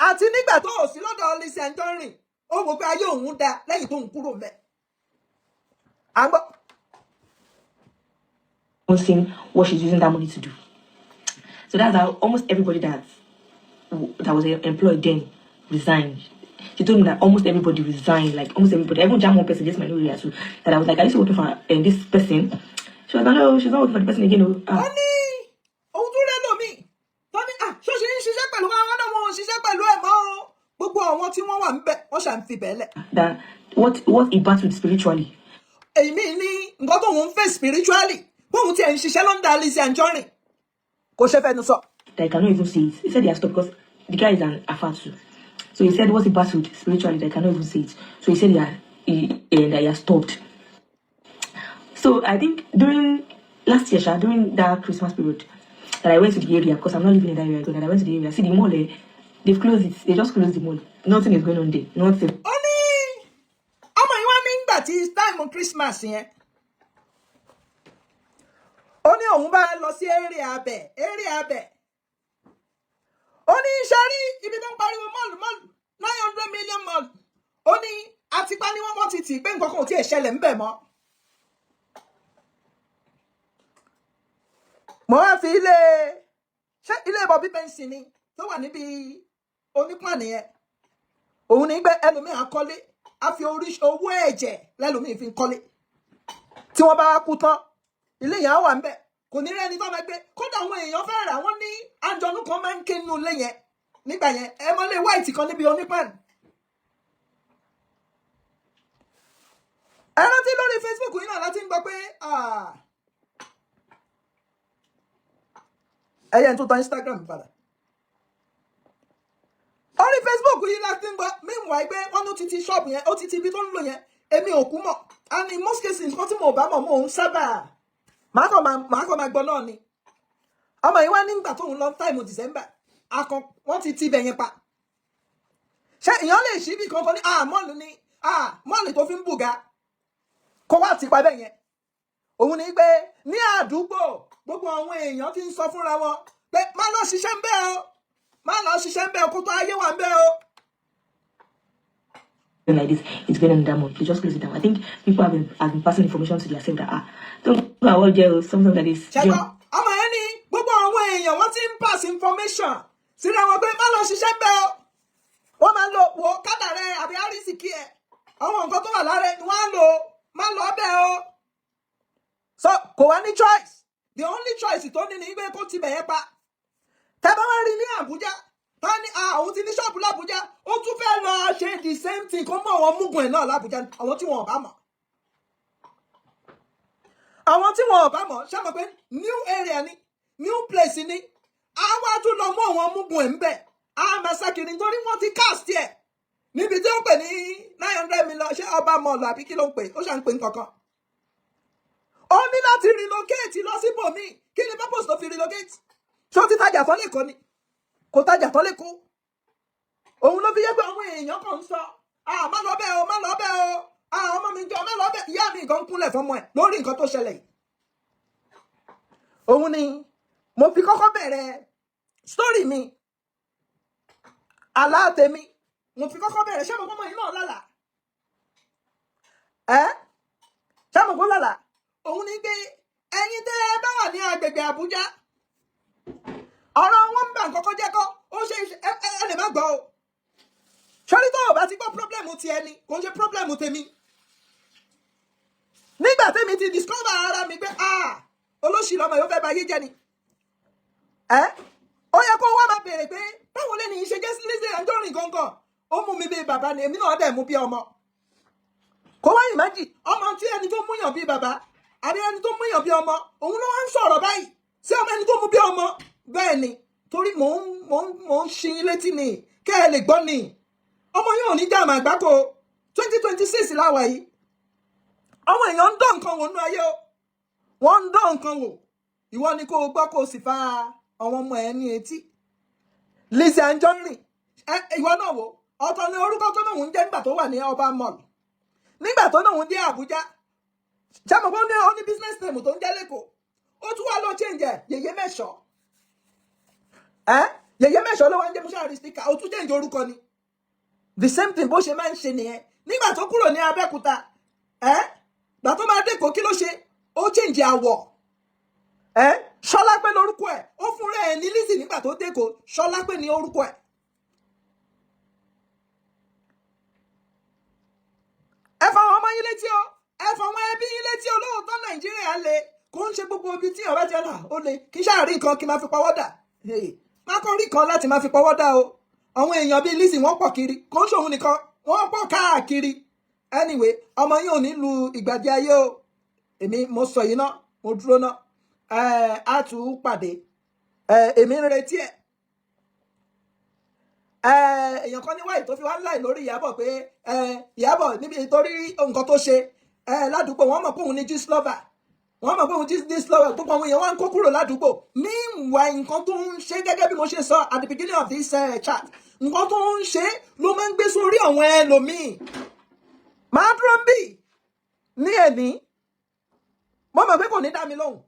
àti nígbà tó ò sí lọ́dọ̀ Lizzy Ajonrin ó wò pé ayé òun dá lẹ́yìn tó ń kúrò mẹ́. Seeing what she's using that money to do. So that's how almost everybody that was employed then resigned. She told me that almost everybody resigned, like almost everybody. Even jam one person, just my new area too. That I was like, are you still working for this person? She was like, no, she's not working for the person again. That what he battled spiritually. Spiritually. They cannot even say it. He said he has stopped because the guy is an afatu. So he said what he battled spiritually, they cannot even say it. So he said that he has stopped. So I think during last year, during that Christmas period, that I went to the area, because I'm not living in that area, that I went to the area. See the mall, they've closed it. They just closed the mall. Nothing is going on there. Nothing. It's time on Christmas, yeah. Only on area be. Only Shari, if you don't buy a mall, 900 million mall. Only Atipani won't want it, Ben Cocotti, Shell and Bemo. More file. Check the Bobby Pensini. No one be only plan here. Only be enemy, I call it. Afi oríṣi owó ẹ̀jẹ̀ lẹ́lòmíì fi ń kọ́lé tí wọ́n bá kú tán ilé yẹn á wà ńbẹ̀ kò ní rẹ́ni tó máa gbé kódà àwọn èèyàn fẹ́ rà wọ́n ní àjọ̀nú kan máa ń ké nínú ilé yẹn nígbà yẹn ẹ mọ́ lé white kan níbi onípàn. ẹ rántí lórí Facebook yìí náà láti ń gbọ́ pé ẹ̀yẹ́ ń tó tan Instagram padà. Only Facebook yìí láti ń gbọ́ meanwhile pé wọ́n ló ti ti ṣọ́ọ̀bù yẹn ó ti ti ibi tó ń lò yẹn èmi ò kú mọ̀ and in most cases nǹkan tí mo bá mọ̀ mo ń sábà màá kàn máa gbọ́ náà ni ọmọ yìí wá nígbà tó ń lọ táìmù December wọ́n ti ti ibẹ̀ yẹn pa ṣé èèyàn lè ṣí bí kankan ní mọ́ọ̀lù ni mọ́ọ̀lù tó fi ń bùgà kó wá ti pa bẹ́ẹ̀ yẹn òun ni pé ní àdúgbò gbogbo àwọn èèyàn ti ń sọ fúnra wọn pé má lọ ṣiṣẹ́ ń bẹ́ẹ̀ o. Like this, it's going on that month. They just close it down. I think people have been passing information to themselves that don't go out jail, something like this. Pass information. See now, but malo ṣiṣẹ́ ńbẹ̀ o. Wọ́n máa lọ wo kádà rẹ̀ àbí àrísìkí ẹ̀. Àwọn nǹkan tó wà lára ẹ̀ wọ́n á lò máa lọ bẹ́ẹ̀ o. So kò wá ní choice. The only choice tó ní ni pé kó ti bẹ̀yẹ pa. Tẹ́bá wá rí ní Àbújá, tá ní àwọn ti ní ṣọ́ọ̀bù l'Àbújá, ó tún fẹ́ lọ ṣe the same thing kó mọ̀ àwọn múgun ẹ̀ náà l'Àbújá, àwọn tí wọn ò bá mọ̀. Àwọn tí wọn ò bá mọ̀, ṣé mọ̀ pé new area ni, new place ni, àwọn á tún lọ mú àwọn múgun ẹ̀ ń bẹ̀, á máa sákiri nítorí wọ́n ti cast ẹ̀. Níbi tí ó pè ní 900 million, ṣé ọba mọ̀lù àbí kí ló ń pè, ó ṣà ń pè nǹkankan. Ó ní láti relocate lọ síbòmíì, kí ni purpose tó fi relocate? Ṣó ti tajà tán lẹ́kọ̀ọ́ ni kò tajà tán lẹ́kọ̀ọ́ òun ló fi yẹ pé àwọn èèyàn kan ń sọ má lọ bẹ́ẹ̀ o má lọ bẹ́ẹ̀ o ọmọ mi jọ má lọ bẹ̀ ìyá mi gan kúnlẹ̀ fọmọ ẹ̀ lórí nǹkan tó ṣẹlẹ̀ yìí. Òun ni mo fi kọ́kọ́ bẹ̀rẹ̀ story mi àlá tèmi mo fi kọ́kọ́ bẹ̀rẹ̀ ṣé mo kọ́ mọ́ yìí náà lálàá ṣé mo kọ́ lálàá òun ni pé ẹ̀yin tẹ́ ẹ bá wà ní agbègbè Àbújá ọ̀rọ̀ wọn ń bà kọ́kọ́ jẹ́ kọ́ ó ṣe ẹ lè má gbọ́ o sọ́rí tó o bá ti gbọ́ pírọ́blẹ̀mù ti ẹni kò ń ṣe pírọ́blẹ̀mù tèmi nígbà tèmi ti discover ara mi pé olóṣìlú ọmọ yóò fẹ́ ba ayé jẹ́ ni ó yẹ kó wá máa béèrè pé báwo lè ní í ṣe jẹ́ Lizzy Ajonrin gangan ó mú mi bí bàbá ni èmi náà dẹ̀ mú bí ọmọ kó wá ìmájì ọmọ tí ẹni tó múyàn bí bàbá àbí ẹni tó múyàn bí ọmọ òun ló wá ń sọ̀rọ̀ báyìí sí ọmọ ẹni tó mú bí ọmọ bẹ́ẹ̀ ni torí mò ń ṣí létí ni kẹ́ ẹ lè gbọ́ ni ọmọ yóò ní dààmú àgbákò 2026 láwa yìí ọmọ èèyàn ń dán nǹkan wò nínú ayé o wọ́n ń dán nǹkan wò ìwọ ni kó o gbọ́ kó o sì fa àwọn ọmọ ẹ ní etí Lizzy Ajonrin ìwọ náà wò ọ̀tọ̀ ni orúkọ tó náà ń jẹ́ nígbà tó wà ní Ọba Mall nígbà tó náà ń dé Àbújá jẹ́mọ̀ bó ní ó ní business name tó ń jẹ́ lẹ́kọ̀ọ́ ó tún wá lọ change Yèyé Mẹ́ṣọ̀ Yèyé Mẹ́ṣọ̀ ló wá ń jẹ́ musa aristika ó tún change orúkọ ni the same thing bó ṣe máa ń ṣe nìyẹn nígbà tó kúrò ní Abẹ́òkúta gbà tó máa dẹ́kọ̀ọ́ kí ló ṣe ó change àwọ̀ Ṣọlápé lórúkọ ẹ̀ ó fún rẹ̀ ní Lizzy nígbà tó dẹ́kọ̀ọ́ Ṣọlápé ní orúkọ ẹ̀ ẹ fọwọ́ ọmọ yín létí o ẹ fọwọ́ ẹbí yín létí o lóòótọ́ Nàìjíríà le kò ń ṣe gbogbo ibi tí ọ̀rẹ́ jẹ́ náà ó le kí sáà rí nǹkan kí máa fi pawọ́ dà má kọ́ rí kan láti máa fi pawọ́ dà o àwọn èèyàn bíi Lizzy wọ́n pọ̀ kiri kò ń ṣòun nìkan wọ́n pọ̀ káàkiri anyway ọmọ yín ò ní lu ìgbàdí ayé o èmi mo sọ yìí náà mo dúró náà á tún pàdé èmi ń retí ẹ̀ èèyàn kan ní wáyé tó fi wá láì lórí Ìyábọ̀ pé Ìyábọ̀ níbi torí nǹkan tó ṣe ládùúgbò wọ́n mọ̀ pé òun ní gíslọ́ver wọ́n mọ̀ pé òun gíslọ́ver gbogbo àwọn èèyàn wá ń kó kúrò ládùúgbò meanwhile nǹkan tó ń ṣe gẹ́gẹ́ bí mo ṣe sọ at the beginning of this chat nǹkan tó ń ṣe ló máa ń gbé sórí àwọn ẹlòmíì máa dúró ń bì ní ẹ̀ní mo mọ̀ pé kò ní dá mi lóhùn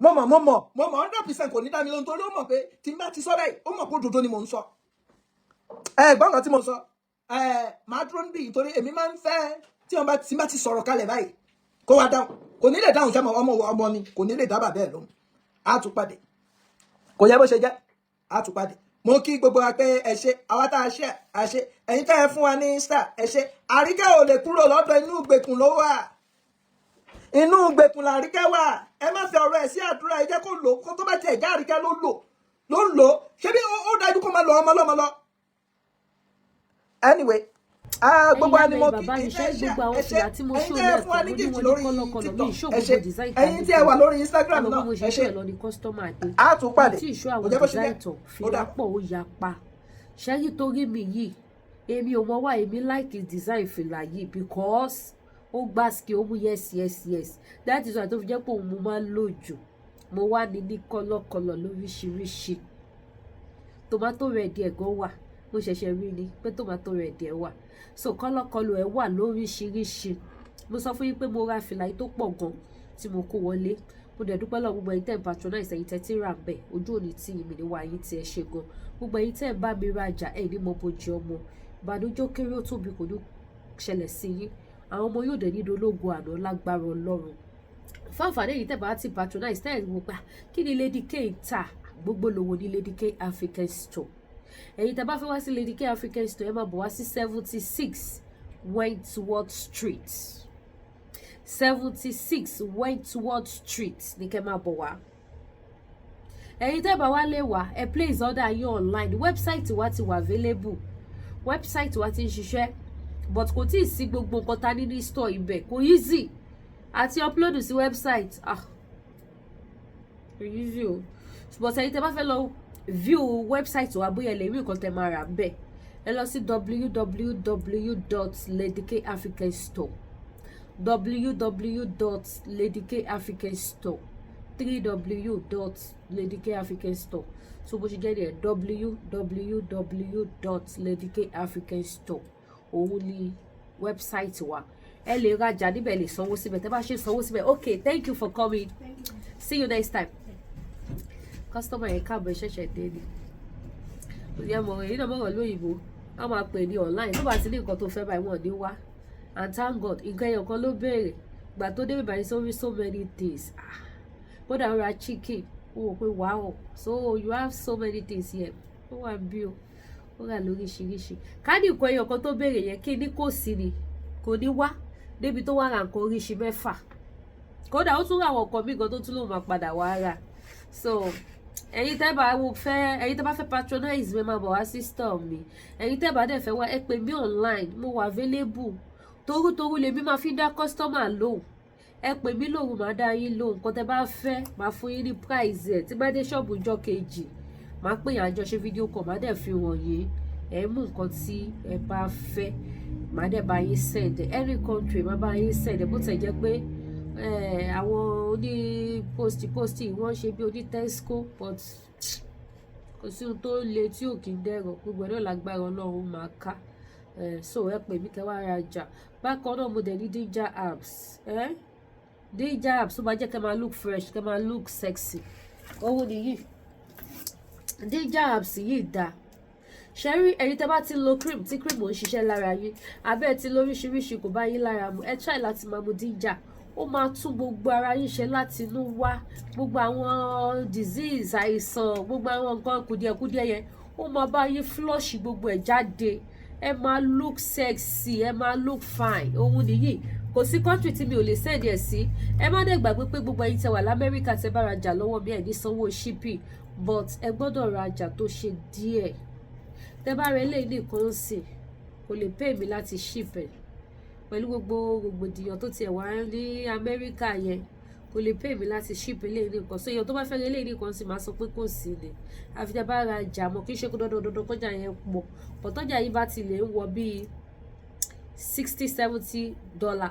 mo mọ̀ 100% kò ní dá mi lóhùn torí ó mọ̀ pé tí n bá ti sọ báyìí ó mọ̀ pé òdodo ni mò ń sọ gbọ́n kan tí mo sọ máa dúró ń bì torí èmi máa ń fẹ́ tí n bá ti sọ̀rọ̀ kalẹ̀ báyìí kó wá dáhùn kò ní lè dáhùn sẹ́mọ̀ ọmọ ni kò ní lè dábàá bẹ́ẹ̀ lóhùn á tún pàdé kò yẹ bó ṣe jẹ́ á tún pàdé mo kí gbogbo wa pé ẹ ṣé àwa tá a ṣe ẹ̀yin tá ẹ fún wa ní star ẹ ṣé Àríkẹ́ ò lè kúrò lọ́dọ̀ inú ìgbèkùn ló wà inú ìgbèkùn làríkẹ́ wà ẹ má fi ọ̀rọ̀ ẹ̀ sí àdúrà ẹ jẹ́ kó lò kó tó bá tiẹ̀ já Àríkẹ́ ló lò ṣé bí ó dájú kó máa lọ ọmọ lọ́mọ lọ anyway gbogbo ẹni mo kí ẹ̀yin tẹ́ ẹ fún wa ní gift lórí TikTok ẹ ṣé ẹ̀yin tí ẹ wà lórí Instagram náà ẹ ṣé á tún pàdé kò jẹ́ bó ṣe jẹ́ ó dà pọ̀ ó yapa ṣẹ́yìn torí mi yìí èmi ò mọ̀ wá èmi like design fìlà yìí because ó gbá ski ó mú yes that is why tó fi jẹ́ pé òun mo máa ń lò jù mo wá ní kọ́lọ́kọ́lọ́ lóríṣiríṣi tomato red ẹ̀ gan wà mo ṣẹ̀ṣẹ̀ rí ni pé tomato red ẹ̀ wà so kọ́lọ́kọ́lọ́ ẹ̀ wà lóríṣiríṣi mo sọ fún yín pé mo ra fìlà yìí tó pọ̀ gan tí mo kó wọlé mo dẹ̀ dúpẹ́ lọ gbogbo ẹ̀yin tẹ́ ń patronize ẹ̀yin tẹ́ ti rà ń bẹ̀ ojú òní tí ìmì ní wá yín tí ẹ ṣe gan gbogbo ẹ̀yin tẹ́ ń bá mi rajà ẹ̀ ní mo bójú ọmọ ìbànújẹ́ kéré ó tóbi kò ní ṣẹlẹ̀ sí yín àwọn ọmọ yóò dẹ̀ nílò ológun àná lágbára Ọlọ́run fáfàdé yìí tẹ́ bá ti patronize tẹ́ ẹ̀ wò pé kí ni Lady K ń tà gbogbo lówó ní Lady K African Store ẹ̀yin tẹ́ bá fẹ́ wá sí Lady K African Store ẹ máa bọ̀ wá sí 76 Wentworth Street 76 Wentworth Street ní kẹ́ máa bọ̀ wá ẹ̀yin tẹ́ bá wá lè wá ẹ place order yín online website wa ti wà available website wa ti ń ṣiṣẹ́ but kò tí ì sí gbogbo nǹkan ta ní ní store ibẹ̀ kò easy àti upload sí website kò easy o but ẹ̀yin tẹ́ bá fẹ́ lọ view website wa bóyá lè rí nǹkan tẹ́ máa rà ńbẹ̀ ẹ lọ sí www.ladykafricanstore www.ladykafricanstore www.ladykafricanstore so bó ṣe jẹ́ ní ẹ̀ www.ladykafricanstore òun ni website wa ẹ lè rajà níbẹ̀, lè sanwó síbẹ̀. Tẹ́ bá ṣe sanwó síbẹ̀. Okay, thank you for coming. See you next time. Customer yẹn káàbọ̀ ṣẹ̀ṣẹ̀ dé ni. Ìyá mọ̀ èyí náà mọ̀ràn lóyìnbó. Wọ́n máa pè ní online. Tó bá ti ní nǹkan tó fẹ́ báyìí wọ́n ní wá. And thank God, nǹkan ẹyọ kan ló béèrè. Ìgbà tó débẹ̀ báyìí sórí so many things. Kódà ó ra chicken. Ó wò pé wow. So you have so many things here. Ó wà bí o. Ó rà lóríṣiríṣi. Ká ní nǹkan ẹyọ kan tó béèrè yẹn kí ní kò sí ni. Kò ní wá. Débi tó wá ra nǹkan oríṣi 6. Kódà ó tún ra àwọn nǹkan míì gan tó tún lóun máa padà wá rà. So ẹ̀yin tẹ́ bá fẹ́ patronize mi máa bọ̀ wá sí store mi. Ẹ̀yin tẹ́ bá dẹ̀ fẹ́ wá ẹ pè mí online, mo wà available. Torútorú lèmi máa fi dá customer lóhùn. Ẹ pè mí lóhùn máa dá yín lóhùn. Nǹkan tẹ́ bá fẹ́ máa fún yín ní price ẹ̀. Tí bá dé shop ọjọ́ kejì máa pè yín àjọ ṣe fídíò kan, máa dẹ̀ fi wọ̀n yín. Ẹ mú nǹkan tí ẹ bá fẹ́, máa dẹ̀ bá yín send any country, máa bá yín send bó tẹ̀ jẹ́ pé àwọn oní posti wọ́n ṣe bí oní Tesco, but kò sí ohun tó le tí ò kí ń dẹ̀rọ̀. Gbogbo ẹ̀ náà lágbára Ọlọ́run máa ká. So ẹ pè mí kẹ́ wá rajà. Bákan náà mo dẹ̀ ní ginger herbs. Ginger herbs tó bá jẹ́ kẹ́ máa look fresh, kẹ́ máa look sexy. Owó nìyí. Ginger herbs yìí dáa. Ṣẹ́rí ẹ̀yin tẹ́ bá ti lo cream tí cream ò ń ṣiṣẹ́ lára yín, abẹ́ ti lóríṣiríṣi kò bá yín lára mu, ẹ try láti máa mu ginger. Ó máa tún gbogbo ara yín ṣe láti inú wá. Gbogbo àwọn disease, àìsàn, gbogbo àwọn nǹkan kùdìẹ̀kùdìẹ̀ yẹn, ó máa bá yín flush gbogbo ẹ̀ jáde. Ẹ máa look sexy, ẹ máa look fine. Ohun nìyí. Kò sí country tí mi ò lè send ẹ̀ sí. Ẹ má dẹ̀ gbàgbé pé gbogbo ẹ̀yin tẹ́ wà l'Amẹ́ríkà tẹ́ bá rajà lọ́wọ́ mi ẹ̀ ní sanwó shipping, but ẹ gbọ́dọ̀ rajà tó ṣe díẹ̀. Tẹ́ bá rẹ eléyìí nìkan sìn, kò lè pay mi láti ship ẹ̀. Pẹ̀lú gbogbo rògbòdìyàn tó tiẹ̀ wá ní Amẹ́ríkà yẹn, kò lè pay mi láti ship eléyìí nìkan. So èèyàn tó bá fẹ́ eléyìí nìkan sì máa sọ pé kò sí ni. Àfi tẹ́ bá rajà mọ̀ kí ṣe kó dandan kọjá yẹn pọ̀. But tọ́jà yìí bá ti lè ń wọ bíi $60-70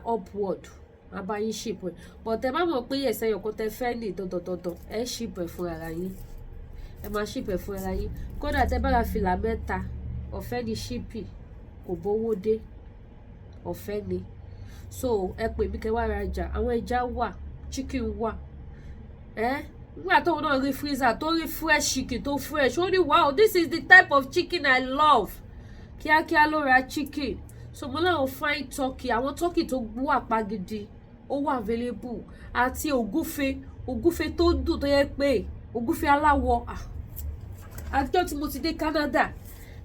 upward, máa bá yín ship ẹ̀. But tẹ́ bá mọ̀ pé ẹ̀sẹ̀ ẹyọ̀kan tẹ́ fẹ́ ní dandan, ẹ ship ẹ̀ fún ara yín. Ẹ máa ship ẹ̀ fún ara yín. Kódà tẹ́ bá ra fìlà 3, ọ̀fẹ́ ni shipping, kò bówó dé. Ọ̀fẹ́ ni. So ẹ pè mí kẹ́ wá rajà. Àwọn ẹja wà, chicken wà. Nígbà tóun náà rí freezer tó rí fresh chicken tó fresh, ó ní wow, this is the type of chicken I love. Kíákíá ló ra chicken. So mo láwọn fine turkey, àwọn turkey tó gbó àpá gidi, ó wà available. Àti ògúfe tó dùn tó yẹ pé ògúfe aláwọ̀. Àjọ tí mo ti dé Canada,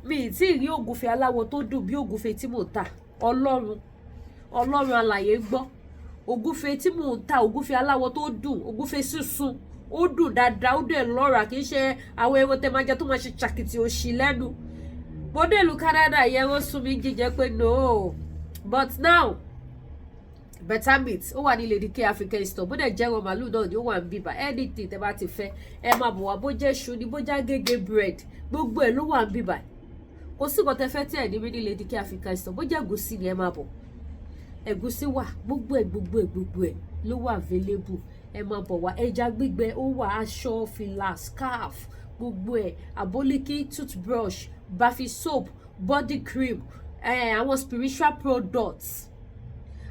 mi ì tí ì rí ògúfe aláwọ̀ tó dùn bí ògúfe tí mò ń tà. Ọlọ́run alàyè gbọ́. Ògúfe tí mò ń tà, ògúfe aláwọ̀ tó dùn, ògúfe sísun, ó dùn dáadáa, ó dẹ̀ lọ́ra, kì í ṣe àwọn ẹran tẹ́ máa jẹ tó máa ṣe ṣàkìtì òṣì lẹ́nu. Mọ́dẹ̀lù Canada yẹn wọ́n sún mi jíjẹ pé no. But now better meat ó wà ní Lady K African store. Bó dẹ̀ jẹ́ ẹran màálù náà ni ó wà ń bíbà. Anything tẹ́ bá ti fẹ́ ẹ máa bọ̀ wá. Bó jẹ́ iṣu ni, bó jẹ́ gègé bread, gbogbo ẹ̀ ló wà ń bíbà. Kò sí nǹkan tẹ́ fẹ́ tí ẹ̀ ní ní Lady K African store. Bó jẹ́ ẹ̀gúsí ni ẹ máa bọ̀. Ẹ̀gúsí wà, gbogbo ẹ̀ ló wà available. Ẹ máa bọ̀ wá. Ẹja gbígbẹ ó wà, aṣọ, fìlà, scarf, gbogbo ẹ̀. Àbólíkí, toothbrush, baby soap, body cream, àwọn spiritual products.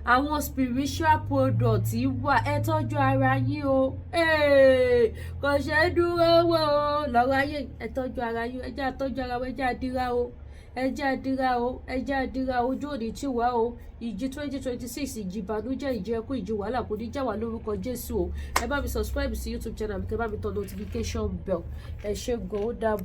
Àwọn spiritual products yìí wà. Ẹ tọ́jú ara yín o. Kò ṣe é dúró wò ó. Lọ́rọ̀ ayé ẹ tọ́jú ara yín. Ẹ jẹ́ àtọ́jú ara wa, ẹ jẹ́ àdíra o. Ẹ jẹ́ àdíra ojú òní tí wà o. Ìjì 2026, ìjì ìbànújẹ́, ìjì ẹkún, ìjì wàhálà kò ní jà wá lórúkọ Jésù o. Ẹ bá mi subscribe sí YouTube channel mi, kẹ́ bá mi tọ notification bell. Ẹ ṣé gan, ó dàbọ̀.